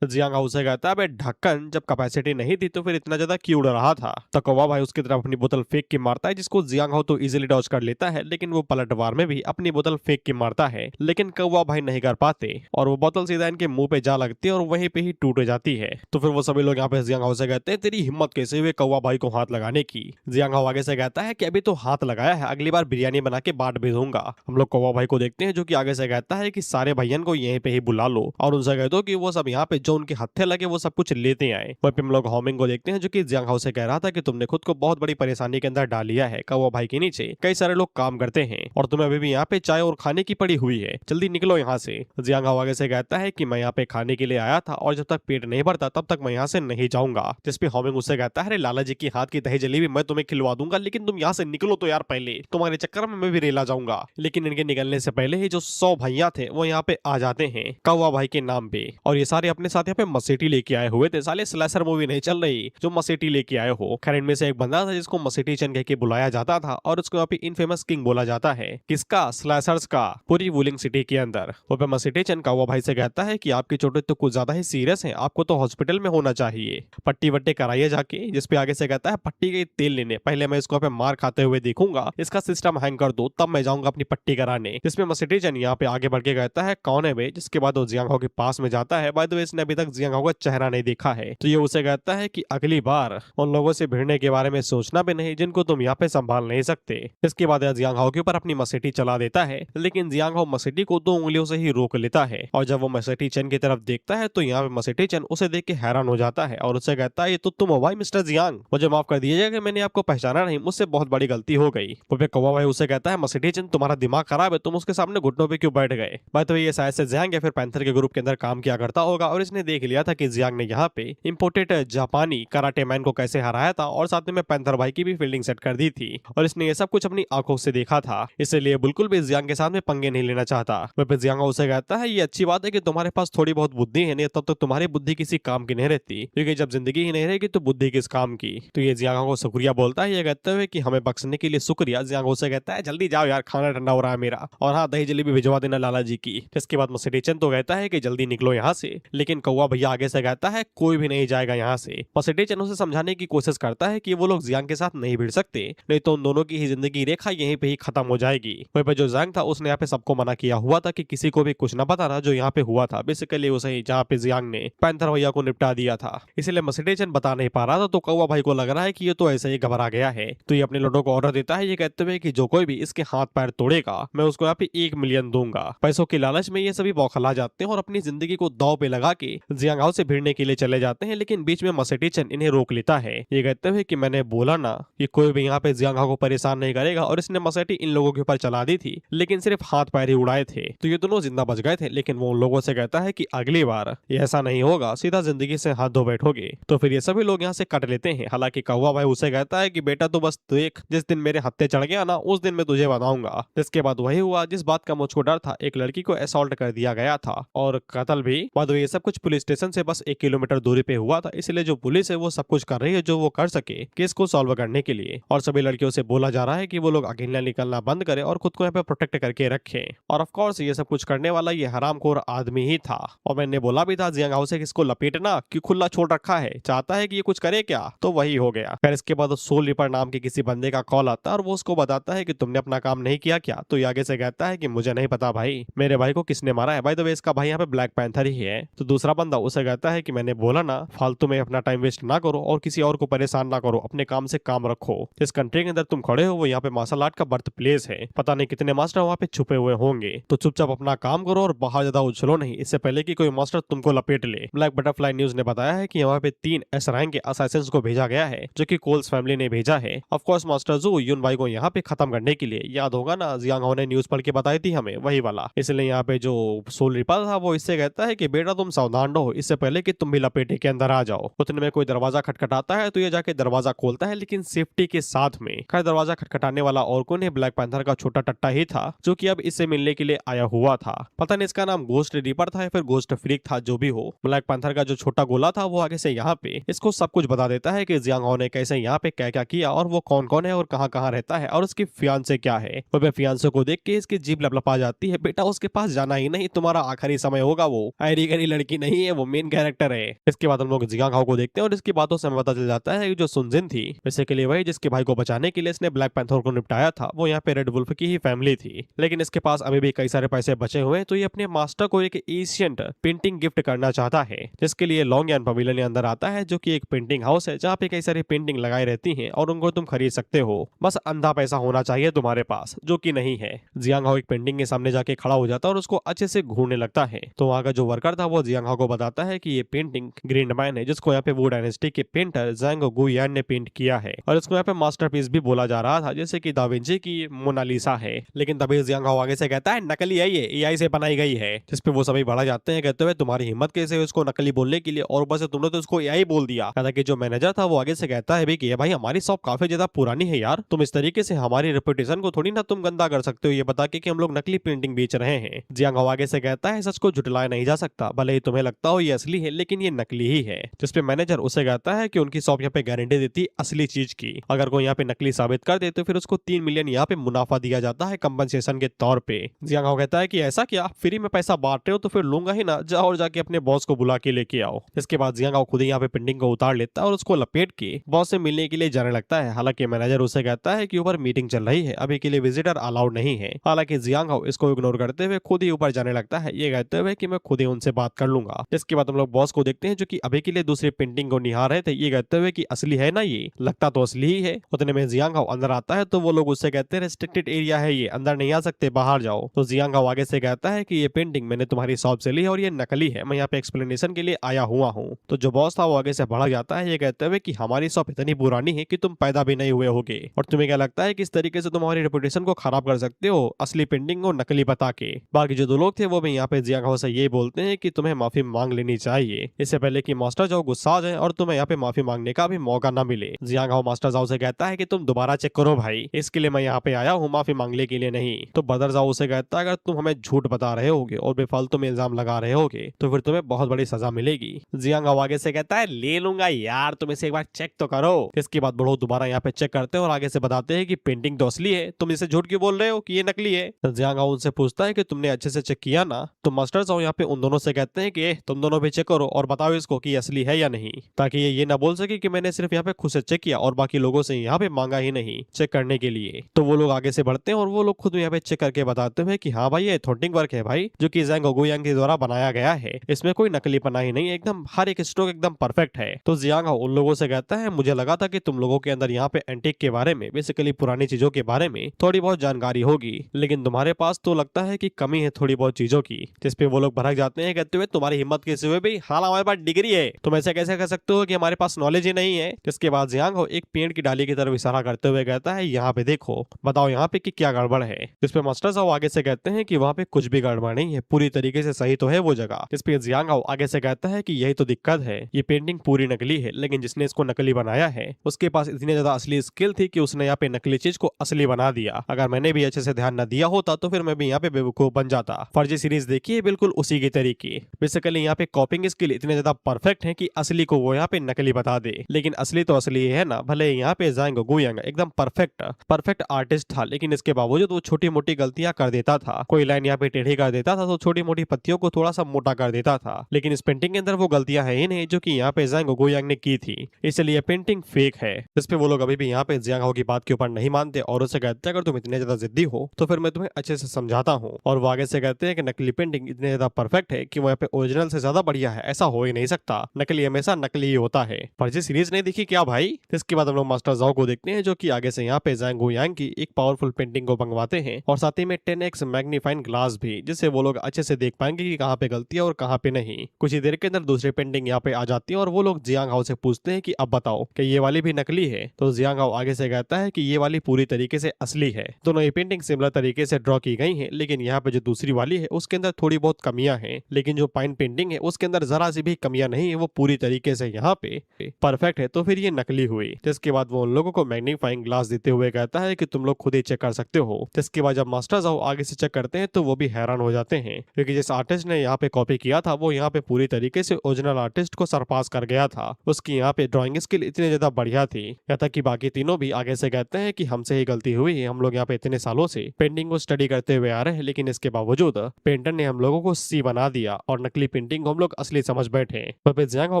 जियांग से कहता है बे ढक्कन जब कैपेसिटी नहीं थी तो फिर इतना ज्यादा क्यों उड़ रहा था? तो कौवा भाई उसकी तरफ अपनी बोतल फेंक के मारता है जिसको जियांग तो इजीली डॉज कर लेता है, लेकिन वो पलटवार में भी अपनी बोतल फेंक के मारता है, लेकिन कौवा भाई नहीं कर पाते और वो बोतल सीधा इनके मुंह पे जा लगती है और वहीं पे ही टूट जाती है। तो फिर वो सभी लोग यहाँ पे जियांग से कहते हैं तेरी हिम्मत कैसे हुई कौवा भाई को हाथ लगाने की? जियांग आगे से कहता है कि अभी तो हाथ लगाया है, अगली बार बिरयानी बना के बांट भी दूंगा। हम लोग कौवा भाई को देखते हैं जो कि आगे से कहता है कि सारे भैयन को यहीं पे ही बुला लो और उनसे कह दो कि वो सब यहाँ पे जो उनके हत्थे लगे वो सब कुछ लेते आए। वहीं पे हम लोग होमिंग को देखते हैं जो कि जियांग हाउ से कह रहा था कि तुमने खुद को बहुत बड़ी परेशानी के अंदर डाल लिया है। कौवा भाई के नीचे कई सारे लोग काम करते हैं और तुम्हें अभी भी यहाँ पे चाय और खाने की पड़ी हुई है, जल्दी निकलो यहाँ से। जियांग हाउ आगे से कहता है कि मैं यहाँ पे खाने के लिए आया था और जब तक पेट नहीं भरता तब तक मैं यहाँ से नहीं जाऊंगा। जिसपे होमिंग उससे कहता है अरे लाला जी की हाथ की दही जलेबी मैं तुम्हें खिलवा दूंगा, लेकिन तुम यहाँ से निकलो तो यार, पहले तुम्हारे चक्कर में मैं भी रेला जाऊंगा। लेकिन इनके निकलने से पहले ही जो 100 भैया थे वो यहाँ पे आ जाते हैं कौवा भाई के नाम पे, और ये सारे अपने साथ यहाँ पे मसेटी लेके आए हुए थे। साले स्लैशर मूवी नहीं चल रही जो मसेटी लेके आए हो। खैर इनमें से एक बंदा था जिसको मसेटी चन कह के बुलाया जाता था और उसको यहाँ पे इनफेमस किंग बोला जाता है। किसका? स्लैशर्स का, पूरी वुलिंग सिटी के अंदर। वो पे मसेटी चन कौवा भाई से कहता है कि आपकी चोटें तो कुछ ज्यादा ही सीरियस है, आपको तो हॉस्पिटल में होना चाहिए, पट्टी वट्टी कराइए जाके। जिसपे आगे से कहता है पट्टी के तेल लेने, पहले मैं इसको पे मार खाते हुए देखूंगा, इसका सिस्टम हैंग कर दो तब मैं जाऊंगा अपनी पट्टी कराने। जिसमें मसेटी चन यहाँ पे आगे बढ़ के कहता है कौन है बे? जिसके बाद वो जियांग हाउ के पास में जाता है। बाय द वे इसने अभी तक जियांग हाउ का चेहरा नहीं देखा है, तो ये उसे कहता है कि अगली बार उन लोगों से भिड़ने के बारे में सोचना भी नहीं जिनको तुम यहाँ पे संभाल नहीं सकते। इसके बाद जियांग हाउ के ऊपर अपनी मसेटी चला देता है, लेकिन जियांग हाउ मसेटी को 2 उंगलियों से ही रोक लेता है। और जब वो मसेटी चन की तरफ देखता है तो यहाँ पे मसेटी चन उसे देख के हैरान हो जाता है और उसे कहता है ये तो तुम हो भाई मिस्टर जियांग, मुझे माफ कर दीजिएगा कि मैंने आपको पहचाना नहीं, मुझसे बहुत बड़ी गलती हो गई। वो कौवा भाई उसे कहता है मसेटी चन तुम्हारा दिमाग खराब है, तुम उसके सामने घुटनों पे क्यों बैठ गए? भाई तो ये शायद से जियांग या फिर पैंथर के ग्रुप के अंदर काम किया करता होगा और इसने देख लिया था कि जियांग ने यहाँ पे इंपोर्टेड जापानी कराटे मैन को कैसे हराया था और साथ में पैंथर भाई की भी फील्डिंग सेट कर दी थी, और इसने ये सब कुछ अपनी आंखों से देखा था, इसलिए बिल्कुल भी जियांग के साथ में पंगे नहीं लेना चाहता। वह जियांग उसे कहता है ये अच्छी बात है कि तुम्हारे पास थोड़ी बहुत बुद्धि है, नहीं तब तक तुम्हारी बुद्धि किसी काम की नहीं रहती, क्योंकि जब जिंदगी ही नहीं रहेगी तो बुद्धि किस काम की। तो ये जियांग को शुक्रिया बोलता है, ये कहते हुए कि हमें बख्शने के लिए शुक्रिया। जियांग उसे कहता है जल्दी जाओ यार, खाना ठंडा हो रहा है मेरा, और हाँ दही जलेबी भिजवा देना लाला जी की। इसके बाद मसेटी चन तो कहता है कि जल्दी निकलो यहाँ से, लेकिन कौवा भैया आगे से कहता है कोई भी नहीं जाएगा यहाँ से। मसेटी चन उसे समझाने की कोशिश करता है कि वो लोग जियांग के साथ नहीं भिड़ सकते, नहीं तो उन दोनों की ही जिंदगी रेखा यहीं पे ही खत्म हो जाएगी। वहीं पे जो जियांग था उसने यहाँ पे सबको मना किया हुआ था कि किसी को भी कुछ ना बताना जो यहाँ पे हुआ था। बेसिकली उसे ही जहाँ पे जियांग ने पैंथर भैया को निपटा दिया था, इसलिए मसेटी चन बता नहीं पा रहा था। तो कौवा भाई को लग रहा है कि ये तो ऐसे ही घबरा गया है, तो ये अपने लड़कों को ऑर्डर देता है, ये कहते हुए कि जो कोई भी इसके हाथ पैर तोड़ेगा मैं उसको यहाँ पे 1 मिलियन दूंगा। पैसों के लालच में ये सभी बौखला जाते हैं और अपनी जिंदगी को दांव पे लगा के जियांग हाउ से भिड़ने के लिए चले जाते हैं, लेकिन बीच में मसेटी चन इन्हें रोक लेता है, ये कहते हुए कि मैंने बोला ना कि कोई भी यहाँ पे जियांग हाउ को परेशान नहीं करेगा, और इसने मसेटी इन लोगों के ऊपर चला दी थी, लेकिन सिर्फ हाथ पैर ही उड़ाए थे, तो ये दोनों जिंदा बच गए थे। लेकिन वो उन लोगों से कहता है कि अगली बार ये ऐसा नहीं होगा, सीधा जिंदगी से हाथ धो बैठोगे। तो फिर ये सभी लोग यहाँ से कट लेते हैं। हालांकि कौवा भाई उसे कहता है कि बेटा तो बस देख, जिस दिन मेरे हत्थे चढ़ गया ना उस दिन मैं तुझे बताऊंगा। इसके बाद वही हुआ जिस बात का मुझको डर था, एक लड़की को असॉल्ट कर दिया गया था और कत्ल भी। बाद ये सब कुछ पुलिस स्टेशन से बस 1 किलोमीटर दूरी पे हुआ था, इसलिए जो पुलिस है वो सब कुछ कर रही है जो वो कर सके केस को सॉल्व करने के लिए, और सभी लड़कियों से बोला जा रहा है कि वो लोग अकेला निकलना बंद करें और खुद को यहाँ पे प्रोटेक्ट करके रखें। और ऑफ कोर्स ये सब कुछ करने वाला ये हरामखोर आदमी ही था, और मैंने बोला भी था जियांग हाउ से किसको लपेटना कि खुला छोड़ रखा है, चाहता है कि ये कुछ करे क्या, तो वही हो गया। फिर इसके बाद सोल रिपर नाम के किसी बंदे का कॉल आता है और वो उसको बताता है कि तुमने अपना काम नहीं किया क्या? तो ये आगे से कहता है कि मुझे नहीं पता भाई, मेरे भाई को किसने मारा है, भाई तो इसका भाई यहाँ पे ब्लैक पैंथर ही है। तो दूसरा बंदा उसे कहता है कि मैंने बोला ना फालतू में अपना टाइम वेस्ट ना करो और किसी और को परेशान ना करो, अपने काम से काम रखो। जिस कंट्री के अंदर तुम खड़े हो वो यहाँ पे मार्शल आर्ट का बर्थ प्लेस है, पता नहीं कितने मास्टर वहाँ पे छुपे हुए होंगे, तो चुपचाप अपना काम करो और बाहर ज्यादा उछलो नहीं, इससे पहले कि कोई मास्टर तुमको लपेट ले। ब्लैक बटरफ्लाई न्यूज ने बताया है कि यहाँ पे 3 एस रैंक के असैसिन्स को भेजा गया है, जो कि कोल्स फैमिली ने भेजा है। ऑफ कोर्स मास्टर जू युन भाई को यहाँ पे खत्म करने के लिए, याद होगा ना जियांग हाउ ने न्यूज पढ़ के बताई थी हमें वही वाला। इसलिए यहाँ पे जो सोल रिपर था वो इससे कहता है कि बेटा तुम सावधान रहो, इससे पहले कि तुम भी लपेटे के अंदर आ जाओ। उतने में कोई दरवाजा खटखटाता है तो ये जाके दरवाजा खोलता है, लेकिन सेफ्टी के साथ में। खैर दरवाजा खटखटाने वाला और कौन है? ब्लैक पैंथर का छोटा टट्टा ही था, जो कि अब इससे मिलने के लिए आया हुआ था। पता नहीं इसका नाम गोस्ट रिपर था या फिर गोस्ट फ्रीक था, जो भी हो। ब्लैक पैंथर का जो छोटा गोला था वो आगे से यहाँ पे इसको सब कुछ बता देता है कि जियांग हाउ ने कैसे यहाँ पे क्या क्या किया और वो कौन कौन है और कहाँ कहाँ रहता है और उसकी फियांसे क्या है। वह फियांसे को देख के इसकी जीभ लपलपा जाती है, बेटा उसके पास जाना ही नहीं, तुम्हारा आखिरी समय होगा, वो आयरी गरी लड़की नहीं है, वो मेन कैरेक्टर है। इसके बाद हम लोग जियांग हाउ को देखते हैं और इसकी बातों से हमें पता चल जाता है कि जो सुनजिन थी बेसिकली वही जिसके भाई को बचाने के लिए इसने ब्लैक पैंथर को निपटाया था, वो यहाँ पे रेड वुल्फ की ही फैमिली थी। लेकिन इसके पास अभी भी कई सारे पैसे बचे हुए, तो ये अपने मास्टर को एक एशियंट पेंटिंग गिफ्ट करना चाहता है, जिसके लिए लॉन्ग यान पवेलियन के अंदर आता है, जो कि एक पेंटिंग हाउस है जहाँ पे कई सारी पेंटिंग लगाई रहती हैं और उनको तुम खरीद सकते हो, बस अंधा पैसा होना चाहिए तुम्हारे पास, जो कि नहीं है। जियांग हाउ एक पेंटिंग के सामने जाके खड़ा हो जाता है और उसको अच्छे से घूरने लगता है। तो वहाँ का जो वर्कर था वो जियांग हाउ को बताता है कि ये पेंटिंग ग्रीन मैन है, जिसको यहाँ पे वू डायनेस्टी के पेंटर ज़ैंग गुइयान ने पेंट किया है और इसको यहाँ पे मास्टरपीस भी बोला जा रहा था, जैसे कि दा विंची की मोनालिसा है। लेकिन तभी जियांग हाओ आगे से कहता है नकली है, ये एआई से बनाई गई है। जिस पे वो सभी बढ़ा जाते हैं, कहते हुए तुम्हारी हिम्मत कैसे हुई उसको नकली बोलने के लिए, और ऊपर से तुमने तो उसको एआई बोल दिया। हालांकि जो मैनेजर था वो आगे से कहता है भी कि भाई हमारी शॉप काफी ज्यादा पुरानी है यार, तुम इस तरीके से हमारी रेपुटेशन को थोड़ी ना तुम गंदा कर सकते हो ये बता के कि हम लोग नकली पेंटिंग बेच रहे हैं। जियांग हाओ आगे से कहता है सच को झुटलाया नहीं जा सकता, भले ही तुम्हें लगता हो ये असली है लेकिन ये नकली ही है। जिसपे मैनेजर उसे कहता है कि उनकी शॉप यहाँ पे गारंटी देती असली चीज की, अगर कोई यहाँ पे नकली साबित कर दे तो फिर उसको 3 मिलियन यहाँ पे मुनाफा दिया जाता है कंपनसेशन के तौर पे। जियांग हाओ कहता है कि ऐसा क्या, फ्री में पैसा बांट रहे हो तो फिर लूंगा ही ना, जाओ और जाके अपने बॉस को बुला के लेके आओ। इसके बाद जियांग हाओ खुद ही यहाँ पे पेंटिंग को उतार लेता है और उसको लपेट के बॉस से मिलने के लिए जाने लगता है। हालांकि मैनेजर उसे कहता है कि ऊपर मीटिंग चल रही है, अभी के लिए विजिटर अलाउड नहीं है। हालांकि जियांग हाओ इसको इग्नोर करते हुए खुद ही ऊपर जाने लगता है, ये कहते हुए कि मैं खुद ही उनसे बात कर लूंगा। इसके बाद हम लोग बॉस को देखते हैं जो कि अभी के लिए दूसरी पेंटिंग को निहार रहे थे, ये कहते हुए कि असली है ना, ये लगता तो असली ही है। उतने में जियांग हाओ अंदर आता है तो वो लोग उससे कहते हैं रेस्ट्रिक्टेड एरिया है, ये अंदर नहीं आ सकते, बाहर जाओ। तो जियांग हाओ आगे से कहता है कि ये पेंटिंग मैंने तुम्हारी शॉप से ली है और ये नकली है, मैं यहाँ पे एक्सप्लेनेशन के लिए आया हुआ हूँ। तो जो बॉस था वो आगे से बढ़ जाता है, ये कहते हुए कि हमारी शॉप इतनी पुरानी है कि तुम पैदा भी नहीं हुए होगे, और तुम्हें क्या लगता है कि इस तरीके से तुम हमारी रेपुटेशन को खराब कर सकते हो असली पेंटिंग को नकली बता के। बाकी जो दो लोग थे वो भी यहाँ पे जियांग हाओ से ये बोलते हैं कि तुम्हें माफी मांग लेनी चाहिए, इससे पहले कि मास्टर जाओ गुस्सा आ जाए और तुम्हें यहाँ पे माफी मांगने का भी मौका न मिले। जियांग हाओ मास्टर जाओ से कहता है कि तुम दोबारा चेक करो भाई, इसके लिए मैं यहाँ पे आया हूँ, माफी मांगने के लिए नहीं। तो बदर जाओ उसे कहता है अगर तुम हमें झूठ बता रहे होगे और बेफालतू में इल्जाम लगा रहे होगे तो फिर तुम्हें बहुत बड़ी सजा मिलेगी। जियांग हाओ आगे से कहता है ले लूंगा यार, तुम इसे एक बार चेक तो करो। इसके बाद बड़ो दोबारा यहाँ पे चेक करते हैं और आगे से बताते हैं कि पेंटिंग तो असली है, तुम इसे झूठ क्यों बोल रहे हो कि ये नकली है। जियांग हाओ उनसे पूछता है कि तुमने अच्छे से चेक किया ना। तो मास्टर जाओ यहाँ पे उन दोनों से कहते हैं कि तुम दोनों भी चेक करो और बताओ इसको कि असली है या नहीं, ताकि ये ना बोल सके कि मैंने सिर्फ यहाँ पे खुद से चेक किया और बाकी लोगों से यहाँ पे मांगा ही नहीं चेक करने के लिए। तो वो लोग आगे से बढ़ते हैं और वो लोग खुद यहाँ पे चेक करके बताते हैं कि हाँ भाई ये ऑथेंटिक वर्क है भाई, जो कि ज़ैंग गुइयांग के द्वारा बनाया गया है, इसमें कोई नकली पना ही नहीं है, एकदम हर एक स्ट्रोक एकदम परफेक्ट है। तो जियांग हाओ उन लोगों से कहता है मुझे लगा था कि तुम लोगों के अंदर यहाँ पे एंटीक के बारे में, बेसिकली पुरानी चीजों के बारे में थोड़ी बहुत जानकारी होगी, लेकिन तुम्हारे पास तो लगता है कि कमी है थोड़ी बहुत चीजों की। जिसपे वो लोग भड़क जाते हैं कहते हुए तुम्हारी हिम्मत कैसे हुई भाई, हाल हमारे पास डिग्री है, तुम ऐसे कैसे कह सकते हो कि हमारे पास नॉलेज ही नहीं है। जिसके बाद जियांग हाओ एक पेड़ की डाली की तरफ इशारा करते हुए कहता है यहाँ पे देखो, बताओ यहाँ पे कि क्या गड़बड़ है। जिसपे मास्टर साहब आगे से कहते हैं कि वहाँ पे कुछ भी गड़बड़ नहीं है, पूरी तरीके से सही तो है वो जगह। जिसपे जियांग हाओ आगे से कहता है कि यही तो दिक्कत है, ये पेंटिंग पूरी नकली है, लेकिन जिसने इसको नकली बनाया है उसके पास इतनी ज्यादा असली स्किल थी कि उसने यहाँ पे नकली चीज को असली बना दिया। अगर मैंने भी अच्छे से ध्यान न दिया होता तो फिर मैं भी यहाँ पे बेवकूफ बन जाता। फर्जी सीरीज देखिए बिल्कुल उसी की तरीके, बेसिकली यहाँ पे कॉपिंग स्किल इतने ज्यादा परफेक्ट है कि असली को वो यहाँ पे नकली बता दे, लेकिन असली तो असली है ना। भले यहाँ पे ज़ैंग गुइयांग एकदम परफेक्ट आर्टिस्ट था, लेकिन इसके बावजूद वो छोटी मोटी गलतियां कर देता था, कोई लाइन यहाँ पे टेढ़ी कर देता था तो छोटी मोटी पत्तियों को थोड़ा सा मोटा कर देता था, लेकिन इस पेंटिंग के अंदर वो गलतियां है ही नहीं जो कि यहाँ पे ज़ैंग गुइयांग ने की थी, इसलिए ये पेंटिंग फेक है। इस पे वो लोग अभी भी यहाँ पे जियांग हाओ की बात के ऊपर नहीं मानते और उससे कहते हैं अगर तुम इतने ज्यादा जिद्दी हो तो फिर मैं तुम्हें अच्छे से समझाता हूँ। और वो आगे से कहते हैं कि नकली पेंटिंग इतने ज्यादा परफेक्ट है कि वो यहाँ पे ओरिजिनल से ज्यादा बढ़िया है, ऐसा हो ही नहीं सकता, नकली हमेशा नकली ही होता है। फर्जी सीरीज नहीं देखी क्या भाई। इसके बाद हम लोग मास्टर जाओ को देखते हैं जो कि आगे से यहाँ पे ज़ैंग गुइयांग की एक पावरफुल पेंटिंग को मंगवाते हैं और साथ ही में 10x मैग्नीफाइंग ग्लास भी, जिससे वो लोग अच्छे से देख पाएंगे कि कहाँ पे गलती है और कहाँ पे नहीं। कुछ ही देर के अंदर दूसरी पेंटिंग यहाँ पे आ जाती है और वो लोग जियांग हाओ से पूछते हैं कि अब बताओ कि ये वाली भी नकली है। तो जियांग हाओ आगे से कहता है कि ये वाली पूरी तरीके से असली है, दोनों ये पेंटिंग सिमिलर तरीके से ड्रॉ की गई है, लेकिन यहाँ पे जो दूसरी वाली है उसके अंदर थोड़ी बहुत कमियां हैं, लेकिन जो पाइन पेंटिंग है उसके अंदर जरा सी भी कमियां नहीं है, वो पूरी तरीके से यहाँ पे परफेक्ट है, तो फिर ये नकली हुई। जिसके बाद वो उन लोगों को मैग्नीफाइंग ग्लास देते हुए कहता है कि तुम लोग खुद ही चेक कर सकते हो। जिसके बाद जब मास्टर जाओ आगे से चेक करते हैं तो वो भी हैरान हो जाते हैं, क्योंकि जिस आर्टिस्ट ने यहाँ पे कॉपी किया था वो यहाँ पे पूरी तरीके से ओरिजिनल आर्टिस्ट को सरपास कर गया था, उसकी यहाँ पे ड्राइंग स्किल इतनी ज्यादा बढ़िया थी। यहाँ तक कि बाकी तीनों भी आगे से कहते हैं कि हमसे ही गलती हुई, हम लोग यहाँ पे इतने सालों से पेंटिंग को स्टडी करते हुए आ रहे हैं, लेकिन इसके बावजूद पेंटर ने हम लोगों को सी बना दिया और नकली पेंटिंग को हम लोग असली समझ बैठे। तो फिर ज़ैंग हाओ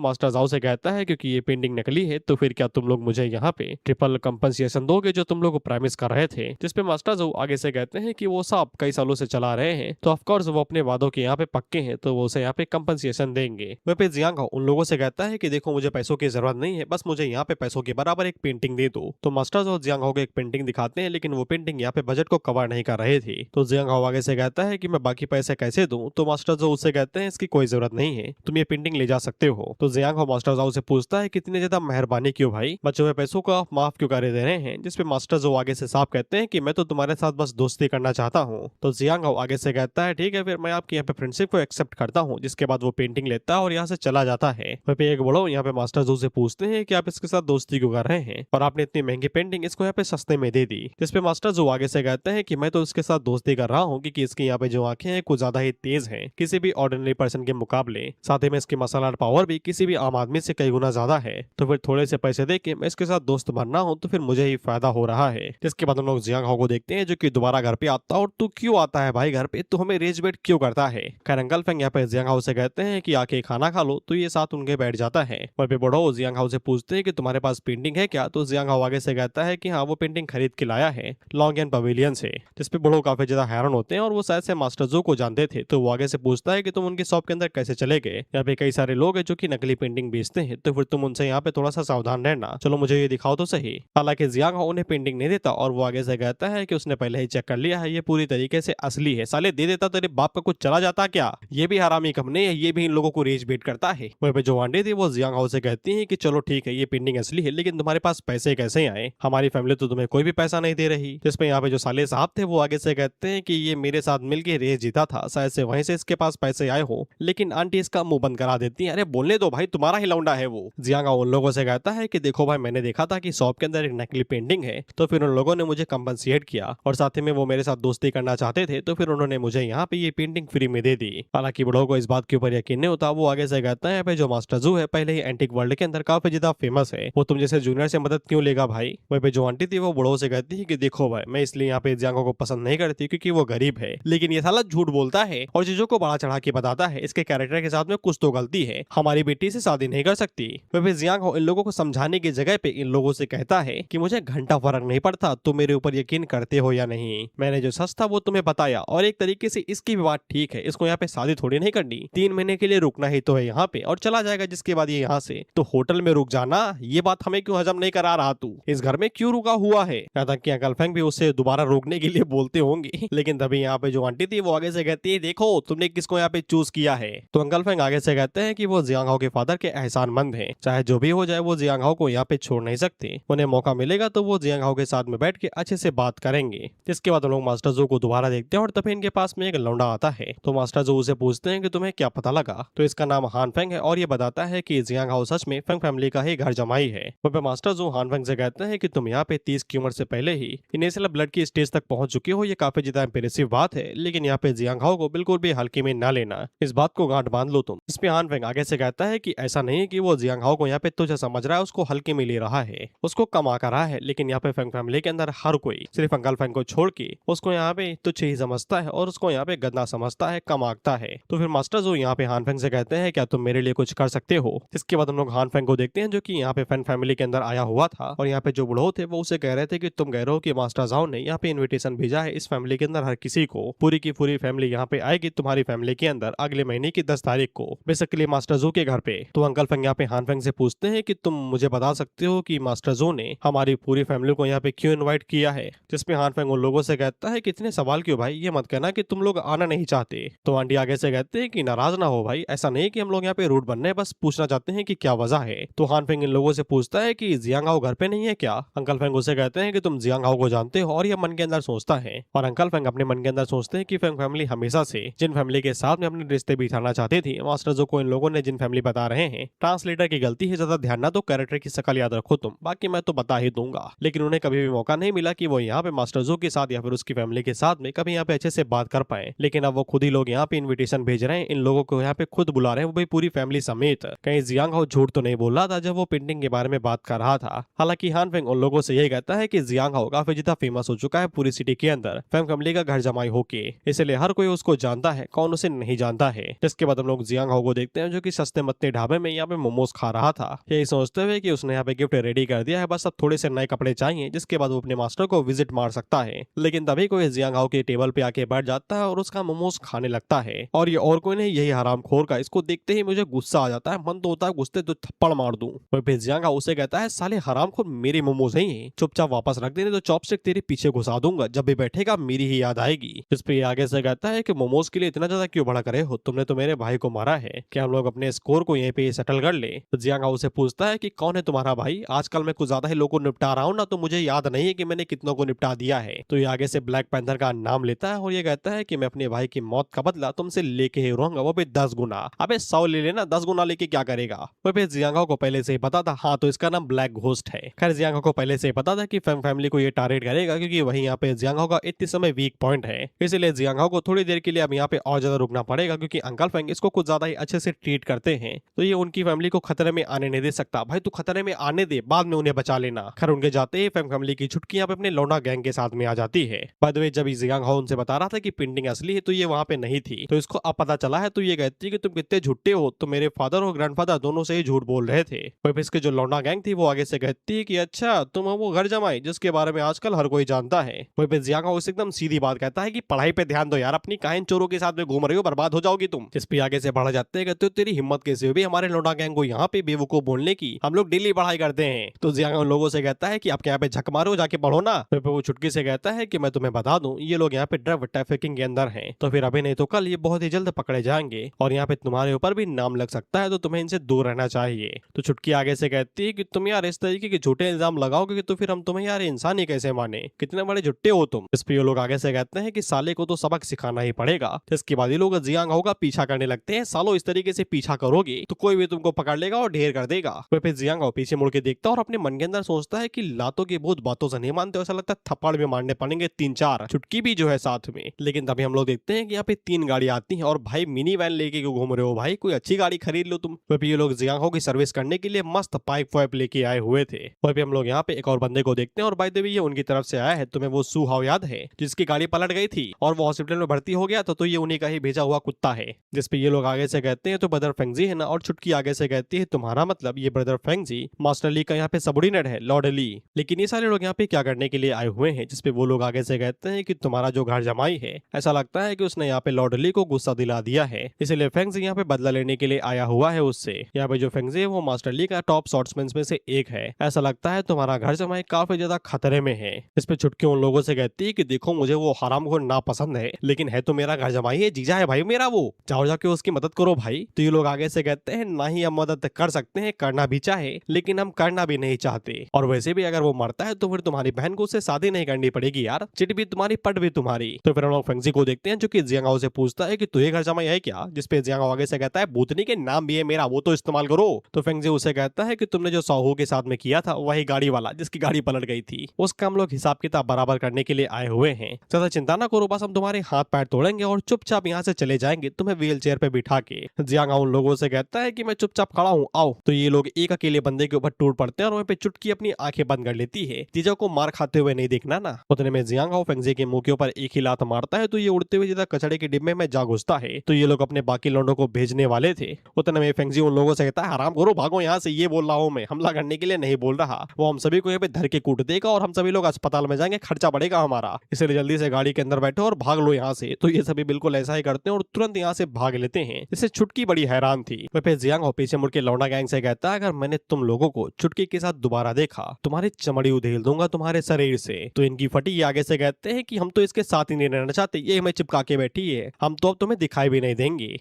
मास्टर जाओ से कहता है क्योंकि ये पेंटिंग नकली है तो फिर क्या तुम लोग मुझे यहाँ पे ट्रिपल कंपनसेशन दोगे जो तुम लोग प्रॉमिस कर रहे थे। जिसपे मास्टर जाओ आगे से कहते हैं कि वो सब कई सालों से चला रहे हैं तो ऑफकोर्स वो अपने वादों के यहाँ पे पक्के हैं, तो वो उसे यहाँ पे कंपनसेशन देंगे। वह पे ज़ैंग हाओ उन लोगों से कहता है कि देखो मुझे पैसों की जरूरत नहीं है, बस मुझे यहाँ पे पैसों के बराबर एक पेंटिंग दे दो। तो मास्टर जाओ ज़ैंग हाओ को एक पेंटिंग दिखाते हैं, लेकिन वो पेंटिंग यहाँ पे बजट को कवर नहीं कर रहे थे। तो ज़ैंग हाओ आगे से कहता है कि मैं बाकी पैसे कैसे दूं। तो मास्टर जो उससे कहते हैं इसकी कोई कोई जरूरत नहीं है, तुम ये पेंटिंग ले जा सकते हो। तो जियांग हो मास्टर जाओ से पूछता है कितनी ज्यादा मेहरबानी क्यों भाई, बच्चों हुए पैसों को आप माफ क्यों कर दे रहे हैं। जिसपे मास्टर जो आगे से साफ कहते हैं कि मैं तो तुम्हारे साथ बस दोस्ती करना चाहता हूँ। तो जियांग हो आगे से कहता है ठीक है फिर मैं आपके यहाँ पे फ्रेंडशिप को एक्सेप्ट करता हूँ। जिसके बाद वो पेंटिंग लेता है और यहाँ से चला जाता है। वहीं पे एक बड़ो यहाँ पे मास्टर जो से पूछते हैं कि आप इसके साथ दोस्ती क्यों कर रहे हैं और आपने इतनी महंगी पेंटिंग इसको यहाँ पे सस्ते में दे दी। जिसपे मास्टर जो आगे से कहते हैं कि मैं तो इसके साथ दोस्ती कर रहा हूँ क्योंकि इसकी यहाँ पे जो आंखें हैं कुछ ज्यादा ही तेज हैं किसी भी ऑर्डिनरी पर्सन के मुकाबले। साथ ही में इसकी मसाला पावर भी किसी भी आम आदमी से कई गुना ज्यादा है। तो फिर थोड़े से पैसे दे के मैं इसके साथ दोस्त बनना हूँ तो फिर मुझे ही फायदा हो रहा है। जिसके बाद हम लोग जियांग हो को देखते हैं जो कि दोबारा घर पे आता है। और तू क्यों आता है भाई घर पे, तू हमें रेज वेट क्यों करता है। खैर अंकल फेंग यहाँ पे जियांग हाउ से कहते हैं कि आके खाना खा लो, तो ये साथ उनके बैठ जाता है। वहीं पे बड़ो जियांग हाउ से पूछते हैं कि तुम्हारे पास पेंटिंग है क्या। तो जियांग हाउ आगे से कहता है कि हाँ वो पेंटिंग खरीद के लाया है लॉन्ग पवेलियन से। जिसपे बड़ो काफी ज्यादा हैरान होते हैं और वो शायद से मास्टर जो को जानते थे। तो वो आगे से पूछता है कि तुम उनकी शॉप के अंदर कैसे चले गए, यहाँ पे कई सारे लोग हैं जो कि नकली पेंटिंग बेचते हैं, तो फिर तुम उनसे यहाँ पे थोड़ा सा सावधान रहना, चलो मुझे ये दिखाओ तो सही। हालांकि जियांग हाउ उन्हें पेंटिंग नहीं देता और वो आगे से कहता है कि उसने पहले ही चेक कर लिया है, ये पूरी तरीके से असली है। साले दे देता तेरे बाप का कुछ चला जाता क्या, ये भी हरामी कम नहीं है, ये भी इन लोगों को रेज बेट करता है। वहीं पे जो आंटी थी वो जियांग हाउ से कहती है कि चलो ठीक है ये पेंटिंग असली है, लेकिन तुम्हारे पास पैसे कैसे आए, हमारी फैमिली तो तुम्हें कोई भी पैसा नहीं दे रही। जिसपे यहाँ पे जो साले साहब थे वो आगे से कहते हैं कि ये मेरे साथ मिलके रेस जीता था, शायद से वहीं से इसके पास पैसे आए हो। लेकिन आंटी इसका मुंह बंद करा देती है, अरे बोलने दो भाई, तुम्हारा ही लौंडा है वो। जियांग हाउ उन लोगों से कहता है कि देखो भाई मैंने देखा था कि शॉप के अंदर एक नकली पेंटिंग है, तो फिर उन लोगों ने मुझे कंपनसेट किया और साथ ही में वो मेरे साथ दोस्ती करना चाहते थे, तो फिर उन्होंने मुझे यहाँ पे ये पेंटिंग फ्री में दे दी। हालांकि बड़ों को इस बात के ऊपर यकीन नहीं होता। वो आगे से कहता है जो मास्टर जू है पहले ही एंटिक वर्ल्ड के अंदर काफी ज्यादा फेमस है, वो तुम जैसे जूनियर से मदद क्यों लेगा भाई। वहीं पे जो आंटी थी वो बड़ों से कहती है कि देखो भाई मैं इसलिए यहाँ पे जियांग हाउ को पसंद नहीं करती क्योंकि वो गरीब है, लेकिन ये साला झूठ बोलता है और चीजों को बड़ा चढ़ा के बताता है। इसके कैरेक्टर के साथ में कुछ तो गलती है, हमारी बेटी से शादी नहीं कर सकती। वहीं पे जियांग हाउ इन लोगों को समझाने की जगह पे इन लोगों से कहता है कि मुझे घंटा फर्क नहीं पड़ता तुम मेरे ऊपर यकीन करते हो या नहीं, मैंने जो सच था वो तुम्हें बताया और एक तरीके से इसकी भी बात ठीक है, इसको यहाँ पे शादी थोड़ी नहीं करनी, 3 महीने के लिए रुकना ही तो है यहाँ पे और चला जाएगा, जिसके बाद ये यहाँ से तो होटल में रुक जाना। ये बात हमें क्यों हजम नहीं करा रहा, तू इस घर में क्यों रुका हुआ है। यहाँ तक कि अंकल फेंग भी उससे दोबारा रोकने के लिए बोलते होंगे, लेकिन तभी यहाँ पे जो आंटी थी वो आगे से कहती है देखो तुमने किसको यहाँ पे चूज किया है। तो अंकल फेंग आगे से कहते हैं कि वो जियांग हाउ के फादर के एहसानमंद हैं, चाहे जो भी हो जाए वो जियांग हाउ को यहाँ पे छोड़ नहीं सकते, उन्हें मौका मिलेगा तो वो जियांग हाउ के साथ में बैठ के अच्छे से बात करेंगे। जिसके बाद हम लोग मास्टर जो को दोबारा देखते हैं और तभी इनके पास में एक लौंडा आता है। तो मास्टर जो उसे पूछते हैं कि तुम्हें क्या पता लगा। तो इसका नाम हान फेंग है और ये बताता है कि जियांग हाउ सच में फेंग फैमिली का ही घर जमाई है। वहाँ पे मास्टर जो हान फेंग से कहते हैं कि तुम यहाँ पे 30 की उम्र से पहले ही इनिशियल ब्लड की स्टेज तक पहुंच चुके हो, ये काफी ज्यादा इंप्रेसिव बात है, लेकिन यहाँ पे जियांग हाउ को बिल्कुल भी हल्के में ना लेना, इस बात को गांठ बांध लो तुम। इस पे हान फेंग आगे से कहता है कि ऐसा नहीं है कि वो जियांग हाउ को यहाँ पे तुझे समझ रहा है, उसको हल्के में ले रहा है, उसको कमा कर रहा है, लेकिन यहाँ पे फेंग फैमिली के अंदर हर कोई सिर्फ अंकल फेंग को छोड़ के उसको यहाँ पे तुच्छ ही समझता है और उसको यहाँ पे गंदा समझता है, कम आंकता है। तो फिर मास्टर जो यहाँ पे हान फेंग से कहते हैं क्या तुम मेरे लिए कुछ कर सकते हो। इसके बाद हम लोग हान फेंग को देखते हैं जो कि यहाँ पे फेंग फैमिली के अंदर आया हुआ था और यहाँ पे जो बुढ़ो थे वो उसे कह रहे थे कि तुम कह रहे हो कि मास्टर जाओ ने यहाँ पे इन्विटेशन भेजा है इस फैमिली के अंदर हर किसी को, पूरी की पूरी फैमिली यहाँ पे आएगी तुम्हारी फैमिली के अंदर अगले महीने की 10 तारीख को, बेसिकली मास्टर जो के घर पे। तो अंकल फेंग यहाँ पे हान फेंग से पूछते हैं कि तुम मुझे बता सकते हो कि मास्टर जो ने हमारी पूरी फैमिली को यहाँ पे क्यों इन्वाइट किया है। जिसपे हान फेंग उन लोगों से कहता है कि इतने सवाल क्यों भाई, ये मत कहना कि तुम लोग आना नहीं चाहते। तो आंटी आगे से कहते हैं कि नाराज ना हो भाई, ऐसा नहीं कि हम लोग यहाँ पे रूड बनने, बस पूछना चाहते हैं कि क्या वजह है। तो हान फेंग इन लोगों से पूछता है कि जियांग हाउ घर पे नहीं है क्या। अंकल फेंग उसे कहते हैं कि तुम जियांग हाउ को जानते हो और ये मन के अंदर सोचता है। और अंकल फेंग अपने मन के अंदर सोचते हैं कि फेंग फैमिली हमेशा से जिन फैमिली के साथ में अपने रिश्ते बिठाना चाहती थी, मास्टर जो को इन लोगों ने जिन फैमिली बता रहे हैं, ट्रांसलेटर की गलती है, ज्यादा ध्यान ना दो, कैरेक्टर की शक्ल याद रखो तुम, बाकी मैं तो बता ही दूंगा। लेकिन उन्हें कभी भी मौका नहीं मिला कि वो यहाँ पे मास्टर जो के साथ या फिर उसकी फैमिली के साथ में कभी यहाँ पे अच्छे से बात कर पाए। लेकिन अब वो खुद ही लोग यहाँ पे इन्विटेशन भेज रहे हैं, इन लोगों को यहाँ पे खुद बुला रहे हैं, वो भी पूरी फैमिली समेत। कहीं जियांग हाउ झूठ तो नहीं बोल रहा था जब वो पेंटिंग के बारे में बात कर रहा था। हालांकि हान फेंग उन लोगों से यही कहता है कि जियांग हाउ काफी ज्यादा फेमस हो चुका है पूरी सिटी के अंदर फेंग फैमिली का घर जमाई होके, इसलिए हर कोई उसको जानता है, कौन उसे नहीं जानता है। जिसके बाद हम लोग जियांग हाउ को देखते हैं जो कि सस्ते मत्ते ढाबे में यहाँ पे मोमोज खा रहा था, यही सोचते हुए कि उसने यहाँ पे गिफ्ट रेडी कर दिया है, बस अब थोड़े से नए कपड़े चाहिए जिसके बाद वो अपने मास्टर को विजिट मार सकता है। लेकिन तभी कोई जियांग हाउ के टेबल पे आके बैठ जाता है और उसका मोमोज खाने लगता है। और ये और कोई नहीं, यही हरामखोर का, इसको देखते ही मुझे गुस्सा आ जाता है, मन तो होता है गुस्से तो थप्पड़ मार दूं। वहीं पे जियांग हाउ उसे कहता है साले हरामखोर मेरे मोमोज नहीं है, चुपचाप वापस रख देने तो चॉपस्टिक तेरे पीछे घुसा दूंगा, जब भी बैठेगा मेरी ही याद आएगी। इस पे आगे से कहता है कि मोमोज के लिए इतना ज्यादा क्यों भड़क रहे हो, तुमने तो मेरे भाई को मारा है, क्या हम लोग अपने स्कोर को यहीं पे सेटल कर ले। तो जियांग हाउ से पूछता है कि कौन है तुम्हारा भाई, आजकल मैं कुछ ज्यादा ही लोगों को निपटा रहा हूँ ना, तो मुझे याद नहीं है कि मैंने कितनों को निपटा दिया है। तो ये आगे से ब्लैक पैंथर का नाम लेता है और ये कहता है कि मैं अपने भाई की मौत का बदला तुमसे लेके ही रहूंगा, वो भी 10 गुना। अबे 100 ले लेना, 10 गुना लेके क्या करेगा। वो फिर जियांग हाउ को पहले से ही पता था, हाँ तो इसका नाम ब्लैक घोस्ट है। खैर जियांग हाउ को पहले से ही पता था कि फैंग फैमिली को ये टारगेट करेगा, क्योंकि वही यहाँ पे जियांग हाउ का इतने समय वीक पॉइंट है। इसलिए जियांग हाउ को थोड़ी देर के लिए अब यहाँ पे और ज्यादा रुकना पड़ेगा, क्योंकि अंकल फैंग इसको कुछ ज्यादा ही अच्छे से ट्रीट करते हैं, तो ये उनकी फैमिली को खतरे में आने नहीं दे सकता। भाई तू खतरे में आने दे, बाद में उन्हें बचा लेना। खैर उनके जाते ही फैंग फैमिली की छुटकी यहाँ पे अपने लौंडा गैंग के साथ में आ जाती है। बाय द वे जब जियांग हाउ उनसे बता रहा था कि पेंटिंग असली है, तो ये वहाँ पे नहीं थी, तो इसको अब पता चला है। तो ये कहती है कि तुम कितने झूठे हो, तो मेरे फादर और ग्रैंडफादर दोनों से ही झूठ बोल रहे थे। वही इसके जो लौंडा गैंग थी वो आगे से कहती है कि अच्छा तुम वो घर जमाई जिसके बारे में आजकल हर कोई जानता है। वही पे जियांग हाउ एकदम सीधी बात कहता है कि पढ़ाई पे ध्यान दो यार, अपनी काहिन चोरों के साथ में घूम रही हो, बर्बाद हो जाओगी तुम। इस पे आगे से बढ़ जाते हैं, कहते हो तेरी हिम्मत कैसे हुई हमारे लौंडा गैंग को यहाँ पे बेवकूफ बोलने की, हम लोग डेली पढ़ाई करते हैं। तो जियांग हाउ लोगों से कहता है कि आप यहाँ पे झक मारो, जाके पढ़ो ना। फिर वो छुटकी से कहता है कि मैं तुम्हें बता दूं, ये लोग यहाँ पे ड्रग ट्रैफिकिंग के अंदर हैं, तो फिर अभी नहीं तो कल ये बहुत ही जल्द पकड़े जाएंगे और यहाँ पे तुम्हारे ऊपर भी नाम लग सकता है, तो तुम्हें इनसे दूर रहना चाहिए। तो छुटकी आगे से कहती है कि तुम यार इस तरीके के झूठे इल्जाम लगाओगे तो फिर हम तुम्हें यार इंसान ही कैसे माने, कितने बड़े झुट्टे हो तुम। इस पे ये लोग आगे से कहते हैं कि साले को तो सबक सिखाना ही पड़ेगा। तो इसके बाद ये लोग जियांग हाउ का पीछा करने लगते हैं। सालो इस तरीके से पीछा करोगे तो कोई भी तुमको पकड़ लेगा और ढेर कर देगा। फिर जियांग हाउ पीछे मुड़ के देखता है और अपने मन के अंदर सोचता है कि लातों की बहुत बातों से नहीं मानते, ऐसा लगता है थप्पड़ भी मारने पड़ेंगे 3-4, छुटकी भी जो है साथ में। लेकिन तभी हम लोग देखते हैं कि यहाँ पे 3 गाड़ी आती हैं और भाई मिनी वैन लेके क्यों घूम रहे हो भाई, कोई अच्छी गाड़ी खरीद लो तुम। वही ये लोग जियांग हाउ की सर्विस करने के लिए मस्त पाइप वाइप लेके आए हुए थे। वही हम लोग यहाँ पे एक और बंदे को देखते हैं और बाय द वे ये उनकी तरफ से आया है। तुम्हें वो सू हाउ याद है जिसकी गाड़ी पलट गई थी और वो हॉस्पिटल में भर्ती हो गया था, तो ये उन्हीं का ही भेजा हुआ कुत्ता है। जिसपे ये लोग आगे से कहते हैं तो ब्रदर फेंगजी है ना, और छुटकी आगे से कहती है तुम्हारा मतलब ये ब्रदर फेंगजी मास्टर ली का यहाँ पे सबऑर्डिनेट है, लॉर्ड ली। लेकिन ये सारे लोग यहाँ पे क्या करने के लिए आए हुए हैं, जिसपे वो लोग आगे से कहते हैं कि तुम्हारा जो घर जमाई है, ऐसा लगता है कि उसने यहाँ पे लॉर्ड ली को गुस्सा दिला दिया है, इसलिए फेंगजी यहाँ पे बदला लेने के लिए आया हुआ है उससे। यहाँ पे जो फेंगजी है वो मास्टर ली का टॉप शॉट्समैन में से एक है, ऐसा लगता है तुम्हारा घर जमाई काफी ज्यादा खतरे में है। इस पे छुटकी उन लोगों से कहती है कि देखो मुझे वो हरामखोर ना पसंद है, लेकिन है तो मेरा घर जमाई है, जीजा है भाई मेरा, वो जाओ जाके उसकी मदद करो भाई। तो ये लोग आगे से कहते हैं ना ही हम मदद कर सकते हैं, करना भी चाहे लेकिन हम करना भी नहीं चाहते, और वैसे भी अगर वो मरता है तो फिर तुम्हारी बहन को उससे शादी नहीं करनी पड़ेगी यार, चिट भी तुम्हारी पट भी तुम्हारी। तो फिर हम लोग फेंगजी को देखते हैं जो कि जियांग हाउ से पूछता है कि तू ये घर जमाई है क्या, जिसपे जियांग हाउ आगे से कहता है भूतनी के नाम भी है मेरा, वो तो इस्तेमाल करो। तो फेंगजी उसे कहता है कि तुमने जो साहू के साथ में किया था वही गाड़ी वाला जिसकी गाड़ी पलट गई थी, उसका हम लोग हिसाब किताब बराबर करने के लिए आए हुए हैं, ज्यादा चिंता ना करो, बस हम तुम्हारे हाथ पैर तोड़ेंगे और चुपचाप यहाँ से चले जाएंगे तुम्हें व्हील चेयर पे बिठा के। जियांग हाउ उन लोगों से कहता है कि मैं चुपचाप खड़ा हूँ आओ। तो ये लोग एक अकेले बंदे के ऊपर टूट पड़ते हैं और वहीं पे चुटकी अपनी आंखें बंद कर लेती है, जीजा को मार खाते हुए नहीं देखना ना। उतने में जियांग हाउ फेंगजी के मुंह के ऊपर एक ही लात मारता है, तो ये उड़ते हुए सीधा कचड़े के डिब्बे में जा घुसता है। तो ये लोग अपने बाकी लौंडों को भेजने वाले थे। उतने में फेंगजी उन लोगों से कहता है हराम करो भागो यहाँ से, ये बोल रहा हूँ मैं, हमला करने के लिए नहीं बोल रहा, वो हम सभी को यहाँ पे धर के कूट देगा और हम सभी लोग अस्पताल में जाएंगे, खर्चा बढ़ेगा हमारा, इसलिए जल्दी से गाड़ी के अंदर बैठो और भाग लो यहाँ से। तो ये सभी बिल्कुल ऐसा ही करते हैं और तुरंत यहाँ से भाग लेते हैं, जिससे छुटकी बड़ी हैरान थी। वह फिर जियांग हाउ पीछे मुड़ के लौंडा गैंग से कहता है अगर मैंने तुम लोगों को चुटकी के साथ दोबारा देखा तुम्हारी चमड़ी उधेल दूंगा तुम्हारे शरीर से। तो इनकी फटी आगे से कहते हैं कि हम तो इसके साथ ही नहीं रहना चाहते, ये हमें चिपका के बैठी है, हम तो अब तुम्हें दिखाई भी नहीं देंगे।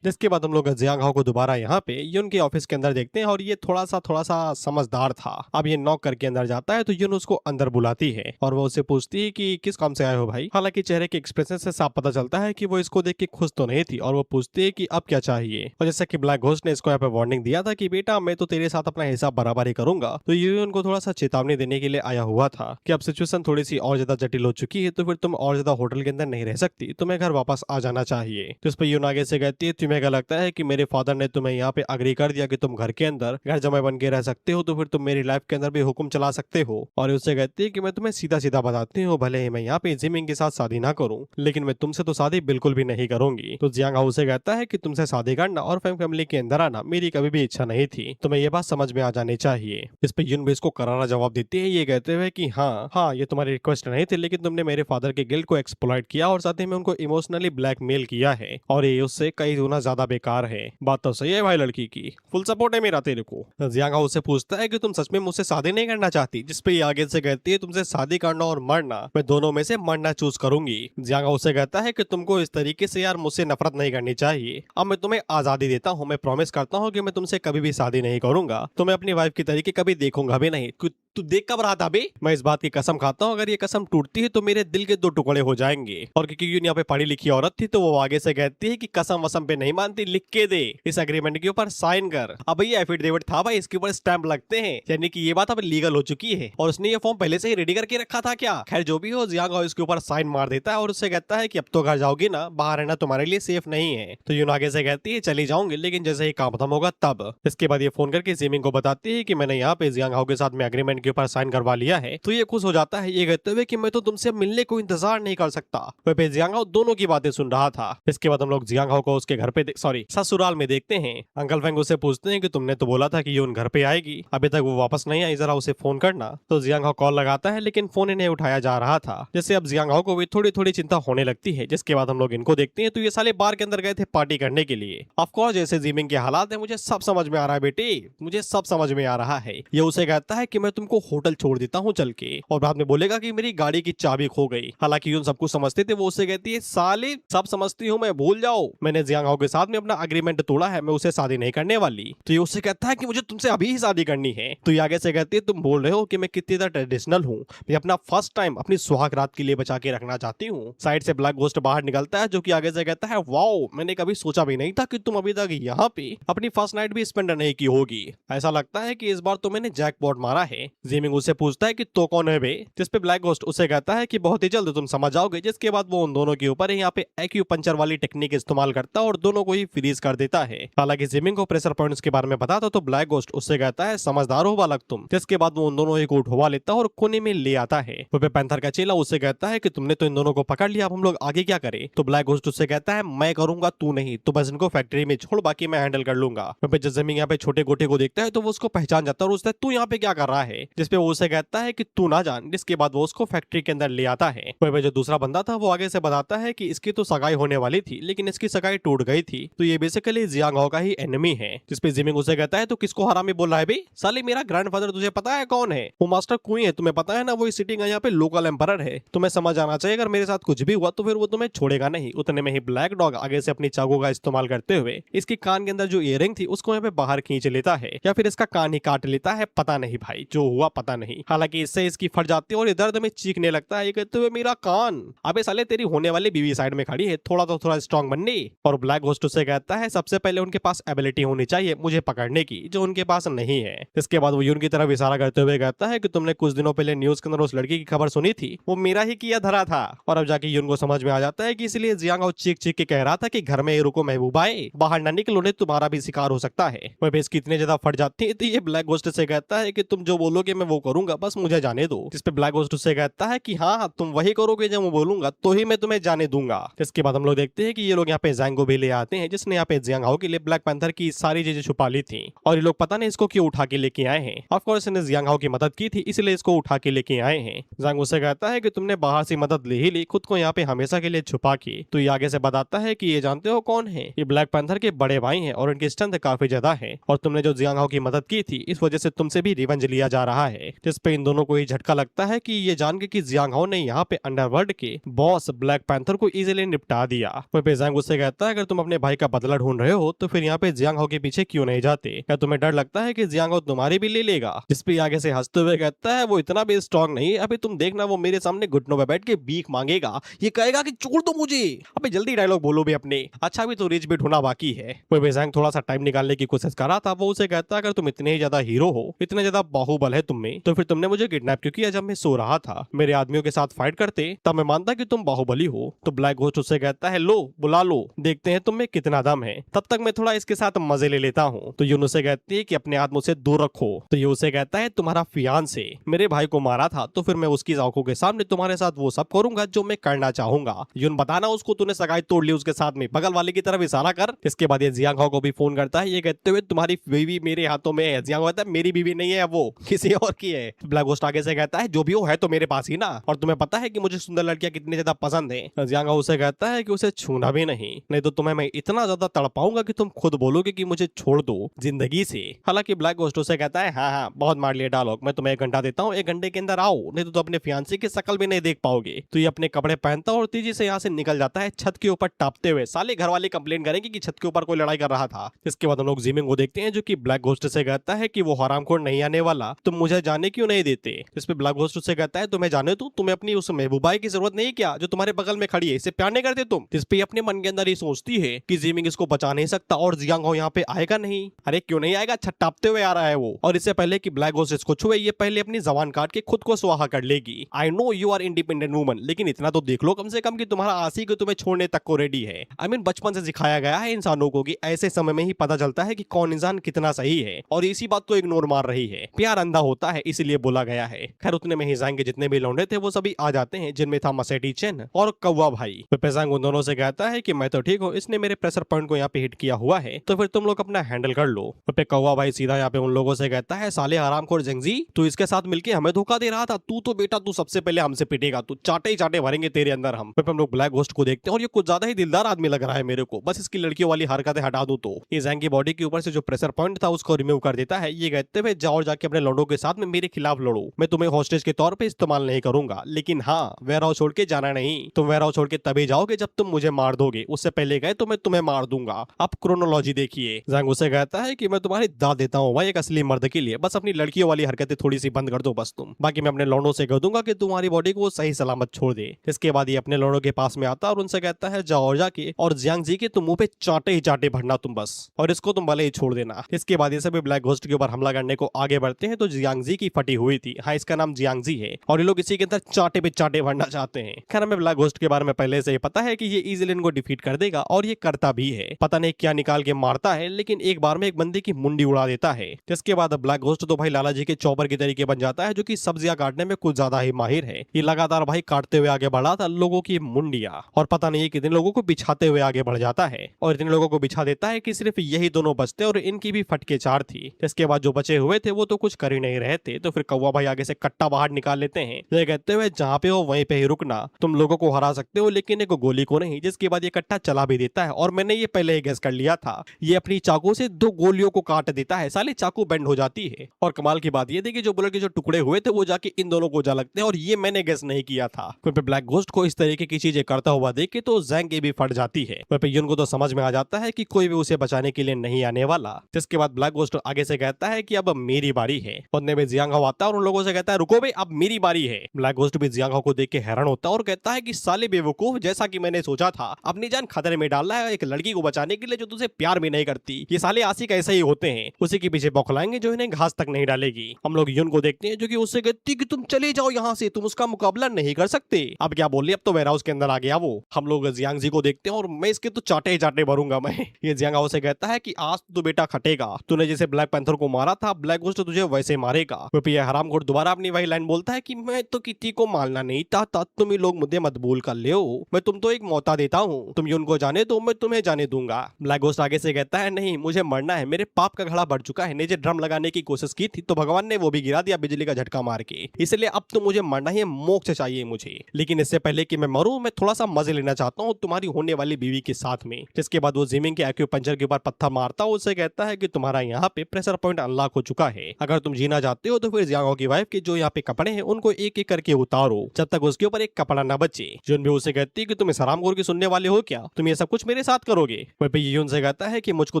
जिसके बाद हम लोग जियांग हाउ को दोबारा यहाँ पे युन के ऑफिस के अंदर देखते हैं और ये थोड़ा सा समझदार था। अब ये नॉक करके अंदर जाता है तो युन उसको अंदर बुलाती है और वो उससे पूछती है कि किस काम से आए हो भाई। हालांकि चेहरे के एक्सप्रेशन से साफ पता चलता है कि वो इसको देख के खुश तो नहीं थी और वो पूछती है कि अब क्या चाहिए। और जैसे कि ब्लैक घोस्ट ने इसको यहाँ पे वार्निंग दिया था कि बेटा मैं तो तेरे साथ अपना हिसाब बराबर ही करूंगा, तो युन को थोड़ा सा चेतावनी देने के लिए आया हुआ था कि अब सिचुएशन थोड़ी सी और ज्यादा जटिल हो चुकी है, तो फिर तुम और ज्यादा होटल के अंदर नहीं रह सकती, तुम्हें घर वापस आ जाना चाहिए। तो इस पर युन आगे से कहती है तुम्हें क्या लगता है कि मेरे फादर ने तुम्हें यहाँ पे अग्री कर दिया कि तुम घर के अंदर घर जमाई बन के रह सकते हो, तो फिर तुम मेरी लाइफ के अंदर भी हुक्म चला सकते हो। और उससे कहती है कि मैं तुम्हें सीधा सीधा बताती हूँ, भले ही मैं यहाँ पे जिमिंग के साथ शादी ना करूँ, लेकिन मैं तुमसे तो शादी बिल्कुल भी नहीं करूंगी। तो जियांग हाउ से कहता है कि तुमसे शादी करना और फैमिली के अंदर आना मेरी कभी भी इच्छा नहीं थी, तुम्हें ये बात समझ में आ जानी चाहिए। इस पे युन भी इसको करारा जवाब देती है, ये कहते हुए कि हाँ ये तुम्हारी रिक्वेस्ट नहीं थी, लेकिन तुमने मेरे फादर के गिल्ट को एक्सप्लॉइट किया और साथ ही में उनको इमोशनली ब्लैकमेल किया है और ये उससे कई गुना ज्यादा बेकार है। बात तो सही है भाई लड़की की, फुल सपोर्ट है मेरा तेरे को। जियांग हाउ से पूछता है कि तुम सच में मुझसे शादी नहीं करना चाहती, जिसपे ये आगे से कहती है तुमसे शादी करना और मरना, मैं दोनों में से मरना चूज करूंगी। जियांग हाउ से कहता है कि तुमको इस तरीके से यार मुझसे नफरत नहीं करनी चाहिए। अब मैं तुम्हें आजादी देता हूँ, मैं प्रॉमिस करता हूँ कि मैं तुमसे कभी भी शादी नहीं करूंगा, तुम्हें अपनी वाइफ की तरीके कभी देखूंगा भी नहीं। तू देख कब रहा था बे? मैं इस बात की कसम खाता हूँ, अगर ये कसम टूटती है तो मेरे दिल के 2 टुकड़े हो जाएंगे। और क्योंकि यहाँ पे पढ़ी लिखी औरत थी तो वो आगे से कहती है कि कसम वसम पे नहीं मानती, लिख के दे, इस एग्रीमेंट के ऊपर साइन कर। अब ये एफिडेविट था भाई, इसके ऊपर स्टैंप लगते हैं, यानी कि ये बात अब लीगल हो चुकी है। और उसने ये फॉर्म पहले से ही रेडी करके रखा था क्या? खैर जो भी हो, जियांग हाउ इसके ऊपर साइन मार देता है और उससे कहता है कि अब तो घर जाओगी ना, बाहर रहना तुम्हारे लिए सेफ नहीं है। तो यून आगे से कहती है चली जाऊंगी, लेकिन जैसे ही काम खत्म होगा तब। इसके बाद ये फोन करके जिमिंग को बताती है कि मैंने यहाँ पे जियांग हाउ के साथ में एग्रीमेंट के ऊपर साइन करवा लिया है। तो ये खुश हो जाता है, ये कहते हुए कि मैं तो तुमसे मिलने को इंतजार नहीं कर सकता। वह पे जियांग हाउ दोनों की बातें सुन रहा था। इसके बाद हम लोग जियांग हाउ को उसके घर पे ससुराल में देखते हैं। अंकल फेंग उसे पूछते हैं कि तुमने तो बोला था कि यून घर पे आएगी, अभी तक वो वापस नहीं आई, जरा उसे फोन करना। तो जियांग हाउ कॉल लगाता है, लेकिन फोन इन्हें उठाया जा रहा था। जैसे अब जियांग हाउ को भी थोड़ी थोड़ी चिंता होने लगती है। जिसके बाद हम लोग इनको देखते हैं, तो ये साले बार के अंदर गए थे पार्टी करने के लिए। ऑफ कोर्स जैसे जिमिंग के हालात है, मुझे सब समझ में आ रहा है बेटी, मुझे सब समझ में आ रहा है। ये उसे कहता है कि मैं तुमको होटल छोड़ देता हूँ चल के, और बाद में बोलेगा कि मेरी गाड़ी की चाबी खो गई। हालांकि यून सब कुछ समझते थे, वो उसे कहती है साले सब समझती हूँ मैं, भूल जाओ, मैंने जियांग हाउ के साथ में अपना एग्रीमेंट तोड़ा है, मैं उसे शादी नहीं करने वाली। तो ये उससे कहता है कि मुझे तुमसे अभी ही शादी करनी है। तो ये आगे से कहती है तुम बोल रहे हो कि मैं कितनी ज्यादा ट्रेडिशनल हूँ, मैं अपना फर्स्ट टाइम अपनी सुहाग रात के लिए बचा के रखना चाहती हूँ। साइड से ब्लैक घोस्ट बाहर निकलता है, जो कि आगे से कहता है वाओ, मैंने कभी सोचा भी नहीं था कि तुम अभी तक यहाँ पे अपनी फर्स्ट नाइट भी स्पेंड नहीं की होगी। ऐसा लगता है कि इस बार तो मैंने जैकपॉट मारा है। जिमिंग उससे पूछता है कि तो कौन है बे? जिस पे ब्लैक घोस्ट उसे कहता है कि बहुत ही जल्द तुम समझ जाओगे। जिसके बाद वो उन दोनों के ऊपर यहाँ पे एक्यूपंक्चर वाली टेक्निक इस्तेमाल करता है और दोनों को ही फ्रीज कर देता है। हालांकि जिमिंग को प्रेशर पॉइंट्स के बारे में पता था, तो ब्लैक घोस्ट उससे कहता है समझदार हो बालक तुम। जिसके बाद वो उन दोनों को उठवा लेता है और कोने में ले आता है। वो पैंथर का चेला उससे कहता है कि तुमने तो इन दोनों को पकड़ लिया, अब हम लोग आगे क्या करें? तो ब्लैक घोस्ट उससे कहता है मैं करूंगा, तू नहीं, तो बस इनको फैक्ट्री में छोड़, बाकी मैं हैंडल कर लूंगा। जब जिमिंग यहाँ पे छोटे गोटे को देखता है तो वो उसको पहचान जाता है और उससे तू यहाँ पे क्या कर रहा है? जिसपे वो उसे कहता है कि तू ना जान। जिसके बाद वो उसको फैक्ट्री के अंदर ले आता है। वह जो दूसरा बंदा था वो आगे से बताता है कि इसकी तो सगाई होने वाली थी, लेकिन इसकी सगाई टूट गई थी, तो ये बेसिकली जियांग हाउ का ही एनिमी है। जिसपे जिमिंग उसे कहता है तो किसको हरामी बोल रहा है बे? साले मेरा ग्रैंडफादर तुझे पता है कौन है? वो मास्टर क्वीन है, तुम्हें पता है ना, वो सिटिंग यहाँ पे लोकल एम्परर है। तुम्हें समझ आना चाहिए, अगर मेरे साथ कुछ भी हुआ तो फिर वो तुम्हें छोड़ेगा नहीं। उतने में ही ब्लैक डॉग आगे से अपनी चाकू का इस्तेमाल करते हुए इसकी कान के अंदर जो ईयरिंग थी उसको यहाँ पे बाहर खींच लेता है, या फिर इसका कान ही काट लेता है, पता नहीं भाई, जो हुआ पता नहीं। हालांकि इससे इसकी फट जाती है और ये दर्द में चीखने लगता है, ये कहते हुए मेरा कान। अबे साले तेरी होने वाली बीवी साइड में खड़ी है, थोड़ा स्ट्रॉन्ग बनने। और ब्लैक घोस्ट से कहता है सबसे पहले उनके पास एबिलिटी होनी चाहिए मुझे पकड़ने की, जो उनके पास नहीं है। इसके बाद वो यून की तरफ इशारा करते हुए कहता है कि तुमने कुछ दिनों पहले न्यूज के अंदर उस लड़की की खबर सुनी थी, वो मेरा ही किया धरा था। और अब जाके यून को समझ में आ जाता है कि इसलिए जियांग हाउ चीख चीख के कह रहा था कि घर में रुको महबूबाए, बाहर न निकलो नहीं तुम्हारा भी शिकार हो सकता है। वह बेस कितने ज्यादा फट जाती है, तो ये ब्लैक घोस्ट से कहता है कि तुम जो बोलोगे मैं वो करूंगा, बस मुझे जाने दो। जिसपे ब्लैक घोस्ट से कहता है कि हाँ तुम वही करोगे जो मैं बोलूंगा, तो ही मैं तुम्हें जाने दूंगा। इसके बाद हम लोग देखते हैं कि ये लोग यहाँ पे जैंग को भी ले आते हैं, जिसने यहाँ पे जियांग हाउ के लिए ब्लैक पैंथर की सारी चीजें छुपा ली थी। और ये लोग पता नहीं इसको क्यों उठा के लेके आए हैं। ऑफ कोर्स इसने जियांग हाउ की मदद की थी, इसलिए इसको उठा के लेके आए हैं। जैंग उससे कहता है कि तुमने बाहर से मदद ले ही ली, खुद को यहाँ पे हमेशा के लिए छुपा के। तो ये आगे से बताता है कि ये जानते हो कौन है? ये ब्लैक पैंथर के बड़े भाई हैं और इनकी स्ट्रेंथ काफी ज्यादा है, और तुमने जो जियांग हाउ की मदद की थी इस वजह से तुमसे भी रिवेंज लिया जा रहा है। जिसपे इन दोनों को ही झटका लगता है कि ये जान के कि जियांग हाउ ने यहाँ पे अंडरवर्ल्ड के बॉस ब्लैक पैंथर को इजीली निपटा दिया। वह पे जैंग उससे कहता है अगर तुम अपने भाई का बदला ढूंढ रहे हो तो फिर यहाँ पे जियांग हाउ के पीछे क्यों नहीं जाते? क्या तुम्हें डर लगता है कि जियांग हाउ तुम्हारी भी ले लेगा? जिसपे आगे से हंसते हुए कहता है वो इतना भी स्ट्रॉन्ग नहीं, अभी तुम देखना वो मेरे सामने घुटनों पे बैठ के भीख मांगेगा, ये कहेगा कि छोड़ दो मुझे। अबे जल्दी डायलॉग बोलो भी अपने, अच्छा भी तो रिच भी ढूंढना बाकी है। वह बेजैंग थोड़ा सा टाइम निकालने की कोशिश कर रहा था। वो उसे कहता अगर तुम इतने ही ज्यादा हीरो हो, इतने ज्यादा बाहुबल है तुम में, तो फिर तुमने मुझे किडनैप क्यों किया जब मैं सो रहा था? मेरे आदमियों के साथ फाइट करते तब मैं मानता कि तुम बाहुबली हो। तो ब्लैक घोस्ट उससे कहता है लो बुला लो, देखते हैं तुम में कितना दम है, तब तक मैं थोड़ा इसके साथ मजे ले लेता हूँ। तो यून उसे कहती है कि अपने हाथ मुझसे दूर रखो। तो ये उसे कहता है तुम्हारा फियांसे मेरे भाई को मारा था, तो फिर मैं उसकी आंखों के सामने तुम्हारे साथ वो सब करूंगा जो मैं करना चाहूंगा। यून बताना उसको तूने सगाई तोड़ ली उसके साथ में, बगल वाले की तरफ इशारा कर। इसके बाद ये जियांग हाउ को भी फोन करता है, ये कहते हुए तुम्हारी बीवी मेरे हाथों में है। जियांग कहता है मेरी बीवी नहीं है, वो किसी और की है। ब्लैक घोस्ट आगे से कहता है जो भी हो है तो मेरे पास ही ना, और तुम्हें पता है कि मुझे सुंदर लड़कियां कितनी ज्यादा पसंद है। जियांग हाओ उसे कहता है कि उसे छूना भी नहीं तो तुम्हें मैं इतना ज्यादा तड़पाऊंगा कि तुम खुद बोलोगे कि मुझे छोड़ दो जिंदगी से। हालांकि ब्लैक घोस्ट उसे कहता है हाँ हाँ बहुत मार लिया डायलॉग, मैं तुम्हें 1 घंटा देता हूँ, 1 घंटे के अंदर आओ, नहीं तो अपने फियांसी की शक्ल भी नहीं देख पाओगे। तो ये अपने कपड़े पहनता और तेजी से यहाँ से निकल जाता है छत के ऊपर टापते हुए। साले घर वाले कंप्लेन करेंगे कि छत के ऊपर कोई लड़ाई कर रहा था। इसके बाद हम लोग जिमिंग को देखते हैं जो कि ब्लैक घोस्ट से कहता है कि वो हरामखोर नहीं आने वाला, तुम मुझे जाने क्यों नहीं देते। इस पे ब्लैक घोस्ट से कहता है तुम्हें जाने दूं, तुम्हें अपनी उस महबूबाई की जरूरत नहीं क्या जो तुम्हारे बगल में खड़ी है, इससे प्यार नहीं करते तुम। इस पे अपने मन के अंदर ये सोचती है कि जिमिंग इसको बचा नहीं सकता और जियांग हो यहाँ पे आएगा नहीं। अरे क्यों नहीं आएगा, छत टापते हुए आ रहा है वो। और इससे पहले कि ब्लैक घोस्ट इसको छुए ये पहले अपनी जबान काट के खुद को स्वाहा कर लेगी। I know you are independent woman, लेकिन इतना तो देख लो कम से कम कि तुम्हारा आशिक तुम्हें छोड़ने तक को रेडी है। आई मीन बचपन से सिखाया गया है इंसानों को कि ऐसे समय में ही पता चलता है कि कौन इंसान कितना सही है, और इसी बात को इग्नोर मार रही है। प्यार अंधा होता है इसलिए बोला गया है। खैर उतने में ही ज़ैंग के जितने भी लौंडे थे वो सभी आ जाते हैं, जिनमें था मसेटी चेन और कौवा भाई। फिर ज़ैंग उन दोनों से कहता है कि मैं तो ठीक हूँ, इसने मेरे प्रेशर पॉइंट को यहाँ पे हिट किया हुआ है, तो फिर तुम लोग अपना हैंडल कर लो। फिर कौवा भाई सीधा यहाँ पे उन लोगों से कहता है साले हरामखोर ज़ेंगजी, तू इसके साथ मिलके हमें धोखा दे रहा था, तू तो बेटा तू सबसे पहले हमसे पिटेगा, तू चाटे ही चाटे भरेंगे तेरे अंदर हम। फिर हम लोग ब्लैक घोस्ट को देखते हैं और ये कुछ ज्यादा ही दिलदार आदमी लग रहा है मेरे को, बस इसकी लड़कियों वाली हरकतें हटा दूं तो। ये ज़ैंग की बॉडी के ऊपर से जो प्रेशर पॉइंट था उसको रिमूव कर देता है। ये कहते हुए जाओ जाके अपने लौंडों के साथ में मेरे खिलाफ लड़ो, मैं तुम्हें हॉस्टेज के तौर पे इस्तेमाल नहीं करूंगा, लेकिन हाँ वेयर हाउस छोड़ के जाना नहीं। तुम वेयर हाउस छोड़ के तभी जाओगे जब तुम मुझे मार दोगे, उससे पहले गए तो मैं तुम्हें मार दूंगा। अब क्रोनोलॉजी देखिए। ज़ैंग उसे कहता है कि मैं तुम्हारी दाद देता हूँ भाई एक असली मर्द के लिए, बस अपनी लड़कियों वाली हरकतें थोड़ी सी बंद कर दो बस तुम, बाकी मैं अपने लौंडों से कह दूंगा कि तुम्हारी बॉडी को सही सलामत छोड़ दे। इसके बाद ये अपने लौंडों के पास में आता और उनसे कहता है जाओ और जाके और जियांग जी के तुम मुंह पे चाटे ही चाटे भरना तुम बस, और इसको तुम भले ही छोड़ देना। इसके बाद ये सभी ब्लैक घोस्ट के ऊपर हमला करने को आगे बढ़ते हैं तो जियांग जी की फटी हुई थी, हाँ इसका नाम जियांग जी है, और ये लोग इसी के अंदर चाटे पे चाटे भरना चाहते हैं। खैर हमें ब्लैक घोस्ट के बारे में पहले से ही पता है कि ये इजीली इनको डिफीट कर देगा, और ये करता भी है। पता नहीं क्या निकाल के मारता है, लेकिन एक बार में एक बंदे की मुंडी उड़ा देता है। जिसके बाद ब्लैक घोस्ट तो भाई लाला जी के चौपर की तरीके बन जाता है, जो कि सब्जियां काटने में कुछ ज्यादा ही माहिर है। ये लगातार भाई काटते हुए आगे बढ़ा था लोगों की मुंडिया, और पता नहीं कितने लोगों को बिछाते हुए आगे बढ़ जाता है, और इतने लोगों को बिछा देता है कि सिर्फ यही दोनों बचते और इनकी भी फटके 4 थी। इसके बाद जो बचे हुए थे वो तो कुछ कर ही नहीं रहे थे, तो फिर कौवा भाई आगे से कट्टा बाहर निकाल लेते हैं, ये कहते हुए जहाँ पे हो वहीं पे ही रुकना, तुम लोगों को हरा सकते हो लेकिन एक गोली को नहीं। जिसके बाद ये कट्टा चला भी देता है, और मैंने ये पहले ही गेस कर लिया था, ये अपनी चाकू से 2 गोलियों को काट देता है, साली चाकू बेंड हो जाती है। और कमाल की बात ये थी कि जो बुलेट के जो टुकड़े हुए थे वो जाके इन दोनों को जा लगते हैं, और ये मैंने गेस नहीं किया था। फिर ब्लैक घोस्ट को इस तरीके की चीजें करता हुआ देख के तो ज़ैंग की भी फट जाती है। फिर युन को तो समझ में आ जाता है कि कोई भी उसे बचाने के लिए नहीं आने वाला। जिसके बाद ब्लैक घोस्ट आगे से कहता है कि अब मेरी बारी है। उतने में जियांग हाओ आता है और उन लोगों से कहता है रुको भाई अब मेरी बारी है। ब्लैक घोस्ट भी जियांग हाओ को देख के हैरान होता है और कहता है कि साले बेवकूफ, जैसा कि मैंने सोचा था, अपनी जान खतरे में डाल रहा है एक लड़की को बचाने के लिए जो तुझे प्यार भी नहीं करती। ये साले आशिक ऐसे ही होते हैं, उसी के पीछे बौखलाएंगे जो इन्हें घास तक नहीं डालेगी। हम लोग युन को देखते हैं जो कि उससे कहती कि तुम चले जाओ यहाँ से, तुम उसका मुकाबला नहीं कर सकते। अब क्या बोल रही, अब तो वेयर हाउस के अंदर आ गया वो। हम लोग जियांग जी को देखते हैं और मैं इसके तो चाटे ही चाटे भरूंगा मैं। ये जियांग हाओ से कहता है कि आज तो बेटा खटेगा, तूने जैसे ब्लैक पैंथर को मारा था ब्लैक घोस्ट तुझे वैसे मारेगा। फिर ये हरामखोर दोबारा अपनी वही लाइन बोलता है कि मैं तो किसी को मारना नहीं चाहता, तुम ही लोग मुझे मकबूल कर ले, मैं तुम तो एक मौका देता हूँ, तुम युन को जाने दो मैं तुम्हें जाने दूंगा। ब्लैक घोस्ट आगे से कहता है नहीं मुझे मरना है, मेरे पाप का घड़ा बढ़ चुका है, नीचे ड्रम लगाने की कोशिश की थी तो भगवान ने वो भी गिरा दिया बिजली का झटका मार के, इसलिए अब तो मुझे मरना ही, मोक्ष चाहिए मुझे। लेकिन इससे पहले कि मैं मरूं मैं थोड़ा सा मजे लेना चाहता हूँ तुम्हारी होने वाली बीवी के साथ में। जिसके बाद वो जिमिंग के एक्यूपंक्चर के ऊपर पत्थर मारता है, उससे कहता है कि तुम्हारा यहाँ पे प्रेशर पॉइंट अनलॉक हो चुका है, अगर तुम जीना चाहते हो तो फिर जियांग हाओ की वाइफ के जो यहाँ पे कपड़े हैं उनको एक एक करके उतारो जब तक उसके ऊपर एक कपड़ा न बचे। जुन भी उसे कहती है कि तुम इस हरामखोर की सुनने वाले हो क्या, तुम ये सब कुछ मेरे साथ करोगे। वहीं युन से कहता है कि मुझको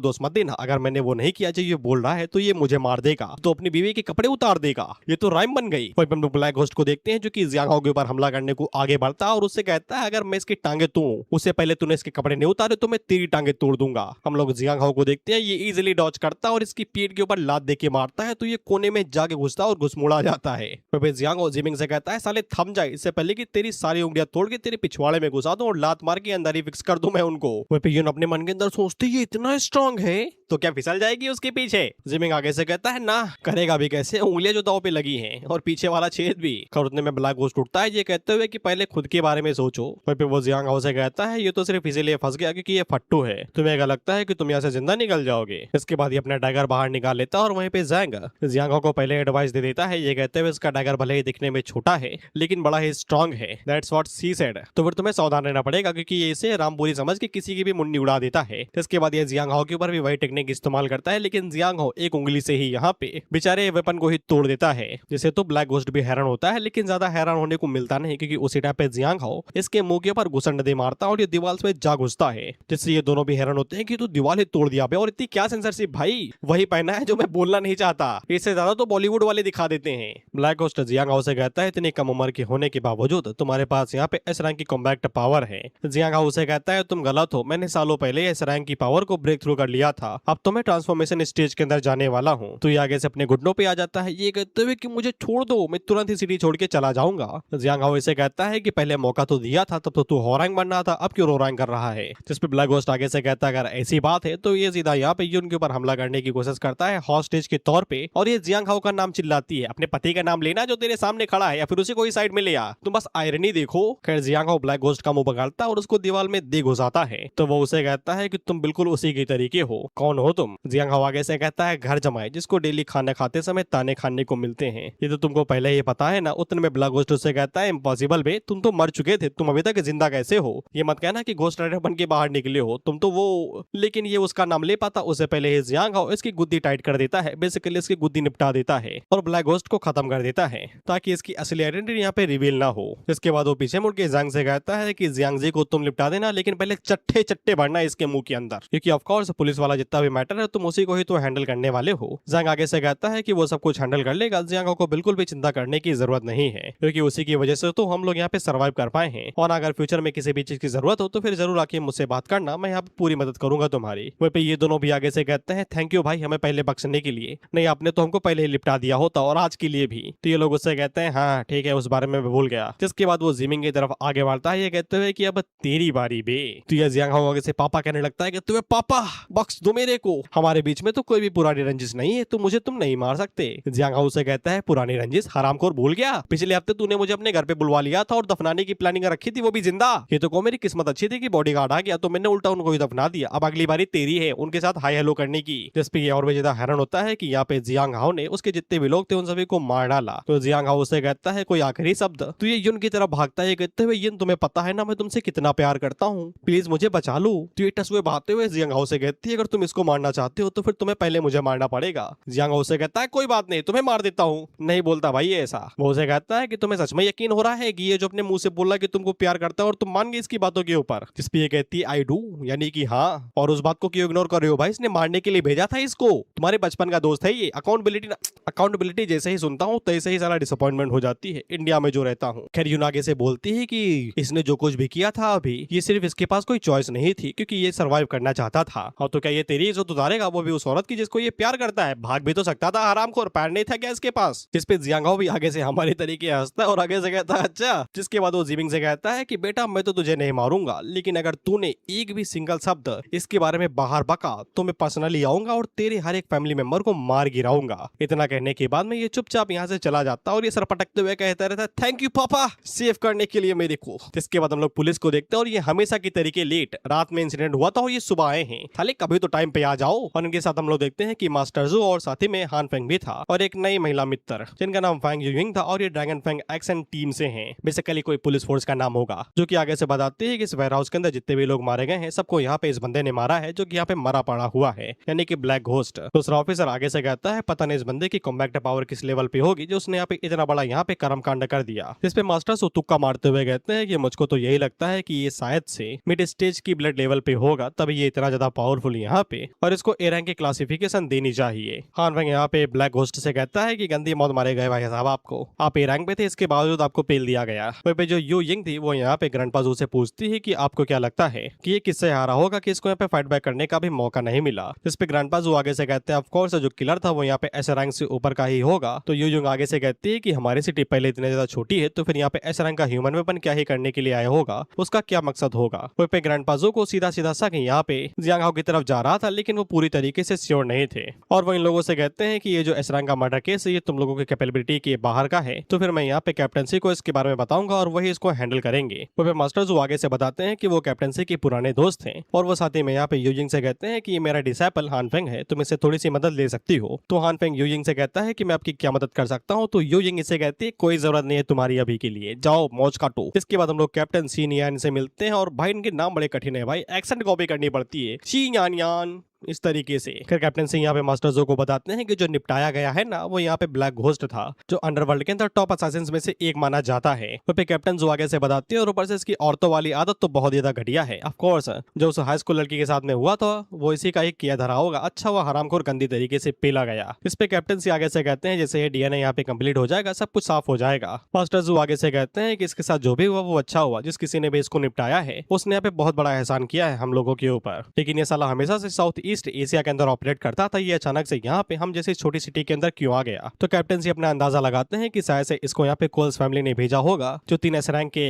दोस्त मत देना, अगर मैंने वो नहीं किया जो ये बोल रहा है तो ये मुझे मार देगा, तो अपनी बीवी के कपड़े उतार देगा। ये तो राइम बन गई। वहीं हम लोग ब्लैक घोस्ट को देखते हैं जो कि जियांग हाओ के ऊपर हमला करने को आगे बढ़ता है और उससे कहता है अगर मैं इसकी टांगे तोड़ूं उससे पहले तूने इसके कपड़े नहीं उतारे तो मैं तेरी टांगे तोड़ दूंगा। हम लोग जियांग हाओ को देखते हैं, ये इजीली डॉज करता है और इसकी पीठ के ऊपर लात देके मारता है, तो ये कोने में जाके घुसता और घुसमुड़ा जाता है। फिर जियांग हाओ जिमिंग से कहता है साले थम जाए, इससे पहले कि तेरी सारी उंगलियां तोड़ के तेरे पिछवाड़े में घुसा दूं और लात मार के अंदर ही फिक्स कर दूं मैं उनको। वहीं युन अपने मन के अंदर सोचते ये इतना स्ट्रांग है तो क्या फिसल जाएगी उसके पीछे। जिमिंग आगे से कहता है ना करेगा भी कैसे, उंगलियां जो दांव पे लगी हैं और पीछे वाला छेद भी। उतने में ब्लैक घोस्ट उठता है ये कहते हुए कि पहले खुद के बारे में सोचो। फिर वो जियांग हाओ से कहता है ये तो सिर्फ इसीलिए फंस गया क्योंकि ये फट्टू है, तुम्हें क्या लगता है कि तुम यहाँ से जिंदा निकल जाओगे। इसके बाद ये अपना डैगर बाहर निकाल लेता है और वहीं पे ज़ैंग जियांग हाओ को पहले एडवाइस दे देता है, ये कहते हुए इसका डैगर भले ही दिखने में छोटा है लेकिन बड़ा ही स्ट्रांग है। That's what she said. तो फिर तुम्हें सावधान रहना पड़ेगा क्योंकि ये इसे रामबोली समझ के किसी की भी मुंडी उड़ा देता है। इसके बाद ये जियांग हाओ के ऊपर भी वही टेक्निक इस्तेमाल करता है, लेकिन जियांग हाओ एक उंगली से ही यहाँ पे बेचारे वेपन को ही तोड़ देता है, जिसे तो ब्लैक घोस्ट भी हैरान होता है, लेकिन ज्यादा हैरान होने को मिलता नहीं क्योंकि उसी टाइम पे जियांग हाओ इसके मुंह के ऊपर घुसंडे मारता है और ये दीवार में जा घुसता है, जिससे ये दोनों भी हैरान होते हैं कि तू दीवार ही तोड़ दिया बे, और इतनी क्या सेंसरशिप भाई, वही पहना है जो मैं बोलना नहीं चाहता। इससे ज्यादा तो बॉलीवुड वाले दिखा देते हैं। ब्लैक घोस्ट जियांग हाओ से कहता है, इतनी कम उम्र के होने के बावजूद तुम्हारे पास यहाँ पे एस रैंक की कॉम्बैक्ट पावर है। जियांग हाओ से कहता है, तुम गलत हो, मैंने सालों पहले एस रैंक की पावर को ब्रेक थ्रू कर लिया था, अब तो मैं ट्रांसफॉर्मेशन स्टेज के अंदर जाने वाला हूँ। तो ये आगे से अपने घुटनों पे आ जाता है, ये कहते हुए कि मुझे छोड़ दो, मैं तुरंत ही सिटी छोड़ के चला जाऊंगा। जियांग हाओ इसे कहता है कि पहले मौका तो दिया था, तब तो तू होरैंग बन रहा था, अब क्यों रोरैंग कर रहा है। जिस पे ब्लैक घोस्ट आगे से कहता है, अगर ऐसी बात है तो ये सीधा यहाँ पे यून के ऊपर हमला करने की कोशिश करता है हॉस्टेज के तौर पे, और ये जियांग हाओ का नाम चिल्लाती है, अपने पति का नाम लेना जो तेरे सामने खड़ा है, या फिर उसे कोई साइड में ले आ, तुम बस आयरनी देखो। खैर जियांग हाओ ब्लैक घोस्ट का मुंह पकड़ता है और उसको दीवार में दे घुसाता है, तो वो उसे कहता है कि तुम बिल्कुल उसी के तरीके हो, कौन हो तुम। जियांग हाओ आगे से कहता है, घर जमाए जिसको डेली खाना खाते समय ताने खाने को मिलते हैं, ये तो तुमको पहले ही पता है ना। उतने में ब्लैक घोस्ट उससे कहता है, इम्पॉसिबल बे, तुम तो मर चुके थे, तुम अभी तक जिंदा कैसे हो, ये मत कहना कि घोस्ट राइडर बन के बाहर निकले हो, तुम तो वो। लेकिन ये उसका नाम ले पाता उससे पहले ही जियांग हाओ इसकी गुद्दी टाइट कर देता है, बेसिकली इसकी गुद्दी निपटा देता है और ब्लैक घोस्ट को खत्म कर देता है ताकि इसकी असली आइडेंटिटी यहाँ पे रिवील ना हो। इसके बाद वो पीछे मुड़ के जियांग से कहता है कि जियांग जी को तुम निपटा देना, लेकिन पहले चट्टे चट्टे बढ़ना इसके मुंह के अंदर, क्योंकि ऑफ कोर्स पुलिस वाला जितना भी मैटर है तुम उसी को ही तो हैंडल करने वाले हो। जियांग आगे से कहता है कि वो सब कुछ हैंडल कर लेगा, जियांग हाओ को बिल्कुल भी चिंता करने की जरूरत नहीं है, क्योंकि उसी की वजह से तो हम लोग यहाँ पे सर्वाइव कर पाए हैं, और अगर फ्यूचर में किसी भी चीज की जरूरत हो तो फिर जरूर आके मुझसे बात करना, मैं यहाँ पे पूरी मदद करूंगा तुम्हारी। वहीं पे ये दोनों भी आगे से कहते हैं, थैंक यू भाई हमें पहले बख्शने के लिए, नहीं आपने तो हमको पहले ही लिपटा दिया होता, और आज के लिए भी। तो ये लोग उससे कहते हैं, हाँ ठीक है, उस बारे में मैं भूल गया। जिसके बाद वो जिमिंग की तरफ आगे बढ़ता है, ये कहते हुए कि अब तेरी बारी बे। तो ये जियांग हाओ आगे से पापा कहने लगता है कि तुम्हें पापा बख्श दो मेरे को, हमारे बीच में तो कोई भी पुरानी रंजिश नहीं है, तो मुझे तुम नहीं मार सकते। जियांग हाओ से कहता है, पुरानी रंजिश हरामखोर, भूल गया पिछले हफ्ते तूने मुझे अपने घर पे बुलवा लिया था और दफनाने की प्लानिंग रखी थी, वो भी जिंदा। ये तो को मेरी किस्मत अच्छी थी कि बॉडीगार्ड आ गया, तो मैंने उल्टा उनको ही दफना दिया, अब अगली बारी तेरी है उनके साथ हाई हेलो करने की। जिस पे ये और भी ज्यादा हैरान होता है कि यहाँ पे जियांग हाओ ने उसके जितने भी लोग थे उन सभी को मार डाला। तो जियांग हाओ से कहता है, कोई आखिरी शब्द। तो ये युन की तरफ भागता है कहते हुए, युन तुम्हें पता है ना मैं तुमसे कितना प्यार करता हूँ, प्लीज मुझे बचा लो। तो ये टसुए बहाते हुए जियांग हाओ से कहती है, अगर तुम इसको मारना चाहते हो तो फिर तुम्हें पहले मुझे मारना पड़ेगा। जियांग हाओ से कहता है, कोई बात नहीं, तुम्हें मार देता हूँ। नहीं बोलता भाई ऐसा। वो उसे कहता है कि तुम्हें सच में यकीन हो रहा है कि ये जो अपने मुंह से बोला कि तुमको प्यार करता है और तुम मान गए इसकी बातों के ऊपर। जिस पे ये कहती है, आई डू, यानी कि हाँ, और उस बात को क्यों इग्नोर कर रहे हो भाई, इसने मारने के लिए भेजा था इसको, तुम्हारे बचपन का दोस्त है ये। अकाउंटेबिलिटी जैसे ही सुनता हूँ तैसे ही सारा डिसअपॉइंटमेंट हो जाती है इंडिया में जो रहता हूँ। खैर यून आगे से बोलती है कि इसने जो कुछ भी किया था अभी, ये सिर्फ इसके पास कोई चॉइस नहीं थी, क्योंकि ये सर्वाइव करना चाहता था। और तो क्या ये तेरी इज्जत उतारेगा, वो भी उस औरत की जिसको ये प्यार करता है। भाग भी तो सकता था हरामखोर, पैर नहीं था क्या इसके पास। जिस पे जियांग हाओ भी आगे से हमारे तरीके हंसता है और आगे से कहता है, अच्छा। जिसके बाद वो जिमिंग से कहता है कि बेटा मैं तो तुझे नहीं मारूंगा, लेकिन अगर तूने एक भी सिंगल शब्द इसके बारे में बाहर बका तो मैं पर्सनली आऊंगा और तेरे हर एक फैमिली मेंबर को मार गिराऊंगा। इतना कहने के बाद में ये चुपचाप यहाँ से चला जाता और ये सर पटकते हुए कहता रहता है, थैंक यू पापा सेव करने के लिए मेरे को। जिसके बाद हम लोग पुलिस को देखते हैं और ये हमेशा की तरीके लेट, रात में इंसिडेंट हुआ था और ये सुबह आए हैं, खाली कभी तो टाइम पे आ जाओ। और इनके साथ हम लोग देखते हैं कि मास्टर जू और साथी में हान फेंग भी था और एक नई महिला मित्र जिनका नाम फैंग यूइंग था, और ये ड्रैगन फेंग एक्शन टीम से हैं। बेसिकली कोई पुलिस फोर्स का नाम होगा, जो कि आगे से बताते हैं कि इस वेयर हाउस के अंदर जितने भी लोग मारे गए हैं सबको यहाँ पे इस बंदे ने मारा है, जो कि यहाँ पे मरा पड़ा हुआ है, यानी कि ब्लैक घोस्ट। दूसरा ऑफिसर आगे से कहता है, पता नहीं इस बंदे की कॉम्बैक्ट पावर किस लेवल पे होगी जो उसने यहाँ पे इतना बड़ा यहाँ पे कर्म कांड कर दिया। इस पे मास्टर सो तुक्का मारते हुए कहते हैं कि मुझको तो यही लगता है कि ये शायद से मिड स्टेज की ब्लड लेवल पे होगा, तभी ये इतना ज्यादा पावरफुल यहाँ पे, और इसको ए रैंक की क्लासिफिकेशन देनी चाहिए। हान फेंग यहाँ पे ब्लैक घोस्ट से कहता है कि गंदी मौत मारे गए भाई साहब, आपको आप ए रैंक पे थे, इसके बावजूद आपको पेल दिया गया। वहीं पे जो यू यिंग थी वो यहाँ पे ग्रैंडपा जू से पूछती है कि आपको क्या लगता है कि ये किससे हारा होगा, कि इसको यहाँ पे फाइट बैक करने का भी मौका नहीं मिला। इस पे ग्रैंडपा जू आगे से कहते हैं, ऑफ कोर्स जो किलर था वो यहाँ पे एस रैंक से ऊपर का ही होगा। तो यू यिंग आगे से कहती है कि हमारी सिटी पहले इतने ज्यादा छोटी है, तो फिर यहाँ पे एस रैंक का ह्यूमन वेपन क्या ही करने के लिए आया होगा, उसका क्या मकसद होगा। वहीं पे ग्रैंडपा जू को सीधा सीधा शक यहाँ पे जियांग हाओ की तरफ जा रहा था, लेकिन वो पूरी तरीके से श्योर नहीं थे। और वो इन लोगों से कहते हैं कि ये जो एस रैंक का मर्डर केस है ये तुम लोगों की कैपेबिलिटी के बाहर का है, तो फिर मैं यहाँ पे कैप्टनसी को इसके बारे में बताऊंगा और वही इसको हैंडल करेंगे। वो फिर मास्टर जो आगे से बताते हैं कि वो कैप्टनसी के पुराने दोस्त हैं, और वो साथी में यहाँ पे यूजिंग से कहते हैं कि ये मेरा डिसाइपल हान फेंग है, तुम इससे थोड़ी सी मदद ले सकती हो। तो हान फेंग यूजिंग से कहता है कि मैं आपकी क्या मदद कर सकता हूँ। तो यू यिंग इसे कहती है कोई जरूरत नहीं है तुम्हारी अभी के लिए, जाओ मौज काटो। इसके बाद हम लोग कैप्टन सी नियान से मिलते हैं और भाई इनके नाम बड़े कठिन है भाई, एक्सेंट कॉपी करनी पड़ती है, शी यान यान इस तरीके से। फिर कैप्टन सिंह यहाँ पे मास्टर जो को बताते हैं कि जो निपटाया गया है ना वो यहाँ पे ब्लैक घोस्ट था, जो अंडरवर्ल्ड के अंदर टॉप असासिन्स में से एक माना जाता है। तो पे कैप्टन जो आगे से बताती है और ऊपर से इसकी औरतों वाली आदत तो बहुत ज्यादा घटिया है। ऑफ कोर्स जो उस हाई स्कूल लड़की के साथ में हुआ था वो इसी का ही किया धरा होगा। अच्छा वो हरामखोर गंदी तरीके से पेला गया। इस पे कैप्टन सिंह आगे से कहते हैं जैसे ये डीएनए यहाँ पे कंप्लीट हो जाएगा सब कुछ साफ हो जाएगा। मास्टर जो आगे से कहते हैं कि इसके साथ जो भी हुआ वो अच्छा हुआ, जिस किसी ने भी इसको निपटाया है उसने यहाँ पे बहुत बड़ा एहसान किया है हम लोगों के ऊपर। लेकिन ये साला हमेशा से साउथ ईस्ट एशिया के अंदर ऑपरेट करता था, ये अचानक से यहाँ पे हम जैसी छोटी सिटी के अंदर क्यों आ गया। तो कैप्टन से अपना अंदाजा लगाते हैं कि शायद से इसको यहाँ पे कोल्स फैमिली ने भेजा होगा। जो 3 एस रैंक के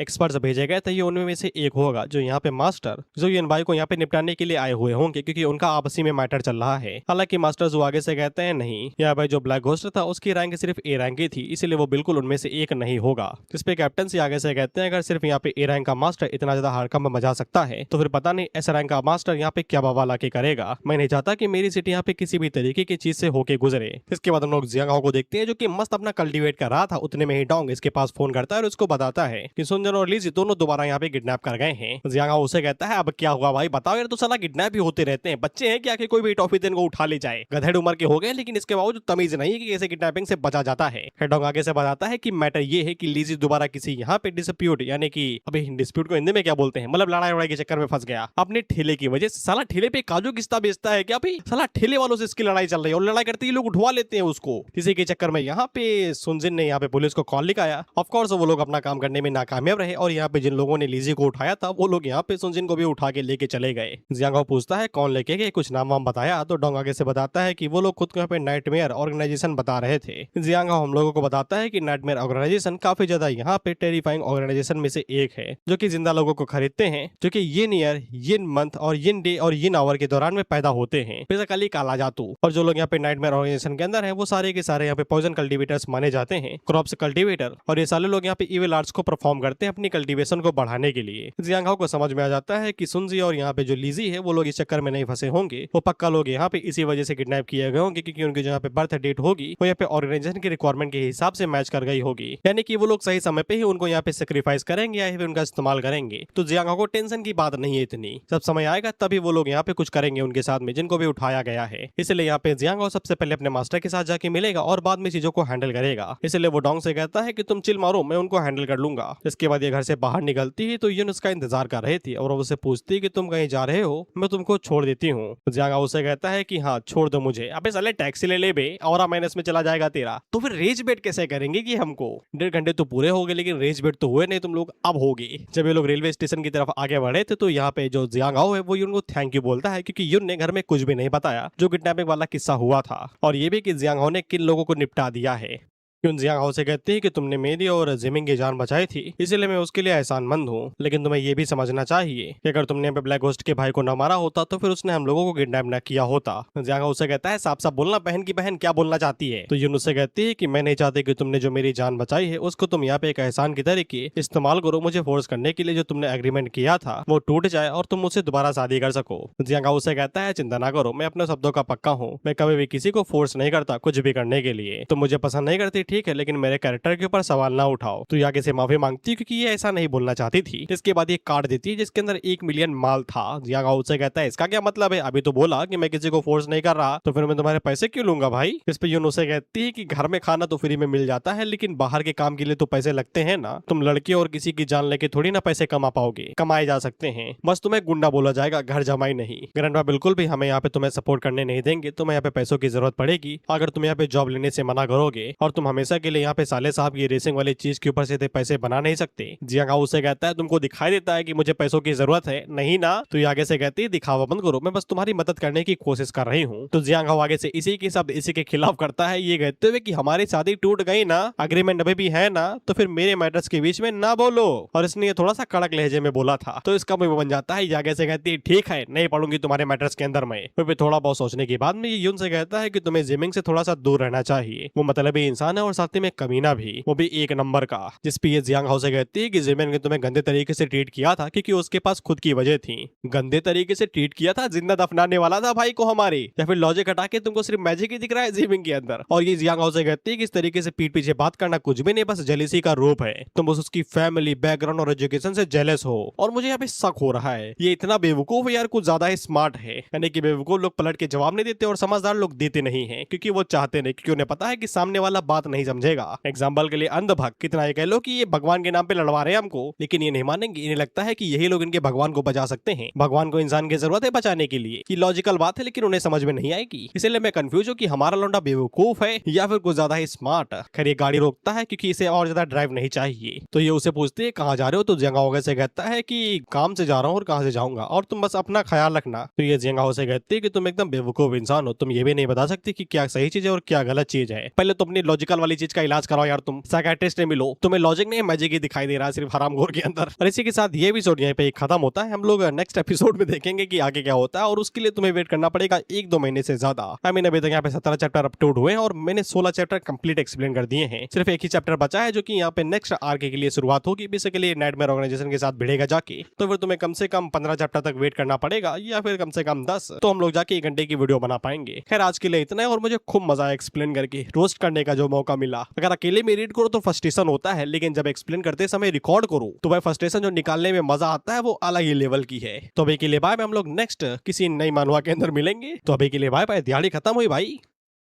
एक्सपर्ट्स भेजे गए थे ये उनमें से एक होगा, जो यहाँ पे मास्टर जो इन भाई को यहाँ पे निपटाने के लिए आए हुए होंगे, क्योंकि उनका आपसी में मैटर चल रहा है। हालांकि मास्टर जो आगे से कहते हैं नहीं, यह भाई जो ब्लैक घोस्ट था उसकी रैंक सिर्फ ए रैंक की थी, इसलिए वो बिल्कुल उनमें से एक नहीं होगा। जिसपे कैप्टन से आगे से कहते हैं अगर सिर्फ यहाँ पे ए रैंक का मास्टर इतना ज्यादा हड़कंप मचा सकता है तो फिर पता नहीं एस रैंक का मास्टर यहाँ पे क्या बवाल आके करेगा। मैं नहीं चाहता कि मेरी सिटी यहाँ पे किसी भी तरीके की चीज से होके गुजरे। इसके बाद हम लोग जियांग को देखते हैं जो कि मस्त अपना कल्टीवेट कर रहा था। उतने में ही डोंग इसके पास फोन करता है और उसको बताता है कि सुनजन और लीजी दोनों दोबारा यहाँ पे किडनैप कर गए हैं। जियांग उसे कहता है अब क्या हुआ भाई बताओ यार, तो साला किडनैप भी होते रहते हैं, बच्चे हैं क्या कि कोई भी टॉफी दिन को उठा ले जाए, गधेड़ उम्र के हो गए लेकिन इसके बावजूद तमीज नहीं कि कैसे किडनैपिंग से बचा जाता है। डोंग आगे से बताता है कि मैटर ये है कि लीजी दोबारा किसी यहाँ पे डिस्प्यूट यानी कि अभी डिस्प्यूट को हिंदी में क्या बोलते हैं, मतलब लड़ाई वड़ाई के चक्कर में फंस गया अपने ठेले की वजह से। साला ठेले पे काजू किस्ता बेचता है क्या भाई, साला ठेले वालों से इसकी लड़ाई चल रही है और लड़ाई करते ही लोग उठवा लेते हैं उसको। इसी के चक्कर में यहाँ पे सुनजिन ने यहाँ पे पुलिस को कॉल लिखाया। ऑफ कोर्स वो लोग अपना काम करने में नाकामयाब रहे और यहाँ पे जिन लोगों ने लीजी को उठाया था वो लोग यहाँ पे सुनजिन को भी उठा के लेके चले गए। जियांग पूछता है कौन लेके गए, कुछ नाम वाम बताया। तो डोंग आगे से बताता है कि वो लोग खुद को यहाँ पे नाइटमेयर ऑर्गेनाइजेशन बता रहे थे। जियांग हम लोगों को बताता है कि नाइटमेयर ऑर्गेनाइजेशन काफी ज्यादा यहाँ पे टेरिफाइंग ऑर्गेनाइजेशन में से एक है, जो कि जिंदा लोगों को खरीदते हैं, जो कि यिन ईयर, यिन मंथ और यिन डे और यिन आवर के दौरान में पैदा होते हैं, बेसिकली काला जादू। और जो लोग यहाँ पे नाइटमेयर ऑर्गेनाइजेशन के अंदर है वो सारे के सारे यहाँ पे पॉइजन कल्टीवेटर्स माने जाते हैं, क्रॉप्स कल्टीवेटर। और ये सारे लोग यहाँ पे इविल आर्ट्स को परफॉर्म करते हैं अपनी कल्टीवेशन को बढ़ाने के लिए। जियांग को समझ में आ जाता है कि सुनजी और यहाँ पे जो लीजी है वो लोग इस चक्कर में नहीं फंसे होंगे, वो पक्का लोग यहाँ पे इसी वजह से किडनैप किए गए होंगे, क्योंकि उनकी जो यहाँ पे बर्थ डेट होगी वो यहाँ पे ऑर्गेनाइजेशन की रिक्वायरमेंट के हिसाब से मैच कर गई होगी, यानी कि वो लोग सही समय पे ही उनको यहाँ पे सेक्रीफाइस करेंगे या फिर उनका इस्तेमाल करेंगे। तो जियांग को टेंशन की बात नहीं है इतनी, जब समय आएगा तभी वो लोग यहाँ पे कुछ करेंगे उनके साथ में जिनको भी उठाया गया है। इसलिए यहाँ पे जियांग सबसे पहले अपने मास्टर के साथ जाके मिलेगा और बाद में चीजों को हैंडल करेगा। इसलिए वो डोंग से कहता है कि तुम चिल मारो, मैं उनको हैंडल कर लूंगा। इसके बाद ये घर से बाहर निकलती है तो युन उसका इंतजार कर रही थी और वो उससे पूछती कि तुम कहीं जा रहे हो, मैं तुमको छोड़ देती हूँ। जियांग उसे कहता है कि हाँ छोड़ दो मुझे। अबे साले टैक्सी ले ले बे, और माइनस में चला जाएगा तेरा। तो फिर रेज बेट कैसे करेंगे कि हमको 1.5 घंटे तो पूरे हो गए लेकिन रेज बेट तो हुए नहीं तुम लोग, अब होगे। जब ये लोग रेलवे स्टेशन की तरफ आगे बढ़े थे तो यहाँ पे जो जियांग है वो युन को थैंक यू बोलता है, क्योंकि युन ने घर में कुछ भी नहीं बताया जो किडनैपिंग वाला किस्सा हुआ था, और ये भी कि जियांग ने किन लोगों को निपटा दिया है। जियांग से कहती है कि तुमने मेरी और जिमिंग की जान बचाई थी, इसलिए मैं उसके लिए एहसानमंद हूँ, लेकिन तुम्हें ये भी समझना चाहिए कि अगर तुमने ब्लैक घोस्ट के भाई को न मारा होता तो फिर उसने हम लोगों को किडनैप न किया होता। जियांग उसे कहता है साफ साफ बोलना बहन की बहन क्या बोलना चाहती है। तो यून उससे कहती है कि मैं नहीं चाहती कि तुमने जो मेरी जान बचाई है उसको तुम यहाँ पे एक एहसान की तरीके इस्तेमाल करो, मुझे फोर्स करने के लिए जो तुमने एग्रीमेंट किया था वो टूट जाए और तुम मुझसे दोबारा शादी कर सको। जियांग उसे कहता है चिंता ना करो, मैं अपने शब्दों का पक्का हूँ, मैं कभी भी किसी को फोर्स नहीं करता कुछ भी करने के लिए। तुम मुझे पसंद नहीं करती ठीक है, लेकिन मेरे कैरेक्टर के ऊपर सवाल ना उठाओ। तो आगे से माफी मांगती है क्योंकि ये ऐसा नहीं बोलना चाहती थी। इसके बाद ये कार्ड देती है जिसके अंदर 1 मिलियन माल था। जियांग उससे कहता है इसका क्या मतलब है, अभी तो बोला कि मैं किसी को फोर्स नहीं कर रहा, तो फिर मैं तुम्हारे पैसे क्यों लूंगा भाई। इस पे यून उसे कहती है कि घर में खाना तो फ्री में मिल जाता है लेकिन बाहर के काम के लिए तो पैसे लगते हैं ना, तुम लड़के और किसी की जान लेके थोड़ी ना पैसे कमा पाओगे, कमाए जा सकते हैं, बस तुम्हें गुंडा बोला जाएगा, घर जमाई नहीं। ग्रैंडपा बिल्कुल भी हमें यहाँ पे तुम्हें सपोर्ट करने नहीं देंगे, तुम्हें यहाँ पे पैसों की जरूरत पड़ेगी अगर तुम यहाँ पे जॉब लेने से मना करोगे, और तुम हमेशा के लिए यहाँ पे साले साहब की रेसिंग वाली चीज के ऊपर से पैसे बना नहीं सकते। जियांग उसे कहता है तुमको दिखाई देता है कि मुझे पैसों की जरूरत है, नहीं ना। तो ये आगे से कहती है दिखावा बंद करो, मैं बस तुम्हारी मदद करने की कोशिश कर रही हूँ। तो जियांग आगे से इसी के शब्द इसी के खिलाफ करता है, ये कहते हुए कि हमारी शादी टूट गई ना, अग्रीमेंट अभी भी है ना, तो फिर मेरे मैटर्स के बीच में ना बोलो। और इसने ये थोड़ा सा कड़क लहजे में बोला था तो इसका मुंह बन जाता है। ये आगे से कहती है ठीक है नहीं पढ़ूंगी तुम्हारे मैटर्स के अंदर में। फिर थोड़ा बहुत सोचने के बाद में ये यून से कहता है कि तुम्हें जिमिंग से थोड़ा सा दूर रहना चाहिए, वो मतलबी इंसान है और साथ में कमीना भी, वो भी एक नंबर का। जिस पे ये जियांग हाउ से कहती है कि जिमिन ने तुम्हें गंदे तरीके से ट्रीट किया था क्योंकि उसके पास खुद की वजह थी। गंदे तरीके से ट्रीट किया था, जिंदा दफनाने वाला था भाई को हमारे, या फिर लॉजिक हटा के तुमको सिर्फ मैजिक ही दिख रहा है जिमिन के अंदर। और ये जियांग हाउ से कहती है कि इस तरीके से पीठ पीछे बात करना कुछ भी नहीं, बस जेलिसी का रूप है। तुम बस उसकी फैमिली बैकग्राउंड और एजुकेशन से जेलस हो। और मुझे यहाँ पे शक हो रहा है ये इतना बेवकूफ यार कुछ ज्यादा ही स्मार्ट है, यानी कि बेवकूफ लोग पलट के जवाब नहीं देते और समझदार लोग देते नहीं है, क्योंकि वो चाहते नहीं, क्योंकि उन्हें पता है कि सामने वाला बात नहीं समझेगा। एग्जाम्पल के लिए अंधभक्त, कितना ये कह लो कि ये भगवान के नाम पे लड़वा रहे हैं हमको, लेकिन ये नहीं मानेंगे। इन्हें लगता है कि यही लोग इनके भगवान को बचा सकते हैं। भगवान को इंसान की जरूरत है बचाने के लिए, ये लॉजिकल बात है, लेकिन उन्हें समझ में नहीं आएगी। इसलिए मैं कंफ्यूज हूँ कि हमारा लौंडा बेवकूफ है या फिर कुछ ज्यादा ही स्मार्ट। खैर ये गाड़ी रोकता है क्योंकि इसे और ज्यादा ड्राइव नहीं चाहिए, तो ये उसे पूछते है कहाँ जा रहे हो, तो जियांग से कहता है कि काम से जा रहा हूँ और कहाँ से जाऊंगा, और तुम बस अपना ख्याल रखना। तो ये जियांग से कहती है कि तुम एकदम बेवकूफ इंसान हो, तुम ये भी नहीं बता सकती कि क्या सही चीज है और क्या गलत चीज है। पहले तो अपनी लॉजिकल वाली चीज का इलाज कराओ यार, तुम साइकियाट्रिस्ट ने मिलो, तुम्हें लॉजिक नहीं मैजिक ही दिखाई दे रहा है सिर्फ हरामखोर के अंदर। और इसी के साथ ये एपिसोड यहीं पे खत्म होता है। हम लोग नेक्स्ट एपिसोड में देखेंगे कि आगे क्या होता है, और उसके लिए तुम्हें वेट करना पड़ेगा 1-2 महीने से ज्यादा। अभी तक यहाँ पे 17 चैप्टर अपलोड हुए हैं और मैंने 16 चैप्टर कंप्लीट एक्सप्लेन कर दिए हैं। सिर्फ एक ही चैप्टर बचा है जो कि यहाँ पे नेक्स्ट आर्क के लिए शुरुआत होगी, बेसिकली नाइटमेयर ऑर्गेनाइजेशन के साथ भिड़ेगा जाके। तो फिर तुम्हें कम से कम 15 चैप्टर तक वेट करना पड़ेगा, या फिर कम से कम 10, तो हम लोग जाके 1 घंटे की वीडियो बना पाएंगे। खैर आज के लिए इतना है, और मुझे खूब मजा आया एक्सप्लेन करके, रोस्ट करने का जो मौका मिला। अगर अकेले में रीड करो तो फ्रस्ट्रेशन होता है, लेकिन जब एक्सप्लेन करते समय रिकॉर्ड करो तो भाई फ्रस्ट्रेशन जो निकालने में मजा आता है वो अलग ही लेवल की है। तो अभी के लिए बाय, हम लोग नेक्स्ट किसी नई मानवा के अंदर मिलेंगे। तो अभी के लिए बाय बाय, दिहाड़ी खत्म हुई भाई।